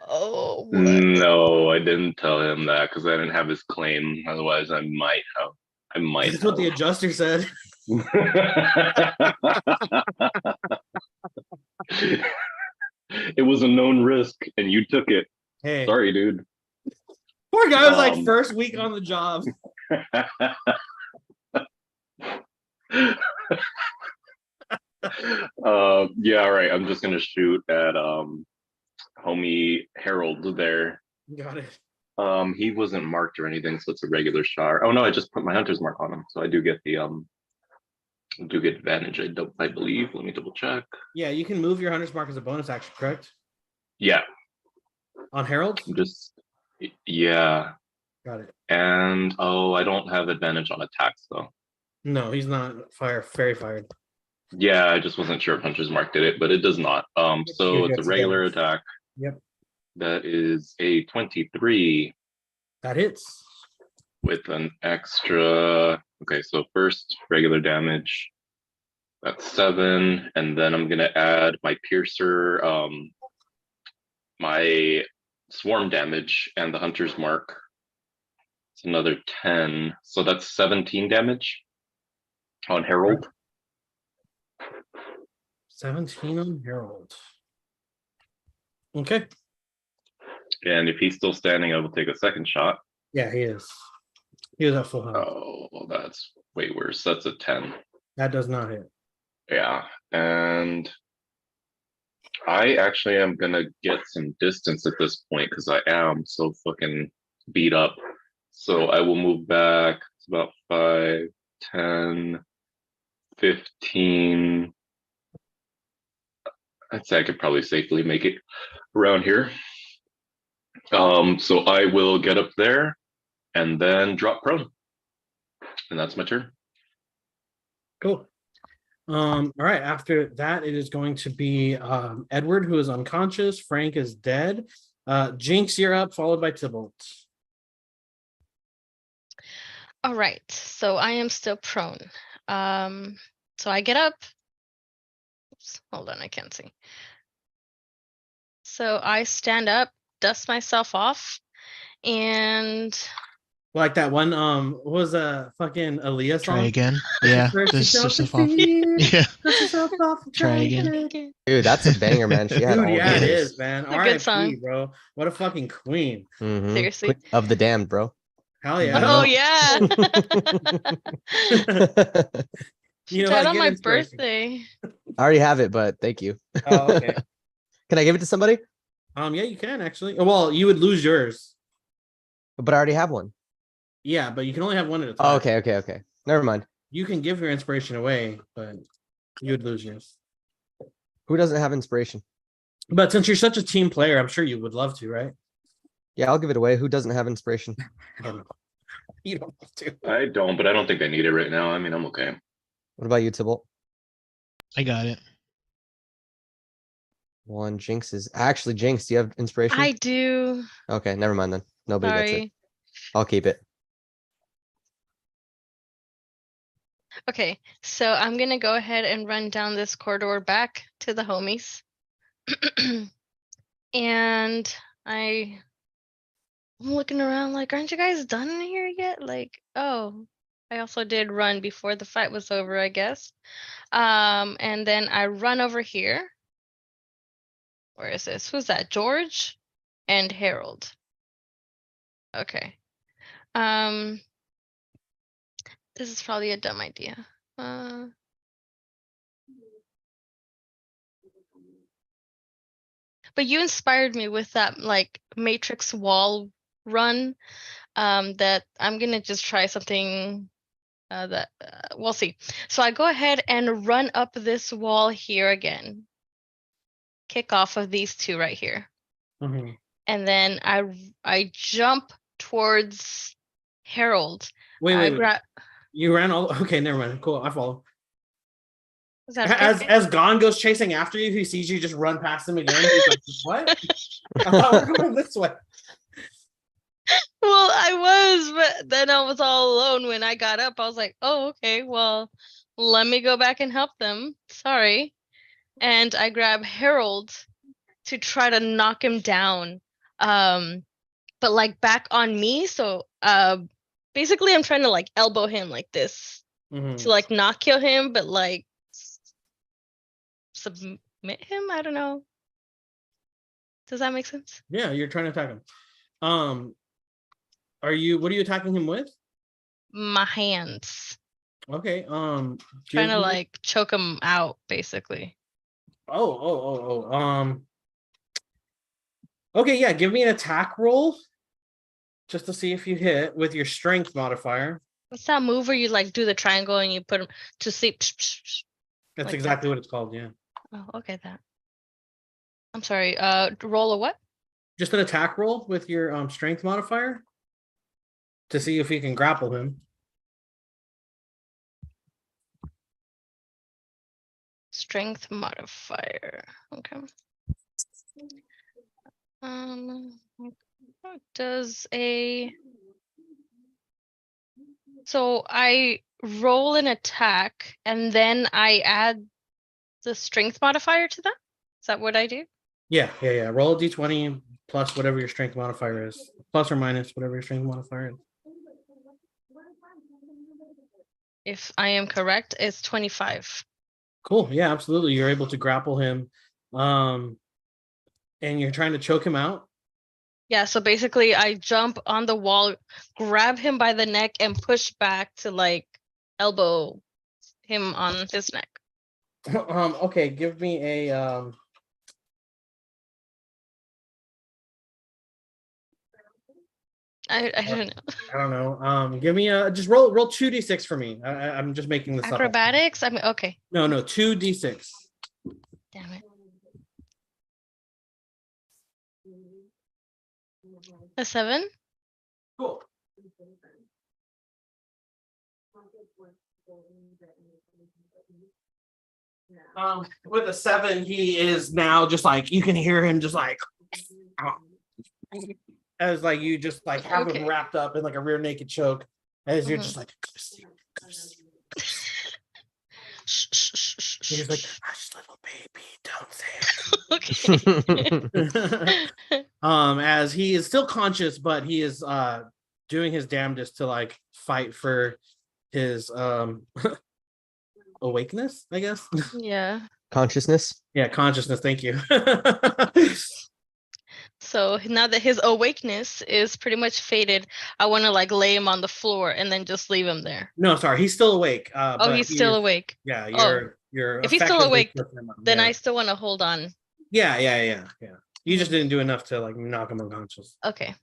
Oh. What? No, I didn't tell him that because I didn't have his claim. Otherwise, I might have. That's what the adjuster said. It was a known risk, and you took it. Hey, sorry, dude. Poor guy was like first week on the job. Yeah, all right. I'm just gonna shoot at homie Harold there. Got it. He wasn't marked or anything, so it's a regular shot. Oh no, I just put my Hunter's Mark on him, so I do get the advantage. I believe. Let me double check. Yeah, you can move your Hunter's Mark as a bonus action, correct? Yeah. On Harold? Yeah. Got it. And I don't have advantage on attacks though. No, he's not fairy fired. Yeah, I just wasn't sure if Hunter's Mark did it, but it does not. So it's a regular attack. Yep. That is a 23. That hits. With an extra. Okay, so first regular damage. That's 7, and then I'm gonna add my piercer, my swarm damage, and the Hunter's Mark. It's another 10, so that's 17 damage on Harold. 17 on Harold. Okay. And if he's still standing, I will take a second shot. Yeah, he is. He was at full health. Oh, well, that's way worse. That's a 10. That does not hit. Yeah, and I actually am gonna get some distance at this point because I am so fucking beat up. So I will move back. It's about 5, 10, 15. I'd say I could probably safely make it around here. So I will get up there and then drop prone. And that's my turn. Cool. All right. After that, it is going to be Edward, who is unconscious. Frank is dead. Jinx, you're up, followed by Tybalt. All right, so I am still prone. So I get up. Oops, hold on, I can't see. So I stand up, dust myself off, and Like that one, what was a fucking Aaliyah song? Try again. Yeah. First Just yourself yourself to off. see it, Yeah. dust yourself off and Try again. again. Dude, that's a banger, man. She had Dude, all yeah, it bangers. is, man. It's a good song. R.I.P., bro. What a fucking queen. Mhm. Seriously. Queen of the damned, bro. Hell yeah. Oh Well, yeah. She you know died what? on Get my inspiration. birthday. I already have it, but thank you. Oh, okay. Can I give it to somebody? Yeah, you can actually. Well, you would lose yours. But I already have one. Yeah, but you can only have one at a time. Oh, okay. Never mind. You can give your inspiration away, but you would lose yours. Who doesn't have inspiration? But since you're such a team player, I'm sure you would love to, right? Yeah, I'll give it away. Who doesn't have inspiration? I don't know. You don't have to. I don't, but I don't think I need it right now. I mean, I'm okay. What about you, Tybalt? I got it. One. Jinx is actually Jinx. Do you have inspiration? I do. Okay, never mind then. Nobody gets it. Sorry. I'll keep it. Okay, so I'm gonna go ahead and run down this corridor back to the homies. And I'm looking around like, aren't you guys done in here yet? Like, oh, I also did run before the fight was over, I guess. And then I run over here. Where is this? Who's that? George and Harold. Okay. This is probably a dumb idea. But you inspired me with that like Matrix wall run. That I'm gonna just try something that we'll see. So I go ahead and run up this wall here again. Kick off of these two right here. Mm-hmm. And then I jump towards Harold. Wait. You ran all okay, never mind. Cool, I follow. Okay? As Gon goes chasing after you, he sees you just run past him again. He's like, what? I thought we were going this way. Well, I was, but then I was all alone when I got up. I was like, oh, okay, well, let me go back and help them. Sorry. And I grab Harold to try to knock him down. But like back on me. So basically I'm trying to like elbow him like this to like not kill him, but like submit him. I don't know. Does that make sense? Yeah, you're trying to attack him. What are you attacking him with? My hands. Okay. Trying to like choke him out, basically. Okay, yeah, give me an attack roll just to see if you hit with your strength modifier. What's that move where you like do the triangle and you put him to sleep? That's like exactly that. what it's called, yeah. Oh, okay, that. I'm sorry. Roll a what? Just an attack roll with your strength modifier to see if you can grapple him. Strength modifier. Okay. Does a so I roll an attack and then I add the strength modifier to that? Is that what I do? Yeah. Roll a d20 plus whatever your strength modifier is. Plus or minus whatever your strength modifier is. If I am correct, it's 25. Cool. Yeah, absolutely. You're able to grapple him. And you're trying to choke him out. Yeah, so basically I jump on the wall, grab him by the neck and push back to like elbow him on his neck. Okay, give me a I don't know. I don't know. Give me a just roll 2d6 for me. I'm just making this up. Acrobatics? I mean, okay. No, 2d6. Damn it. A 7? Cool. With a 7, he is now just like you can hear him just like as like you just like have him wrapped up in like a rear naked choke as you're just like go to sleep, go to sleep. He's like, hush, little baby, don't say it. As he is still conscious, but he is doing his damnedest to like fight for his awakeness, I guess. Yeah. Consciousness. Yeah, consciousness. Thank you. So now that his awakeness is pretty much faded, I want to like lay him on the floor and then just leave him there. No, sorry, he's still awake. Oh, he's still awake. Yeah, Oh. you're. If he's still awake, then yeah. I still want to hold on. Yeah. You just didn't do enough to like knock him unconscious. Okay.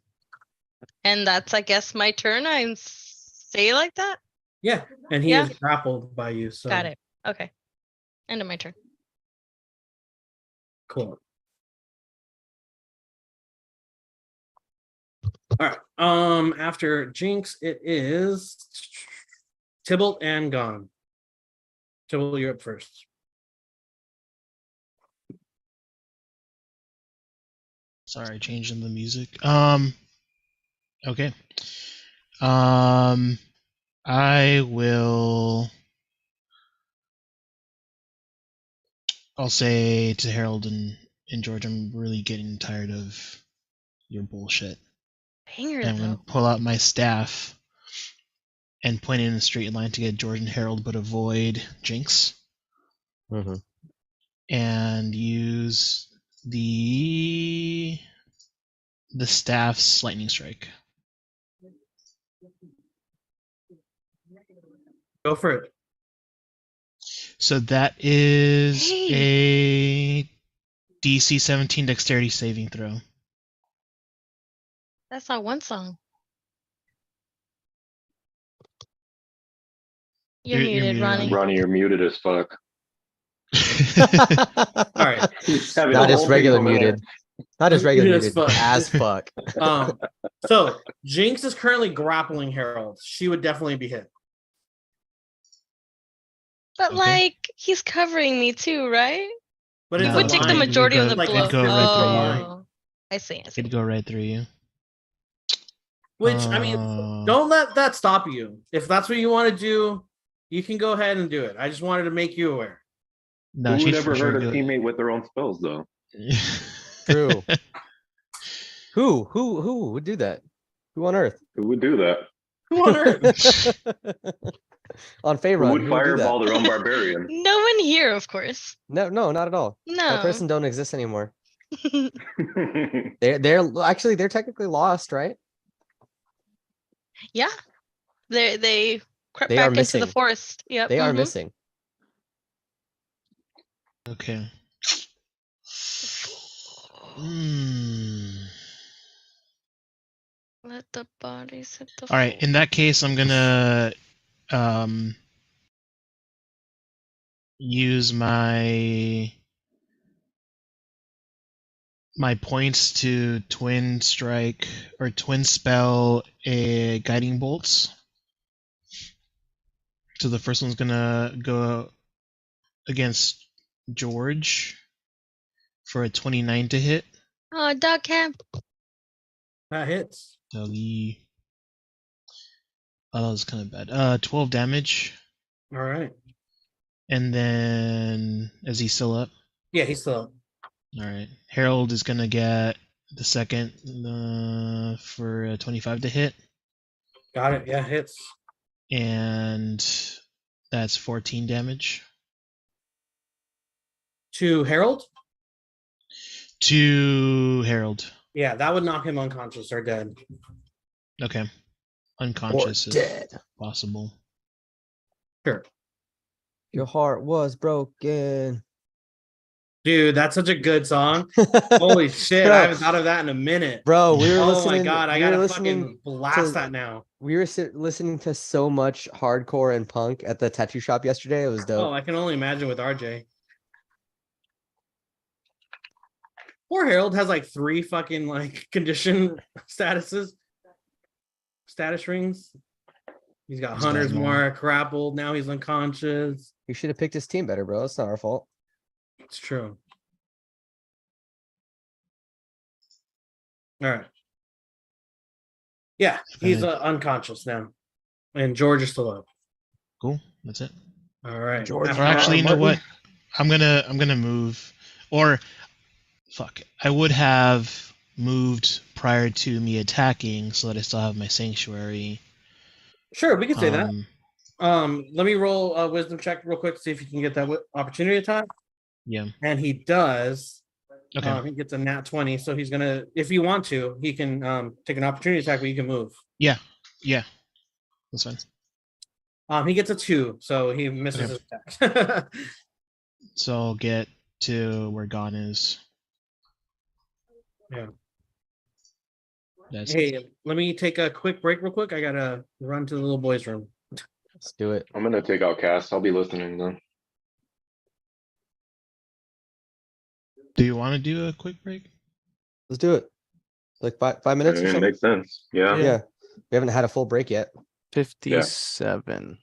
And that's, I guess, my turn. I say like that. Yeah, and he is grappled by you. So got it. Okay. End of my turn. Cool. All right. After Jinx, it is Tybalt and Gone. Tybalt, you're up first. Sorry, changing the music. Okay. I will. I'll say to Harold and George, I'm really getting tired of your bullshit. Banger, and I'm gonna pull out my staff and point it in a straight line to get George and Harold, but avoid Jinx. Mm-hmm. And use the staff's lightning strike. Go for it. So that is a DC 17 dexterity saving throw. That's not one song. You're muted, Ronnie. Ronnie, you're muted as fuck. All right. Not just regular muted. Not just regular muted. As fuck. So Jinx is currently grappling Harold. She would definitely be hit. But like he's covering me too, right? But he would take the majority of the blow. Oh, I see. It'd go right through you. Which I mean, don't let that stop you. If that's what you want to do, you can go ahead and do it. I just wanted to make you aware. No, who would ever hurt a teammate with their own spells, though? True. Who would do that? Who on Earth? Who would do that? Who on Earth? On Faerun, who would fireball their own barbarian? No one here, of course. No, not at all. No, that person don't exist anymore. they're technically lost, right? Yeah, they crept back into the forest. Yep, they are missing. Okay. Let the bodies hit the floor. All right, in that case, I'm gonna use my points to twin strike or twin spell a guiding bolts. So the first one's gonna go against George for a 29 to hit. Oh, dog camp. That hits. Doggy. Oh, that was kind of bad. 12 damage. All right. And then, is he still up? Yeah, he's still up. All right. Harold is gonna get the second for a 25 to hit. Got it. Yeah, hits. And that's 14 damage. To Harold? To Harold. Yeah, that would knock him unconscious or dead. Okay. Unconscious or dead. If possible. Sure. Your heart was broken. Dude, that's such a good song. Holy shit, Bro. I haven't thought of that in a minute. Bro, we were Oh listening. my god, I we gotta were fucking listening blast to- that now. We were listening to so much hardcore and punk at the tattoo shop yesterday. It was dope. Oh, I can only imagine with RJ. Poor Harold has like 3 fucking like condition statuses, status rings. He's got He's got Hunter's more. Mark, grappled. Now he's unconscious. You should have picked his team better, bro. It's not our fault. It's true. All right. Yeah, he's unconscious now, and George is still up. Cool. That's it. All right. George. Or actually, you know Martin? what? I'm gonna move. Or fuck, I would have moved prior to me attacking, so that I still have my sanctuary. Sure, we can say that. Um, Let me roll a wisdom check real quick, see if you can get that opportunity attack. Yeah. And he does. Okay. He gets a nat 20, so he's gonna, if you want to, he can take an opportunity attack, but you can move. Yeah. That's fine. He gets a 2, so he misses his attack. So I'll get to where Gon is. Yeah. That's Hey, let me take a quick break real quick. I gotta run to the little boys' room. Let's do it. I'm gonna take out Cass. I'll be listening then. Do you want to do a quick break? Let's do it. Like 5 minutes or It something. makes sense. Yeah. Yeah. We haven't had a full break yet. 57.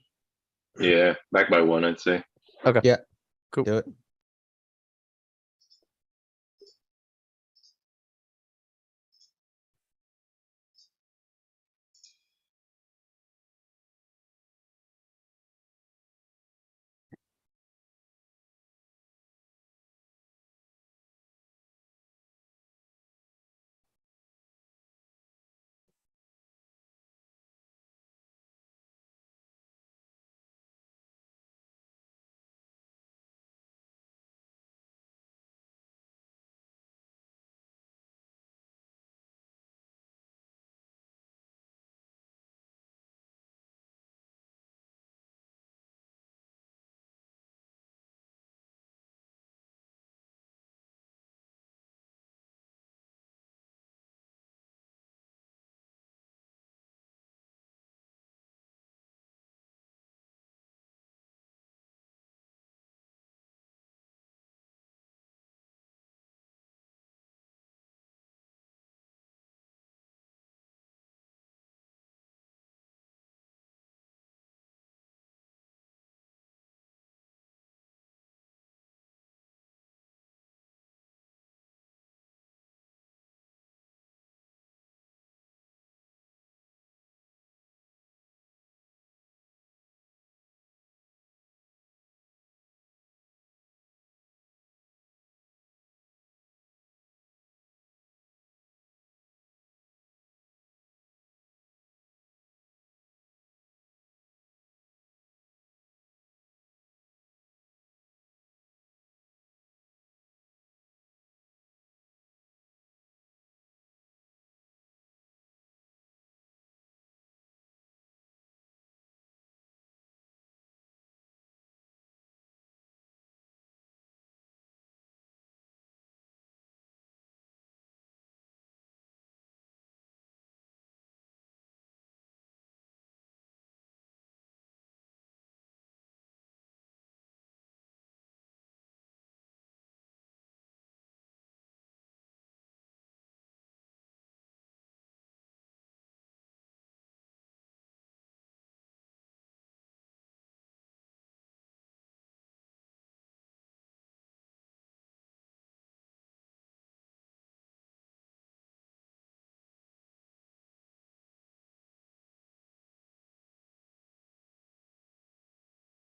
Yeah. Back by 1, I'd say. Okay. Yeah. Cool. Do it.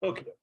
Okay.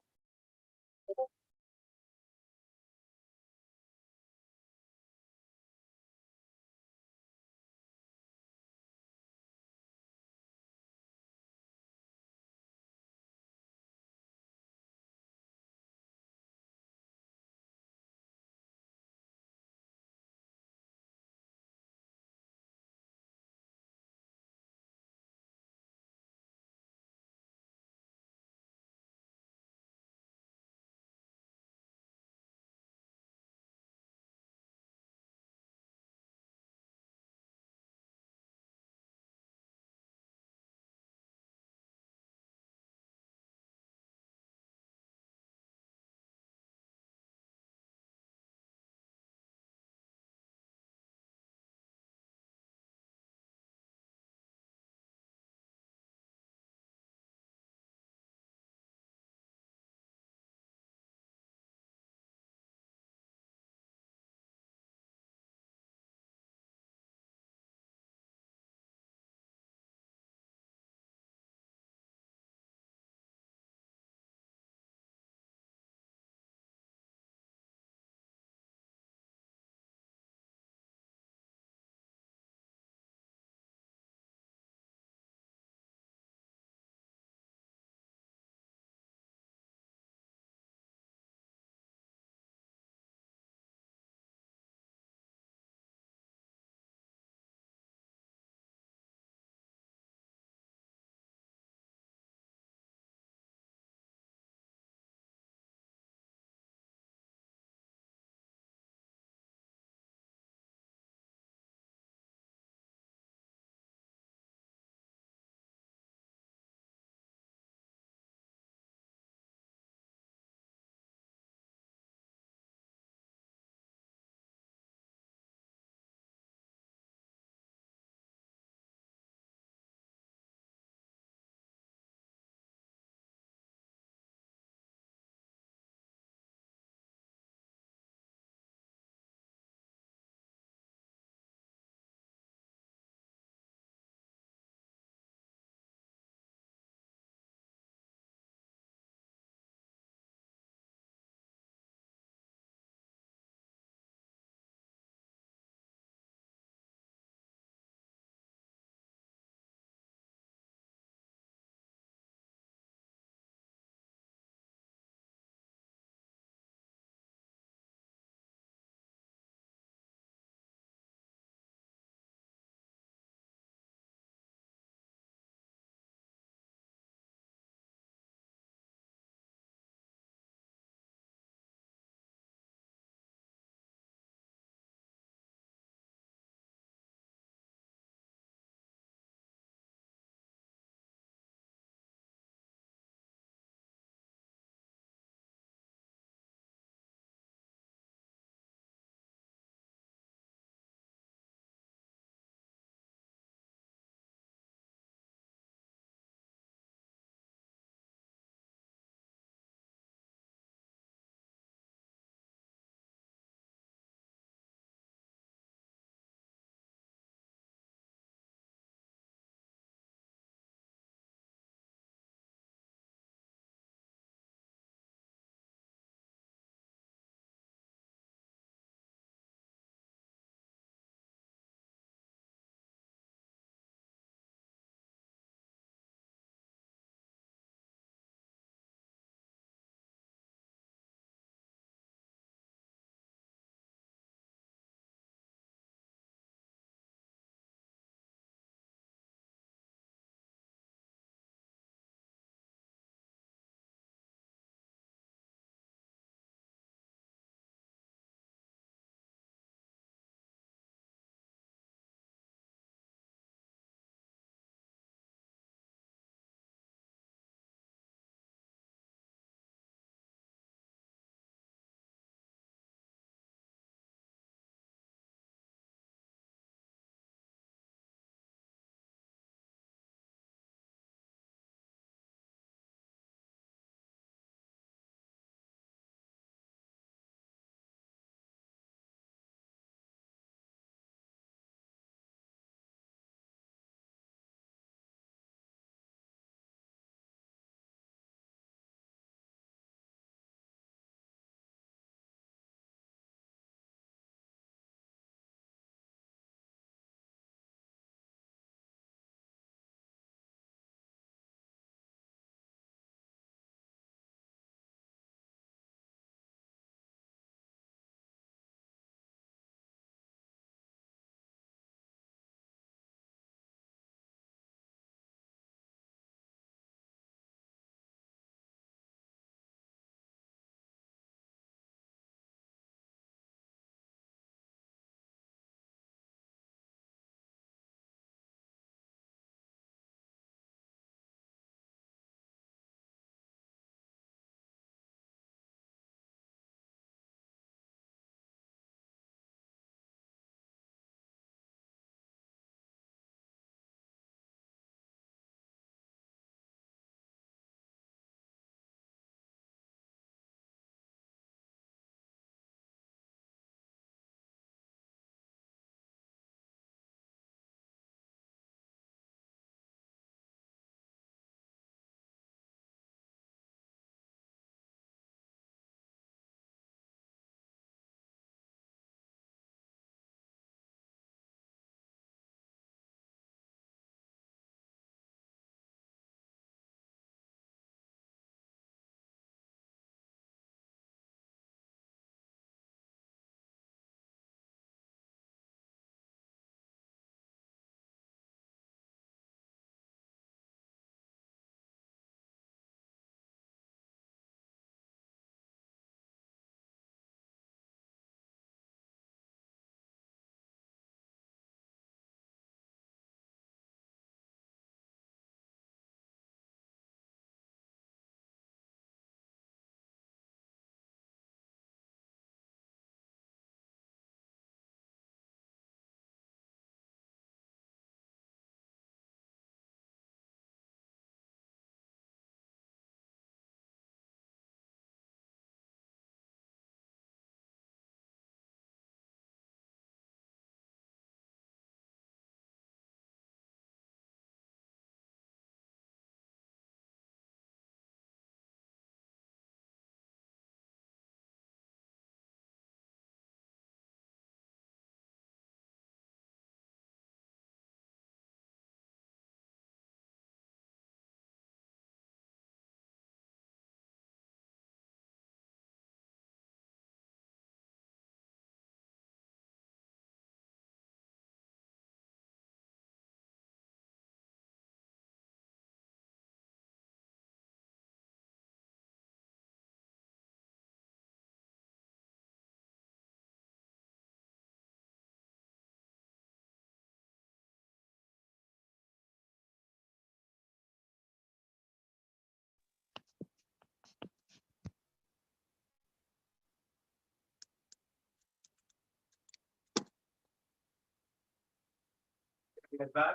You guys back?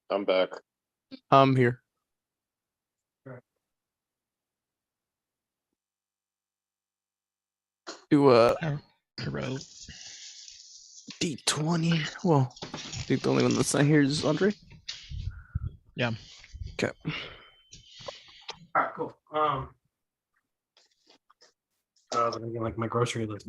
I'm back. I'm here. Do I wrote. D20. Well, I think the only one that's not here is Andre. Yeah. Okay. All right, cool. I was gonna get like my grocery list.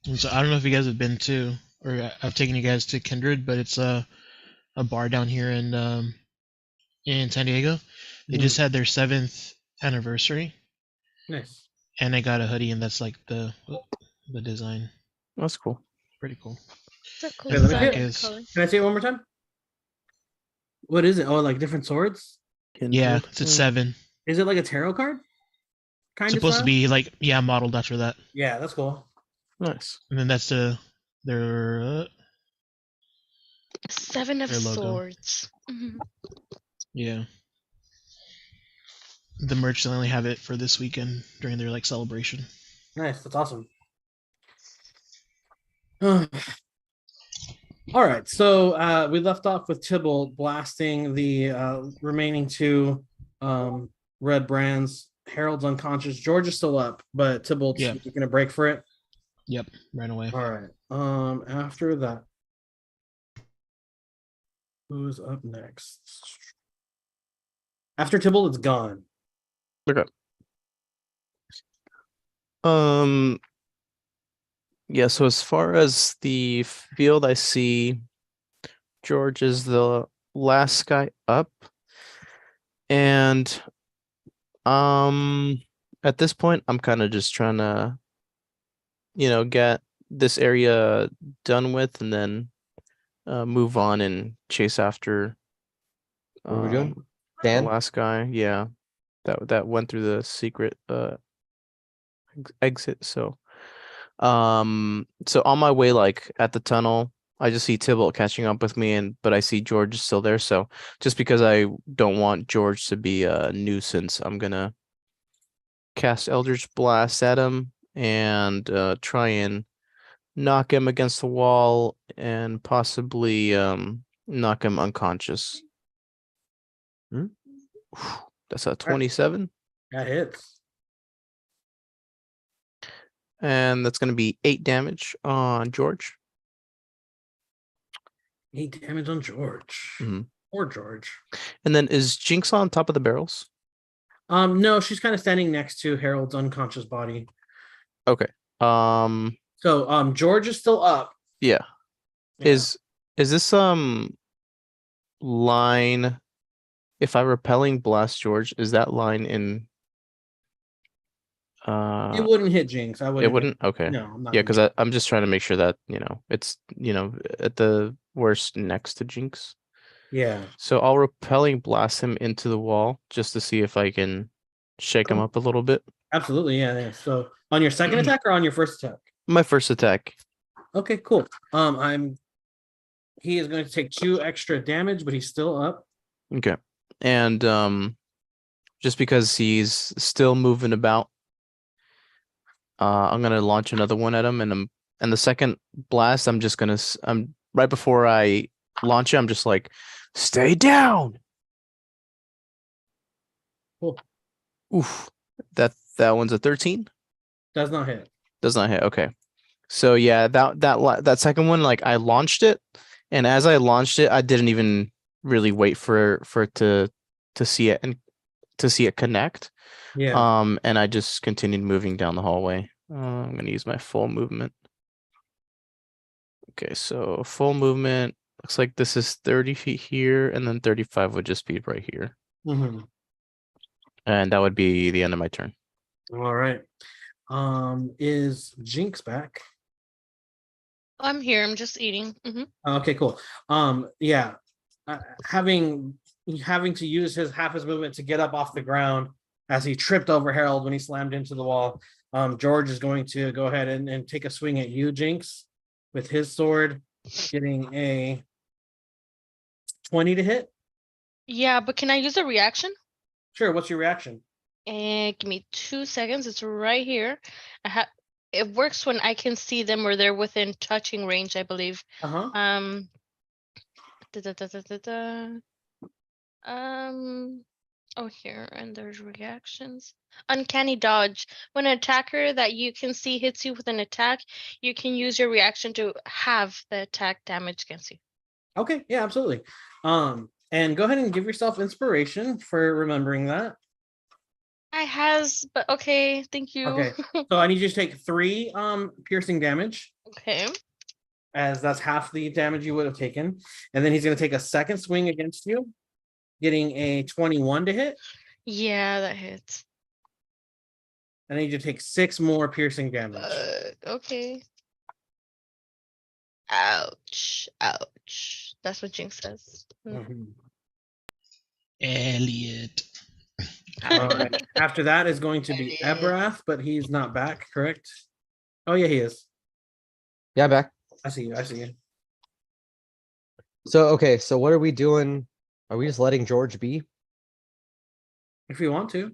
And so I don't know if you guys have been to, or I've taken you guys to Kindred, but it's a bar down here in San Diego. They just had their 7th anniversary, Nice. and I got a hoodie, and that's like the design. That's cool. Pretty cool. It's a cool Okay, let me design see it. and color. Can I see it one more time? What is it? Oh, like different swords? Yeah, it's a 7. Is it like a tarot card? Kind of Supposed to be like modeled after that, Yeah, that's cool. Nice. and then that's their 7 of Their logo. Swords. Mhm. yeah. The merch, they only have it for this weekend during their like celebration. Nice. That's awesome. All right. So we left off with Tybalt blasting the remaining 2 red brands. Harold's unconscious. George is still up, but Tybalt's taking a break for it. Yep, right away. All right. After that, who's up next? After Tybalt, it's gone. Okay. Yeah, so as far as the field, I see George is the last guy up. And at this point, I'm kind of just trying to, get this area done with and then move on and chase after What are we doing? the Dan? last guy. Yeah. That went through the secret exit. So on my way, like at the tunnel, I just see Tybalt catching up with me, but I see George is still there. So just because I don't want George to be a nuisance, I'm gonna cast Eldritch Blast at him and try and knock him against the wall and possibly knock him unconscious. That's a 27. That hits. And that's going to be 8 damage on George. 8 damage on George. Poor George. And then is Jinx on top of the barrels? No, she's kind of standing next to Harold's unconscious body. Okay. So George is still up. Yeah. Is this line, if I repelling blast George, is that line in it wouldn't hit Jinx. I wouldn't. It wouldn't? Okay. No, I'm not. Yeah, because I'm just trying to make sure that, it's, at the worst next to Jinx. Yeah. So I'll repelling blast him into the wall just to see if I can shake him up a little bit. Absolutely, yeah. So on your second attack or on your first attack? My first attack. Okay, cool. He is going to take 2 extra damage, but he's still up. Okay. And just because he's still moving about, I'm gonna launch another one at him, and the second blast, I'm right before I launch it, I'm just like, stay down. Cool. Oof. That one's a 13. Does not hit. Does not hit. Okay. So yeah, that second one, like I launched it, and as I launched it, I didn't even really wait for it to see it and to see it connect. Yeah. And I just continued moving down the hallway. I'm gonna use my full movement. Okay, so full movement looks like this is 30 feet here, and then 35 would just be right here. And that would be the end of my turn. All right. Is Jinx back? I'm here. I'm just eating. Okay, cool. Yeah. Having to use half his movement to get up off the ground as he tripped over Harold when he slammed into the wall. George is going to go ahead and take a swing at you, Jinx. with his sword, getting a 20 to hit. Yeah, but can I use a reaction? Sure. What's your reaction? And give me 2 seconds. It's right here. It works when I can see them or they're within touching range, I believe. Uh-huh. Da, da, da, da, da, da. Oh, here, and there's reactions. Uncanny dodge. When an attacker that you can see hits you with an attack, you can use your reaction to have the attack damage against you. Okay, yeah, absolutely. And go ahead and give yourself inspiration for remembering that. I has, but okay, thank you. Okay, so I need you to take 3 piercing damage, Okay. as that's half the damage you would have taken. And then he's going to take a second swing against you, getting a 21 to hit. Yeah, that hits. I need you to take 6 more piercing damage. Okay. Ouch. Ouch. That's what Jinx says. Mhm. Elliot. All right. After that is going to be Ebrath, but he's not back, correct? Oh yeah, he is. Yeah, back. I see you. I see you. So okay, so what are we doing? Are we just letting George be? If you want to.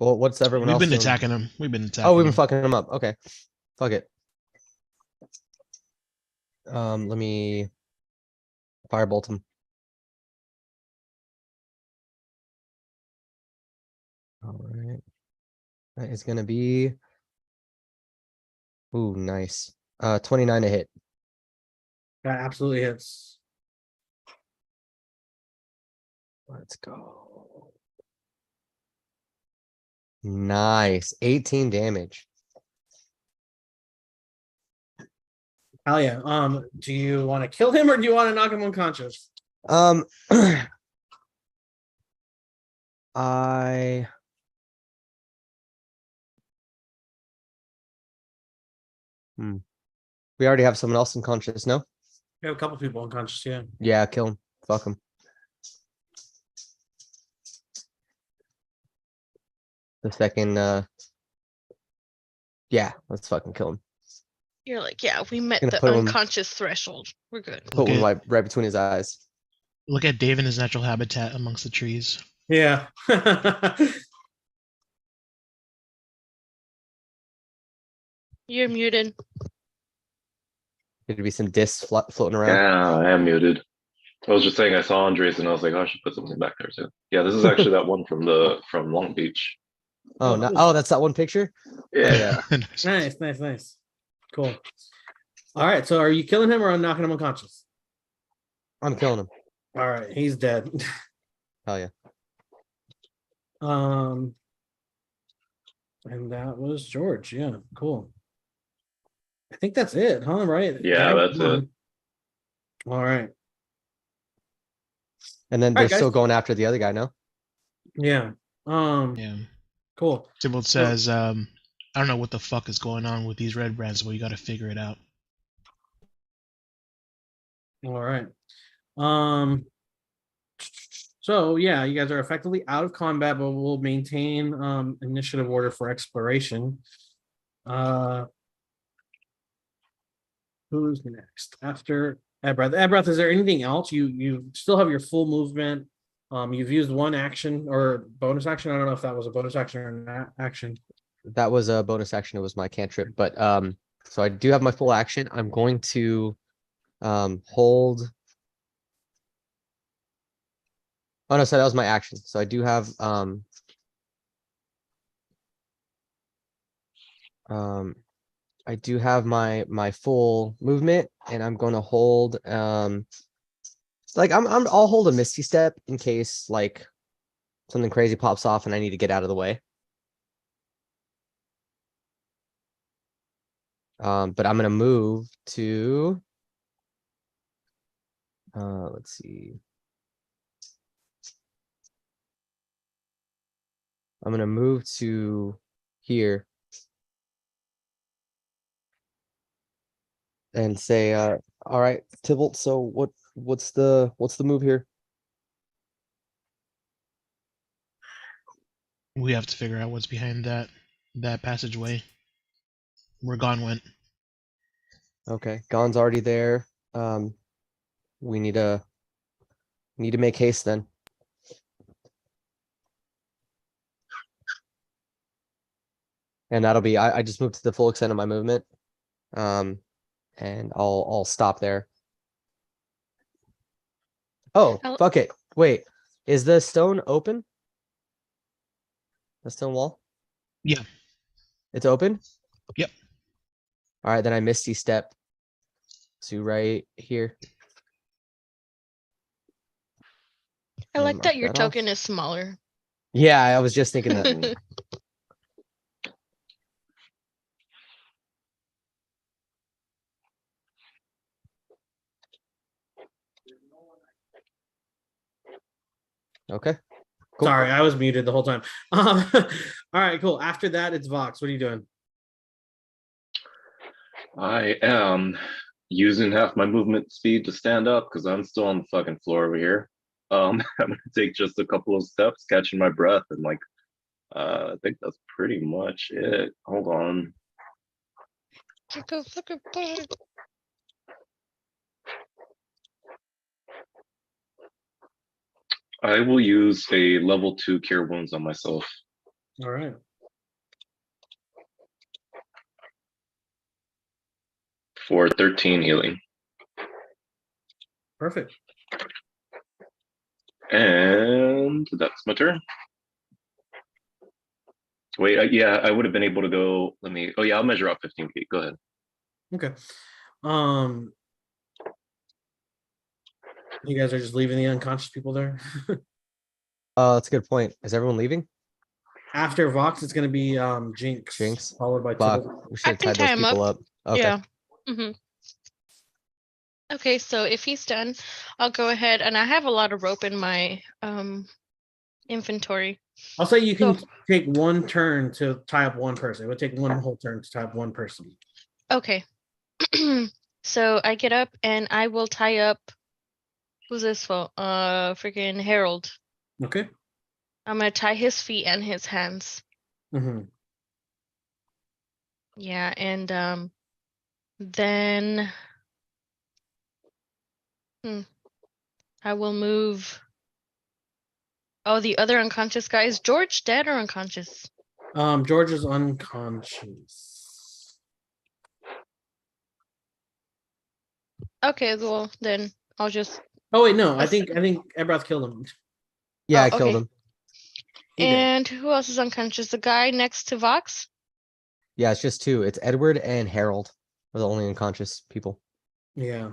Well, what's everyone We've else been doing? attacking him. We've been attacking Oh, we've been him. fucking him up. Okay. Fuck it. Let me firebolt him. All right. That is gonna be. Ooh, nice. 29 to hit. That absolutely hits. Let's go. Nice. 18 damage. Hell yeah. Do you want to kill him or do you want to knock him unconscious? I We already have someone else unconscious, no? We have a couple people unconscious, yeah. Yeah, kill him. Fuck him. The second yeah, let's fucking kill him. You're like, yeah, we met Gonna the put him- unconscious threshold. We're good. Put one right between his eyes. Look at Dave in his natural habitat amongst the trees. Yeah. You're muted. There'd be some discs floating around. Yeah, I am muted. I was just saying I saw Andres and I was like, oh, I should put something back there too. Yeah, this is actually that one from Long Beach. Oh, no. Oh, that's that one picture? Yeah. Yeah. Nice. Cool. All right. So are you killing him or knocking him unconscious? I'm killing him. All right, he's dead. Hell yeah. And that was George. Yeah, cool. I think that's it, huh? Right? Yeah, that's it. All right. And then All right, they're still guys. going after the other guy, no? Yeah. Yeah. Cool. Tybalt says, I don't know what the fuck is going on with these red brands, but you gotta figure it out. All right. So yeah, you guys are effectively out of combat, but we'll maintain initiative order for exploration. Who's next after Ebrath? Ebrath, is there anything else? You still have your full movement. You've used one action or bonus action. I don't know if that was a bonus action or an action. That was a bonus action. It was my cantrip. But so I do have my full action. I'm going to hold. Oh no, so that was my action. So I do have I do have my full movement, and I'm going to hold like I'll hold a Misty Step in case like something crazy pops off and I need to get out of the way. But I'm gonna move to let's see. I'm gonna move to here and say, all right, Tybalt, so what's the move here? We have to figure out what's behind that passageway where Gon went. Okay, Gon's already there. We need to make haste then. And that'll be I just moved to the full extent of my movement. And I'll stop there. Oh, fuck it. Wait. Is the stone open? The stone wall? Yeah. It's open? Yep. All right, then I misty step to right here. I And like mark that your that off. token is smaller. Yeah, I was just thinking that. Okay. Cool. Sorry, I was muted the whole time. All right, cool. After that, it's Vox. What are you doing? I am using half my movement speed to stand up because I'm still on the fucking floor over here. I'm gonna take just a couple of steps, catching my breath, and like, I think that's pretty much it. Hold on. I will use a level 2 cure wounds on myself. All right. For 13 healing. Perfect. And that's my turn. Wait, yeah, I would have been able to go. Let me. Oh yeah, I'll measure out 15 feet. Go ahead. Okay. You guys are just leaving the unconscious people there. That's a good point. Is everyone leaving? After Vox, it's going to be Jinx. Jinx? Followed by Fuck. Tibble. We should have can tied tie those him people up. Okay. Yeah. Okay, so if he's done, I'll go ahead, and I have a lot of rope in my inventory. I'll say you can take one turn to tie up one person. It would take one whole turn to tie up one person. Okay. So I get up and I will tie up. Who's this for? Freaking Harold. Okay. I'm gonna tie his feet and his hands. Mm-hmm. Yeah, and then I will move. Oh, the other unconscious guy. Is George dead or unconscious? George is unconscious. Okay, well then I'll just. Oh wait, no. I think Ebrath killed him. Yeah, Oh, I killed okay. him. And who else is unconscious? The guy next to Vox? Yeah, it's just two. It's Edward and Harold are the only unconscious people. Yeah.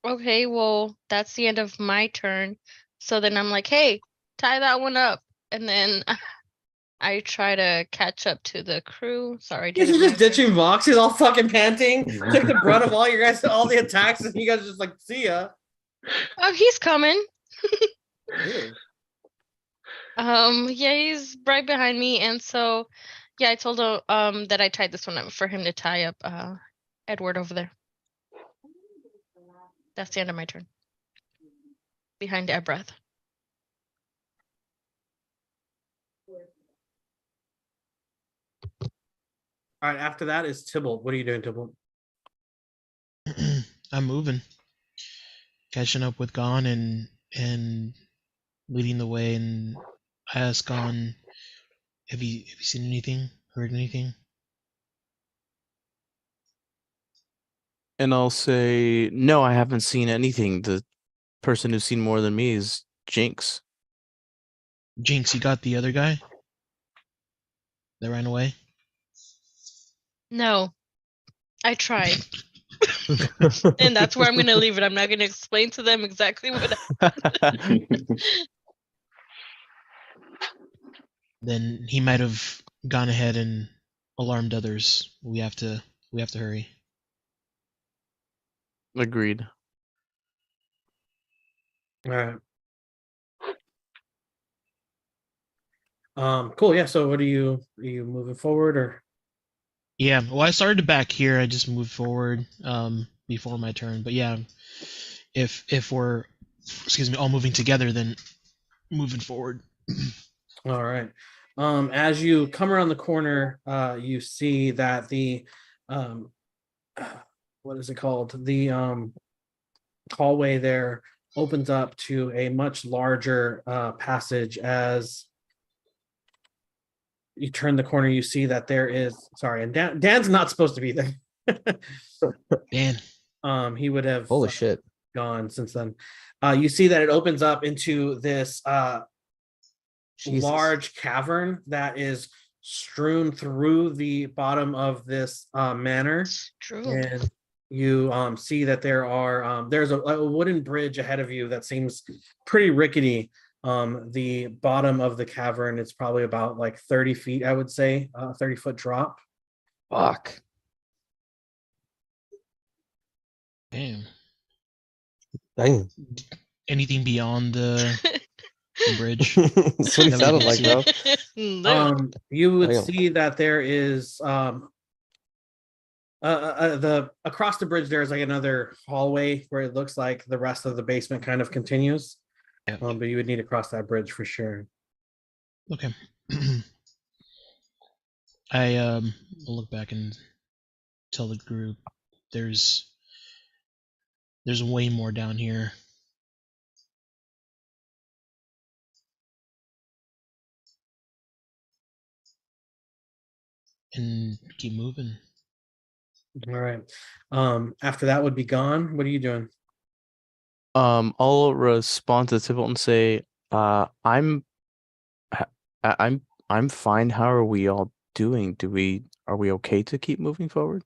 Okay, well, that's the end of my turn. So then I'm like, hey, tie that one up. And then I try to catch up to the crew. Sorry, You're didn't just measure. ditching Vox. He's all fucking panting. Took the brunt of all your guys, all the attacks, and you guys just like, see ya. Oh, he's coming. Ew. Yeah, he's right behind me. And so, yeah, I told him that I tied this one up for him to tie up Edward over there. That's the end of my turn. Behind Ebrath. All right, after that is Tybalt. What are you doing, Tybalt? I'm moving, catching up with Gon and leading the way. And I ask Gon, have you seen anything? Heard anything? And I'll say, no, I haven't seen anything. The person who's seen more than me is Jinx. Jinx, you got the other guy that ran away? No, I tried. And that's where I'm going to leave it. I'm not going to explain to them exactly what Then he might have gone ahead and alarmed others. We have to hurry. Agreed. All right. Cool. Yeah. So, are you moving forward or? Yeah. Well, I started back here. I just moved forward before my turn. But yeah, if we're all moving together, then moving forward. All right. As you come around the corner, you see that the what is it called? The hallway there opens up to a much larger passage. As you turn the corner, you see that there is, sorry, and Dan's not supposed to be there. Dan. He would have Holy shit. gone since then. You see that it opens up into this Jesus. large cavern that is strewn through the bottom of this manor. True. And you see that there's a wooden bridge ahead of you that seems pretty rickety. The bottom of the cavern is probably about like 30 feet, I would say, 30-foot drop. Fuck. Damn. Dang. Anything beyond the bridge? That's what he sounded like, bro. You would Damn. see that there is across the bridge there's like another hallway where it looks like the rest of the basement kind of continues. Yeah. But you would need to cross that bridge for sure. Okay. I will look back and tell the group there's way more down here. And keep moving. All right. After that would be gone. What are you doing? I'll respond to Tybalt and say, I'm fine. How are we all doing? Are we okay to keep moving forward?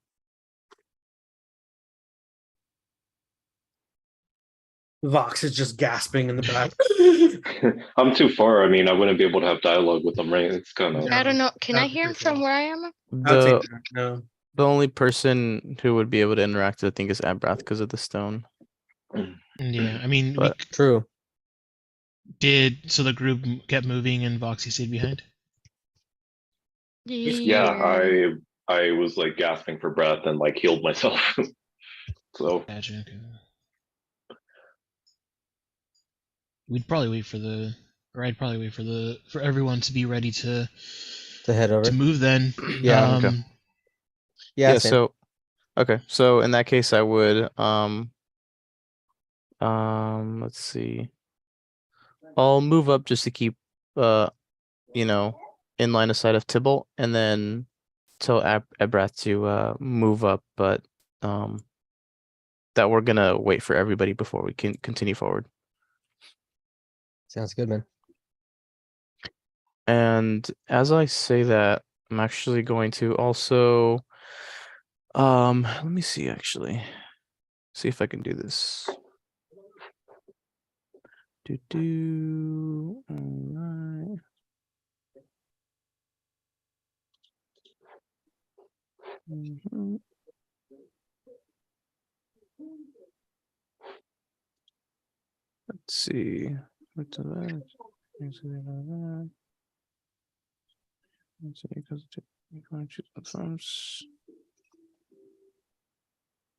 Vox is just gasping in the back. I'm too far. I mean, I wouldn't be able to have dialogue with them, right? It's kind of. I don't know. Can I That's hear him pretty from cool. where I am? I would say The no. the only person who would be able to interact, I think, is Abrath because of the stone. Yeah, I mean, But- True. so the group kept moving and Voxy stayed behind? Yeah, I was like gasping for breath and like healed myself. So Gotcha. Okay. I'd probably wait for everyone to be ready to To head over. move then. Yeah, okay. Yeah, same. So okay. So in that case I would let's see. I'll move up just to keep in line of sight of Tybalt, and then tell Abrath to move up, but that we're gonna wait for everybody before we can continue forward. Sounds good, man. And as I say that, I'm actually going to also let me see if I can do this. All right. Mhm. Let's see. What's that? Let's see that. Let's see, because you want to choose the thumbs.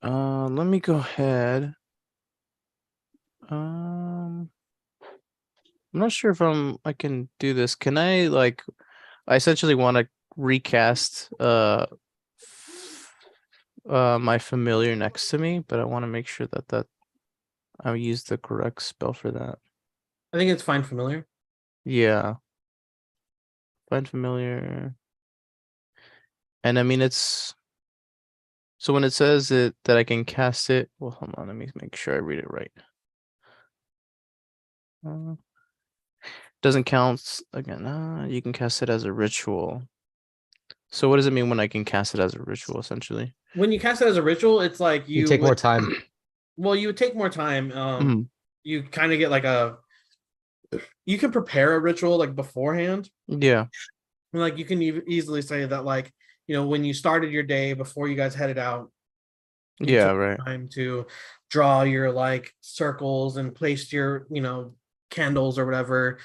Let me go ahead. I'm not sure if I can do this. Can I I essentially want to recast my familiar next to me, but I want to make sure that I use the correct spell for that. I think it's Find Familiar. Yeah. Find familiar. And I mean it's so when it says that I can cast it, well, hold on, let me make sure I read it right. Doesn't count again. You can cast it as a ritual. So what does it mean when I can cast it as a ritual, essentially? When you cast it as a ritual, it's like You take more time. Well, you would take more time. Mhm. You kind of get like you can prepare a ritual like beforehand. Yeah. Like you can easily say that, like, when you started your day before you guys headed out. Yeah, took right. Time to draw your like circles and placed your candles or whatever,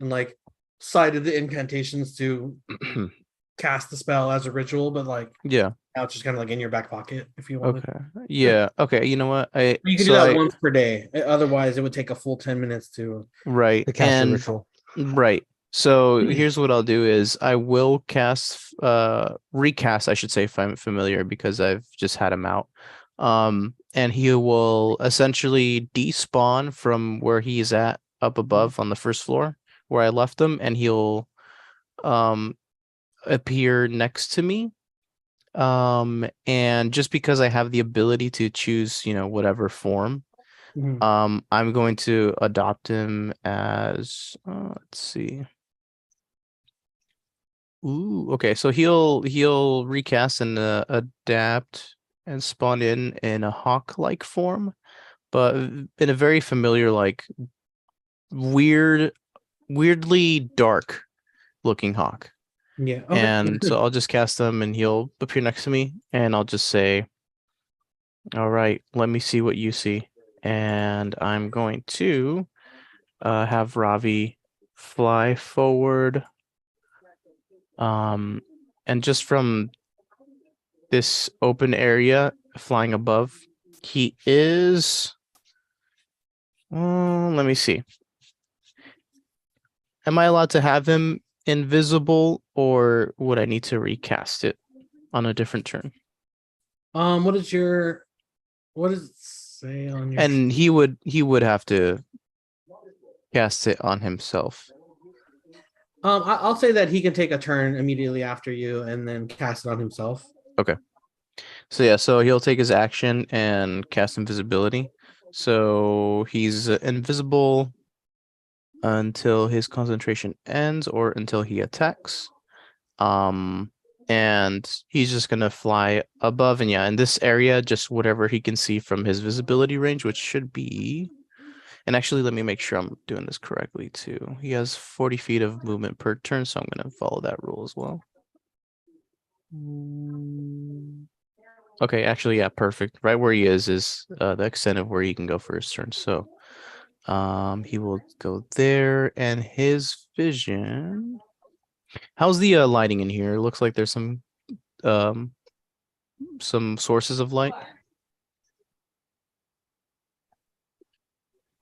and like cited the incantations to cast the spell as a ritual. But like, Yeah. now it's just kind of like in your back pocket if you want. Okay. Yeah. Okay. You know what? You can do that once per day. Otherwise, it would take a full 10 minutes to. Right. The cast And ritual. right. So here's what I'll do is I will recast, I should say, if I'm familiar, because I've just had him out. And he will essentially despawn from where he is at up above on the first floor where I left him, and he'll appear next to me. And just because I have the ability to choose, whatever form, I'm going to adopt him as let's see. Ooh, okay. So he'll recast and adapt and spawn in a hawk-like form, but in a very familiar, like weirdly dark looking hawk. Yeah. Okay. And so I'll just cast him and he'll appear next to me, and I'll just say, all right, let me see what you see. And I'm going to have Ravi fly forward. And just from this open area flying above, he is, let me see. Am I allowed to have him invisible, or would I need to recast it on a different turn? What does it say on your? And he would have to cast it on himself. I'll say that he can take a turn immediately after you and then cast it on himself. Okay. So yeah, so he'll take his action and cast invisibility. So he's invisible until his concentration ends or until he attacks. And he's just gonna fly above, and yeah, in this area, just whatever he can see from his visibility range, which should be. And actually, let me make sure I'm doing this correctly too. He has 40 feet of movement per turn, so I'm gonna follow that rule as well. Okay, actually, yeah, perfect. Right where he is the extent of where he can go for his turn. So he will go there, and his vision. How's the lighting in here? It looks like there's some sources of light.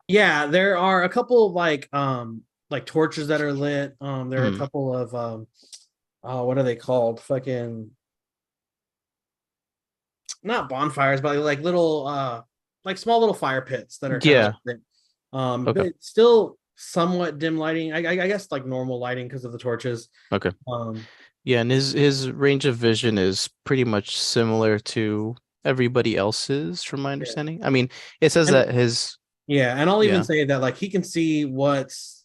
Yeah, there are a couple of like torches that are lit. There are a Hmm. couple of what are they called? Fucking not bonfires, but like little like small little fire pits that are kind of Yeah. like lit. Okay. But it's still somewhat dim lighting. I guess like normal lighting because of the torches. Okay. Um Yeah, and his range of vision is pretty much similar to everybody else's, from my yeah. understanding. I mean, it says And that his yeah, and I'll even yeah. say that like he can see what's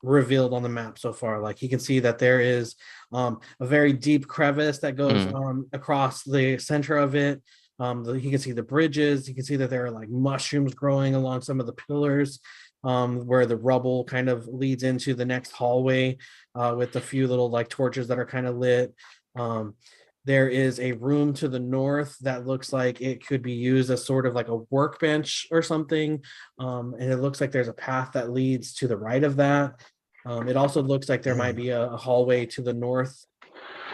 revealed on the map so far. Like he can see that there is a very deep crevice that goes across the center of it. He can see the bridges. He can see that there are like mushrooms growing along some of the pillars, where the rubble kind of leads into the next hallway, with a few little like torches that are kind of lit. There is a room to the north that looks like it could be used as sort of like a workbench or something. And it looks like there's a path that leads to the right of that. It also looks like there might be a hallway to the north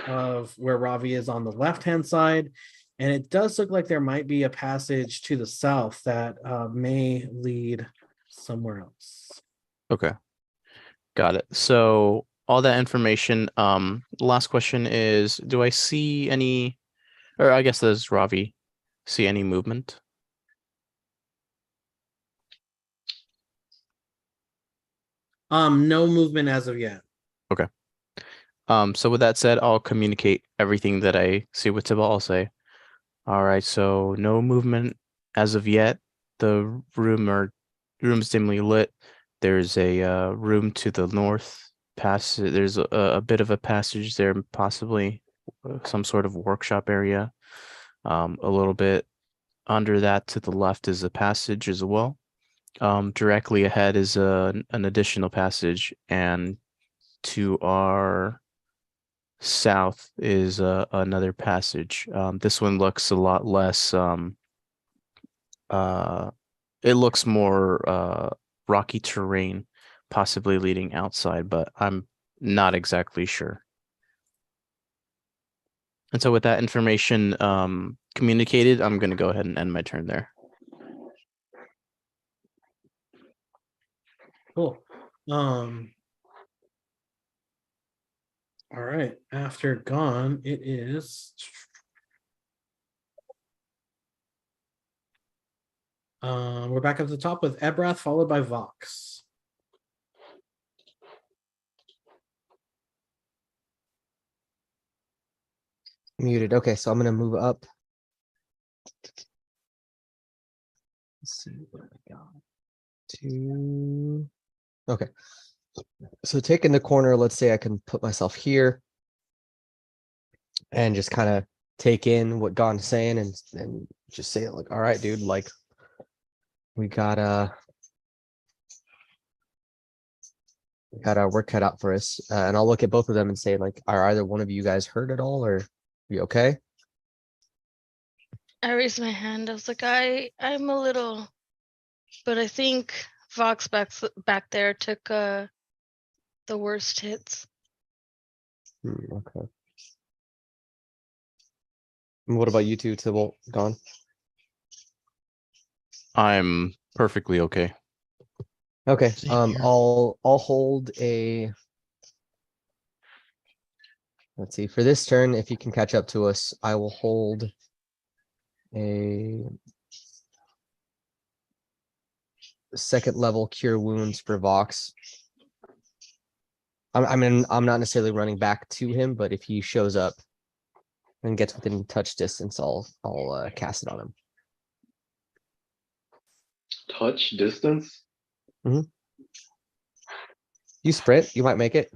of where Ravi is on the left-hand side. And it does look like there might be a passage to the south that may lead somewhere else. Okay. Got it. So all that information. Last question is, do I see any, or I guess does Ravi see any movement? No movement as of yet. Okay. So with that said, I'll communicate everything that I see with Tibble. I'll say, all right, so no movement as of yet. The room's dimly lit. There's a room to the north. There's a bit of a passage there, possibly some sort of workshop area. A little bit under that to the left is a passage as well. Directly ahead is an additional passage, and to our south is another passage. This one looks a lot less. It looks more rocky terrain, possibly leading outside, but I'm not exactly sure. And so with that information communicated, I'm going to go ahead and end my turn there. Cool. All right. After gone, it is We're back at the top with Ebrath, followed by Vox. Muted. Okay, so I'm gonna move up. Let's see what I got. Two. Okay. So taking the corner, let's say I can put myself here and just kind of take in what Gon's saying and just say like, all right, dude, like we got our work cut out for us. And I'll look at both of them and say, like, are either one of you guys hurt at all, or you okay? I raised my hand. I was like, I'm a little, but I think Vox back there took the worst hits. Okay. And what about you two, Tybalt, Gon? I'm perfectly okay. Okay. Same here. I'll hold a. Let's see. For this turn, if you can catch up to us, I will hold a second level cure wounds for Vox. I'm not necessarily running back to him, but if he shows up and gets within touch distance, I'll cast it on him. Touch distance? You sprint, you might make it.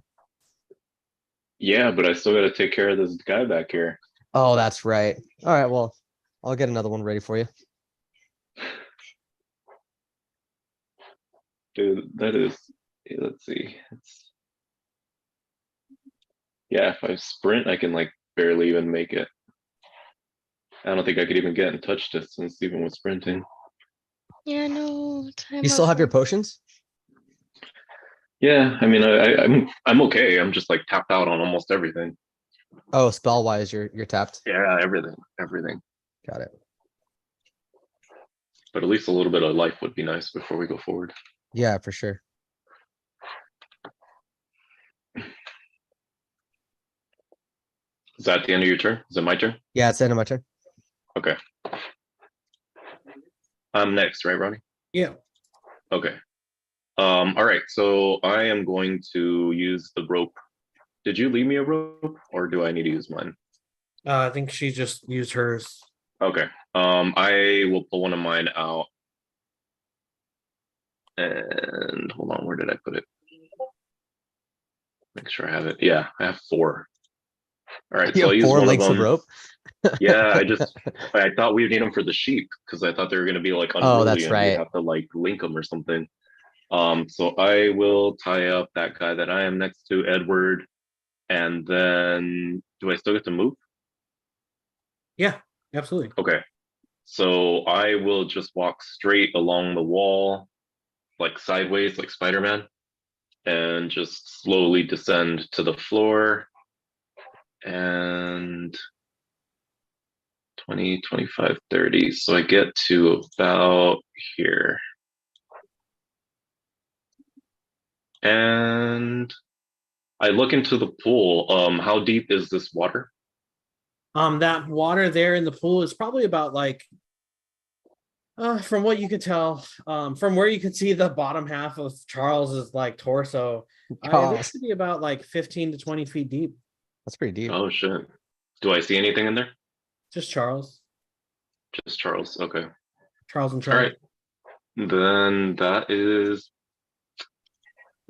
Yeah, but I still got to take care of this guy back here. Oh, that's right. All right, well, I'll get another one ready for you. Dude, that is. Let's see. Yeah, if I sprint, I can like barely even make it. I don't think I could even get in touch distance even with sprinting. Yeah, no. You still have your potions? Yeah, I mean, I'm okay. I'm just like tapped out on almost everything. Oh, spell wise, you're tapped. Yeah, everything. Got it. But at least a little bit of life would be nice before we go forward. Yeah, for sure. Is that the end of your turn? Is it my turn? Yeah, it's the end of my turn. Okay. I'm next, right, Ronnie? Yeah. Okay. All right. So I am going to use the rope. Did you leave me a rope, or do I need to use mine? I think she just used hers. Okay. I will pull one of mine out. And hold on, where did I put it? Make sure I have it. Yeah, I have 4. All right, You so I'll have use 4 one of lengths of them. rope. Yeah, I thought we would need them for the sheep because I thought they were going to be like unruly that's and right. we'd have to like link them or something. So I will tie up that guy that I am next to, Edward, and then do I still get to move? Yeah, absolutely. Okay. So I will just walk straight along the wall, like sideways, like Spider-Man, and just slowly descend to the floor. And 20, 25, 30. So I get to about here. And I look into the pool. How deep is this water? That water there in the pool is probably about like from what you could tell, from where you could see the bottom half of Charles's like torso, it looks to be about like 15 to 20 feet deep. That's pretty deep. Oh shit. Do I see anything in there? Just Charles. Just Charles. Okay. Charles and All Charles. right. Then that is.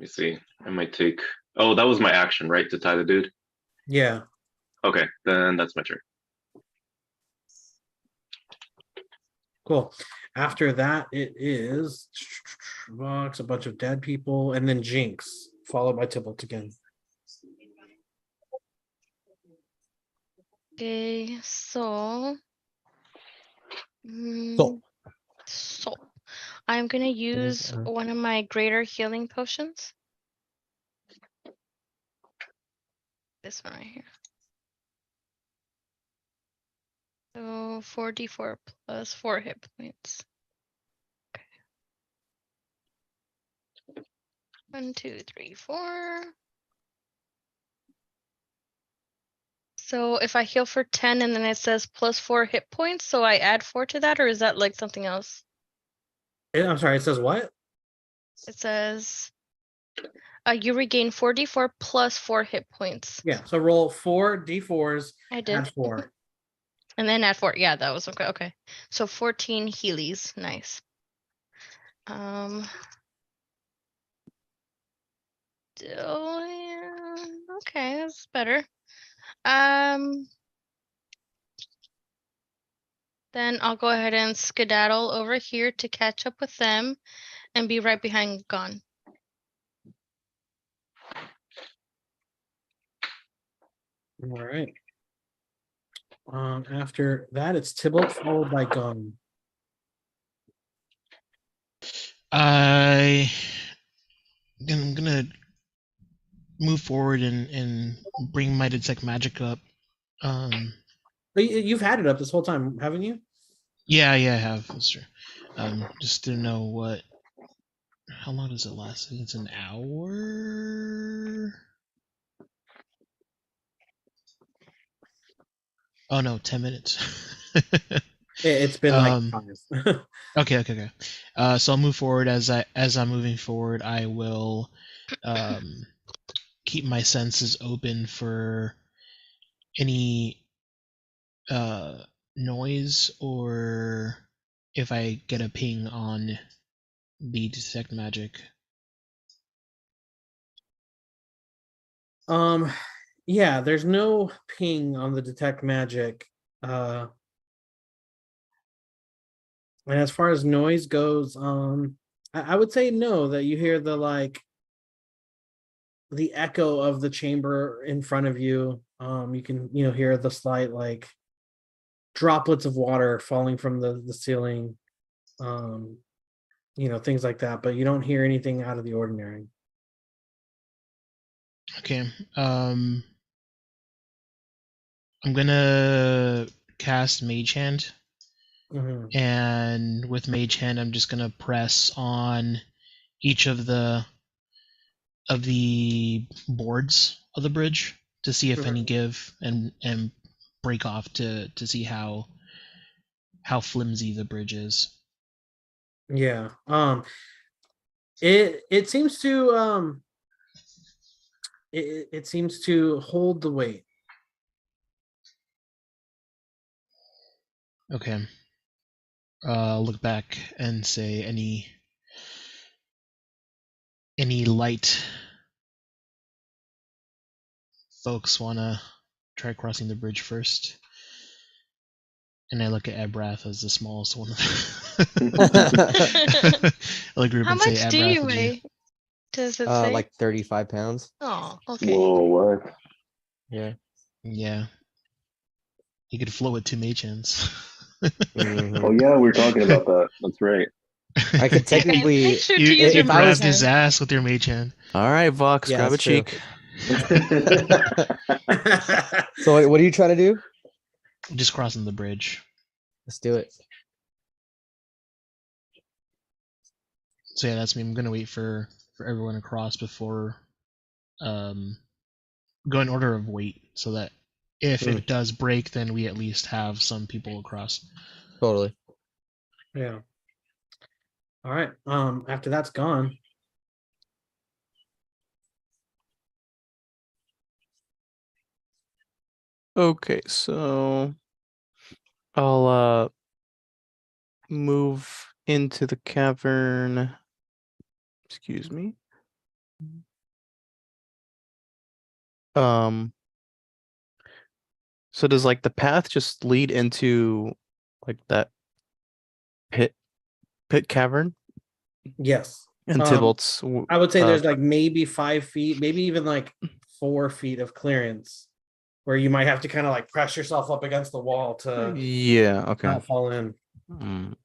Let me see. I might take. Oh, that was my action, right? To tie the dude. Yeah. Okay, then that's my turn. Cool. After that, it is Vox, a bunch of dead people, and then Jinx, followed by Tybalt again. Okay, so I'm gonna use one of my greater healing potions. This one right here. So 4d4 plus 4 hit points. Okay. 1, 2, 3, 4. So if I heal for 10 and then it says plus 4 hit points, so I add 4 to that, or is that like something else? I'm sorry, it says what? It says you regain 4d4 plus 4 hit points. Yeah, so roll 4 d4s, I did. add 4. And then add 4. Yeah, that was okay. Okay. So 14 Heelys. Nice. Yeah, okay, that's better. Then I'll go ahead and skedaddle over here to catch up with them and be right behind Gon. All right. After that, it's Tybalt followed by Gon. I'm gonna move forward and bring my detect magic up. But you've had it up this whole time, haven't you? Yeah, I have. That's true. Just to know how long does it last? I think it's an hour. Oh no, 10 minutes. It's been like 5. Okay. So I'll move forward. As I'm moving forward, I will keep my senses open for any noise, or if I get a ping on the detect magic. Yeah, there's no ping on the detect magic. And as far as noise goes, I would say no, that you hear the echo of the chamber in front of you. You can hear the slight droplets of water falling from the ceiling, things like that, but you don't hear anything out of the ordinary. Okay. I'm gonna cast Mage Hand, and with Mage Hand, I'm just gonna press on each of the boards of the bridge to see if any give and break off to see how flimsy the bridge is. Yeah. It seems to it seems to hold the weight. Okay. Look back and say any light folks wanna try crossing the bridge first. And I look at Abrath as the smallest one. I look How much do you weigh? Does it say? Like 35 pounds. Oh, okay. Whoa, what? Yeah. Yeah. You could float with 2 mage hands. Oh yeah, we were talking about that. That's right. I could technically. Make sure to use your You grabbed mage his hand. ass with your mage hand. All right, Vox, Yeah, grab a that's true. cheek. So what are you trying to do? Just crossing the bridge. Let's do it. So yeah, that's me. I'm gonna wait for everyone to cross before go in order of weight, so that if it does break, then we at least have some people across. Totally. Yeah. All right. After that's gone. Okay, so I'll move into the cavern. Excuse me. So does like the path just lead into like that pit cavern? Yes. And Tybalt's. I would say there's like maybe 5 feet, maybe even like 4 feet of clearance where you might have to kind of like press yourself up against the wall to not fall in.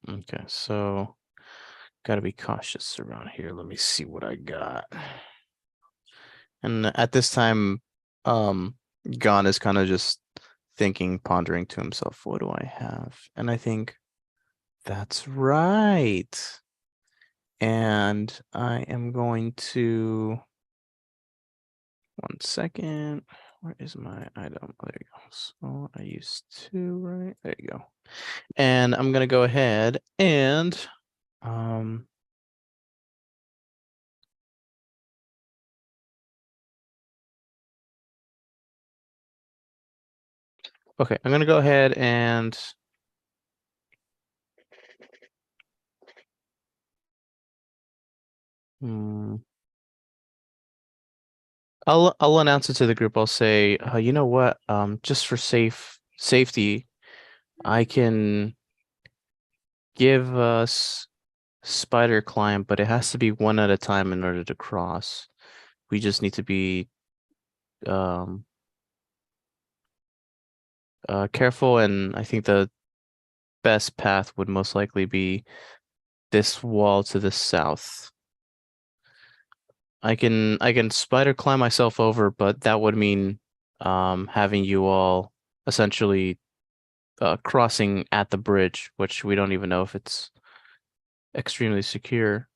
Okay, so gotta be cautious around here. Let me see what I got. And at this time, Gon is kind of just thinking, pondering to himself, what do I have? And I think that's right. And I am going to 1 second. Where is my item? Oh, there you go. So I used 2, right? There you go. And I'm gonna go ahead and Um. Okay, I'm gonna go ahead and I'll announce it to the group. I'll say, you know what? Just for safety, I can give us spider climb, but it has to be one at a time in order to cross. We just need to be careful, and I think the best path would most likely be this wall to the south. I can spider climb myself over, but that would mean having you all essentially crossing at the bridge, which we don't even know if it's extremely secure.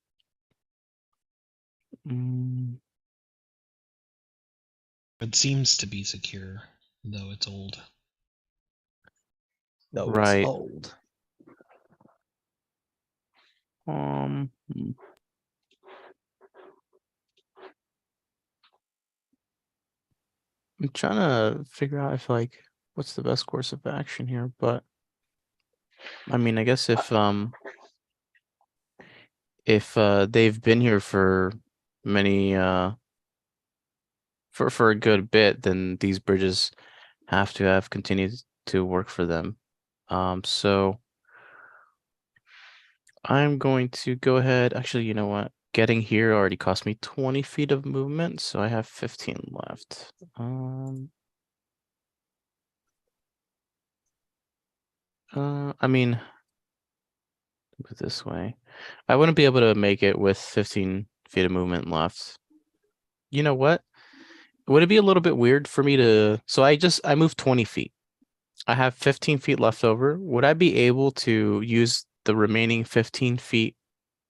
It seems to be secure, though it's old. No, Right. it's old. I'm trying to figure out if what's the best course of action here, but I mean, I guess if they've been here for many for a good bit, then these bridges have to have continued to work for them. So I'm going to go ahead. Actually, you know what? Getting here already cost me 20 feet of movement, so I have 15 left. I mean, put it this way. I wouldn't be able to make it with 15 feet of movement left. You know what? Would it be a little bit weird for me to... So I moved 20 feet. I have 15 feet left over. Would I be able to use the remaining 15 feet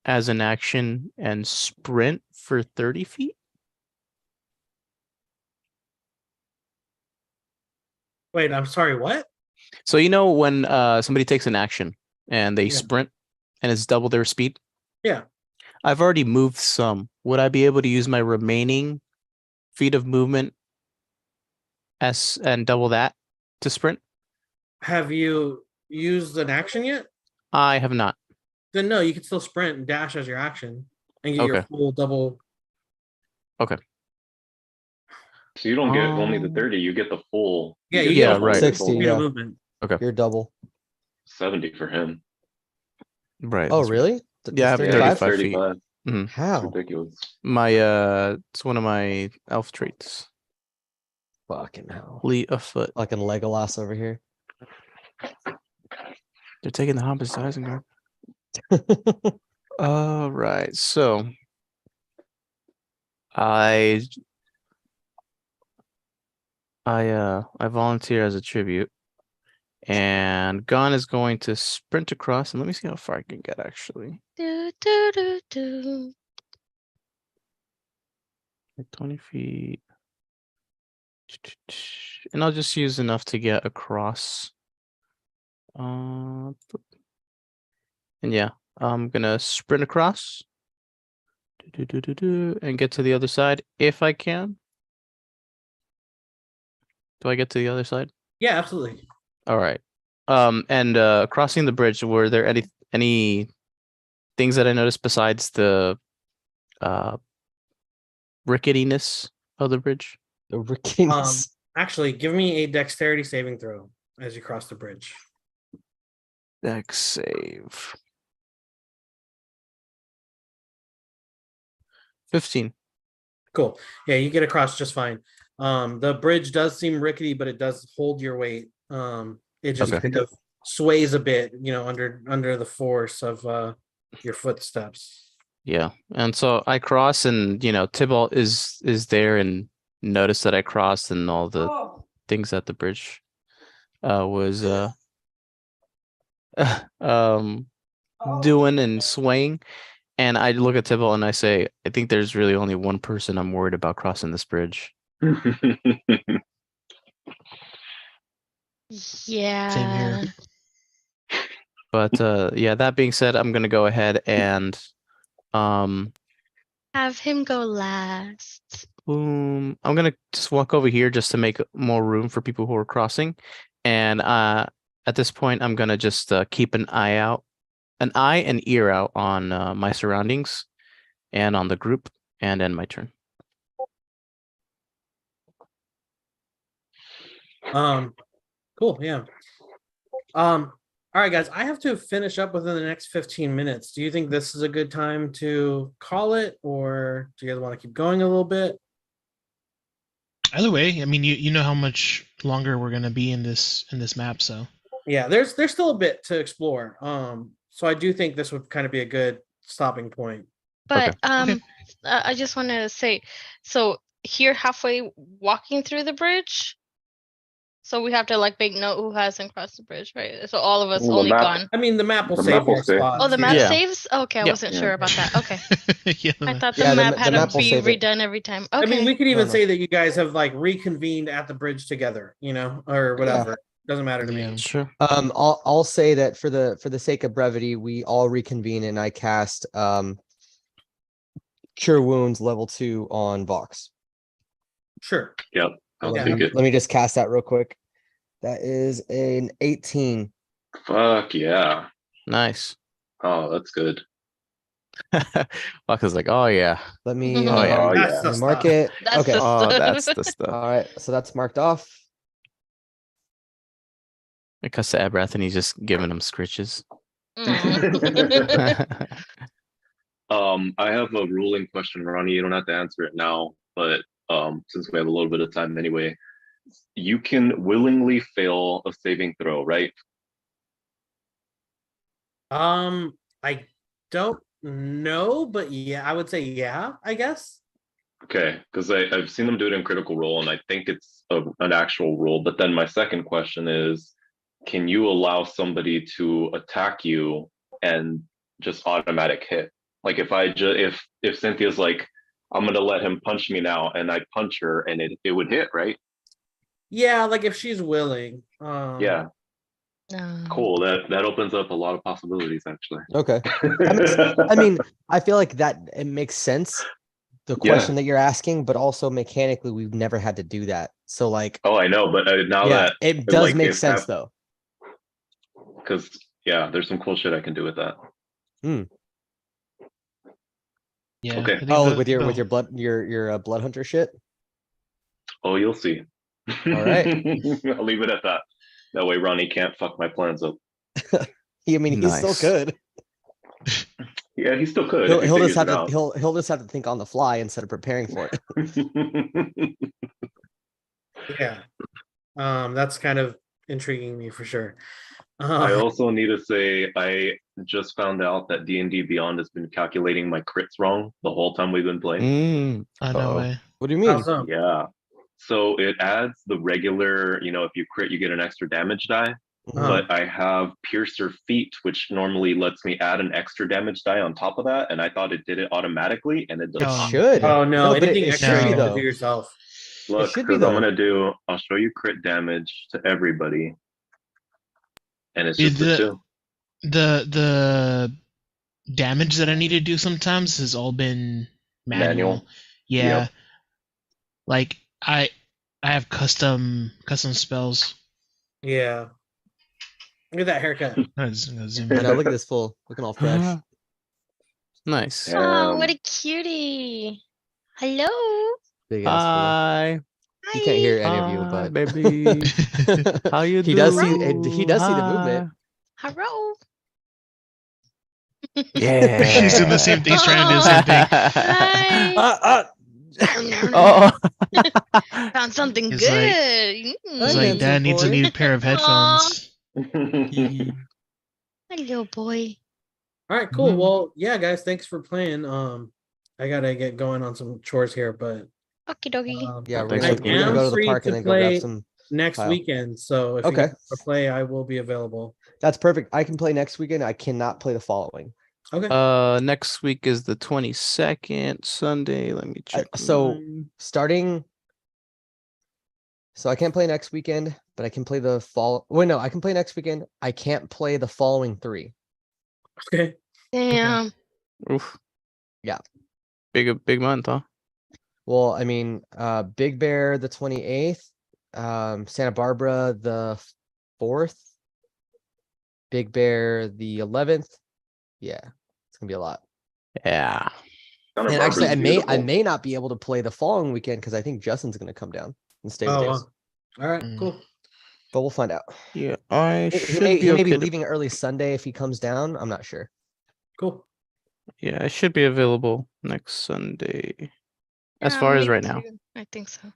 as an action and sprint for 30 feet? Wait, I'm sorry, what? So you know when somebody takes an action and they sprint and it's double their speed? Yeah. I've already moved some. Would I be able to use my remaining feet of movement and double that to sprint? Have you used an action yet? I have not. Then no, you can still sprint and dash as your action and get your Okay. full double. Okay. So you don't get only the 30, you get the full. Yeah, you you get get yeah, a full right. 60 60, feet yeah. of movement. Okay. You're double. 70 for him. Right. Oh, that's right. really? Yeah, I have It's Yeah, 35 it's feet. 35. It's How? ridiculous. My it's one of my elf traits. Fucking hell. Fleet of foot. Fucking Legolas over here. They're taking the Hobbits to Isengard. All right, so I volunteer as a tribute, and Gon is going to sprint across, and let me see how far I can get actually. Do, do, do, do. Like 20 feet. And I'll just use enough to get across. And yeah, I'm gonna sprint across. And get to the other side if I can. Do I get to the other side? Yeah, absolutely. All right. And crossing the bridge, were there any things that I noticed besides the ricketiness of the bridge? The rickiness. Actually, give me a dexterity saving throw as you cross the bridge. Dex save. 15. Cool. Yeah, you get across just fine. The bridge does seem rickety, but it does hold your weight. It just Okay. kind of sways a bit, under the force of your footsteps. Yeah. And so I cross, and Tybalt is there and noticed that I crossed, and all the things that the bridge was doing and swaying. And I look at Tybalt and I say, I think there's really only one person I'm worried about crossing this bridge. Yeah. Same here. But yeah, that being said, I'm gonna go ahead and Have him go last. I'm gonna just walk over here just to make more room for people who are crossing. And at this point, I'm gonna just keep an eye and ear out on my surroundings and on the group, and end my turn. Cool. Yeah. All right, guys. I have to finish up within the next 15 minutes. Do you think this is a good time to call it, or do you guys want to keep going a little bit? Either way, I mean, you know how much longer we're gonna be in this map, so Yeah, there's still a bit to explore. So I do think this would kind of be a good stopping point. But Okay. I just want to say, so here halfway walking through the bridge, so we have to like make note who hasn't crossed the bridge, right? So all of us Well, the only map- gone. I mean, the map will The save map will your stay. spots. Oh, the map Yeah. saves? Okay, I Yeah. wasn't Yeah. sure about that. Okay. yeah, I thought the Yeah, the map ma- had the to map will be save it. redone every time. I Okay. mean, we could even No. say that you guys have like reconvened at the bridge together, or whatever. Doesn't matter to Yeah. me. Sure. I'll say that for the sake of brevity, we all reconvene and I cast Cure Wounds level 2 on Vox. Sure. Yep. I'll Yeah. take it. Let me just cast that real quick. That is an 18. Fuck yeah. Nice. Oh, that's good. Buck is like, oh yeah. Let me, Oh, yeah. Oh That's yeah. the let me mark stuff. it. That's Okay. the Oh, stuff. that's the stuff. All right. So that's marked off. It cuts to Abrath and he's just giving him scritches. Mm. I have a ruling question, Ronnie. You don't have to answer it now, but since we have a little bit of time anyway, you can willingly fail a saving throw, right? I don't know, but yeah, I would say yeah, I guess. Okay, because I've seen them do it in Critical Role, and I think it's an actual rule. But then my second question is, can you allow somebody to attack you and just automatic hit? Like if Cynthia's like, I'm gonna let him punch me now, and I punch her, and it would hit, right? Yeah, like if she's willing. Yeah, No. cool. That opens up a lot of possibilities, actually. Okay. I mean, I feel like that it makes sense, the Yeah. question that you're asking, but also mechanically, we've never had to do that. So like, Oh, I know, but now yeah, that it does like, make if sense that- though. because yeah, there's some cool shit I can do with that. Yeah. Okay. I think Oh, the- with your the- blood, your blood hunter shit. Oh, you'll see. All right. I'll leave it at that. That way Ronnie can't fuck my plans up. I mean, he still Nice. could. Yeah, he still could. He'll, if he he'll just figures have it to out. he'll just have to think on the fly instead of preparing for it. Yeah. That's kind of intriguing me for sure. I also need to say I just found out that D&D Beyond has been calculating my crits wrong the whole time we've been playing. Oh, no Uh-oh. way. What do you mean? How so? Yeah. So it adds the regular, if you crit, you get an extra damage die. Uh-huh. But I have Piercer Feat, which normally lets me add an extra damage die on top of that. And I thought it did it automatically, and it does It not. should. Oh no, but anything it extra should be you have to though. do yourself. Look, should be, because I'm though. going to I'll show you crit damage to everybody. And it's Dude, just the two. The damage that I need to do sometimes has all been manual. Yeah. Yep. Like I have custom spells. Yeah. Look at that haircut. I'm gonna zoom I in. know. Look at this fool looking all fresh. Nice. Yeah. Oh, what a cutie. Hello. Big ass fool. Hi. He can't hear Hi. any of you, Hi, but baby. How you he does see. doing? He does see the movement. Hello. Yeah. She's doing the same thing. He's trying to do the same thing. Hi. Oh. Found something It's good. like- Mm. It's Hi, like, Dad handsome needs a boy. new pair of headphones. Hello, boy. All right, cool. Mhm. Well, yeah, guys, thanks for playing. I gotta get going on some chores here, but Okie dokie. Yeah, we're Thanks I gonna, for we're gonna am go to the free park to and then go grab play some. next Kyle. weekend. So if you Okay. guys want to play, I will be available. That's perfect. I can play next weekend. I cannot play the following. Okay. Next week is the 22nd Sunday. Let me check. So mine. starting So I can't play next weekend, but I can play the fall. Wait, no, I can play next weekend. I can't play the following 3. Okay. Damn. Oof. Yeah. Big month, huh? Well, I mean, Big Bear the 28th, Santa Barbara the 4th, Big Bear the 11th. Yeah, it's gonna be a lot. Yeah. Santa And actually, Barbara's I beautiful. may not be able to play the following weekend because I think Justin's gonna come down and stay with Oh, us. wow. All right, Mm. cool. But we'll find out. Yeah, I He should may, be he may okay. be leaving early Sunday if he comes down. I'm not sure. Cool. Yeah, I should be available next Sunday. As Yeah, far as me right now. too. I think so.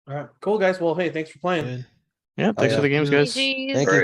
All right, cool guys. Well, hey, thanks for playing. Good. Yeah, thanks yeah. for the games, Yeah. guys. GGs. Thank you.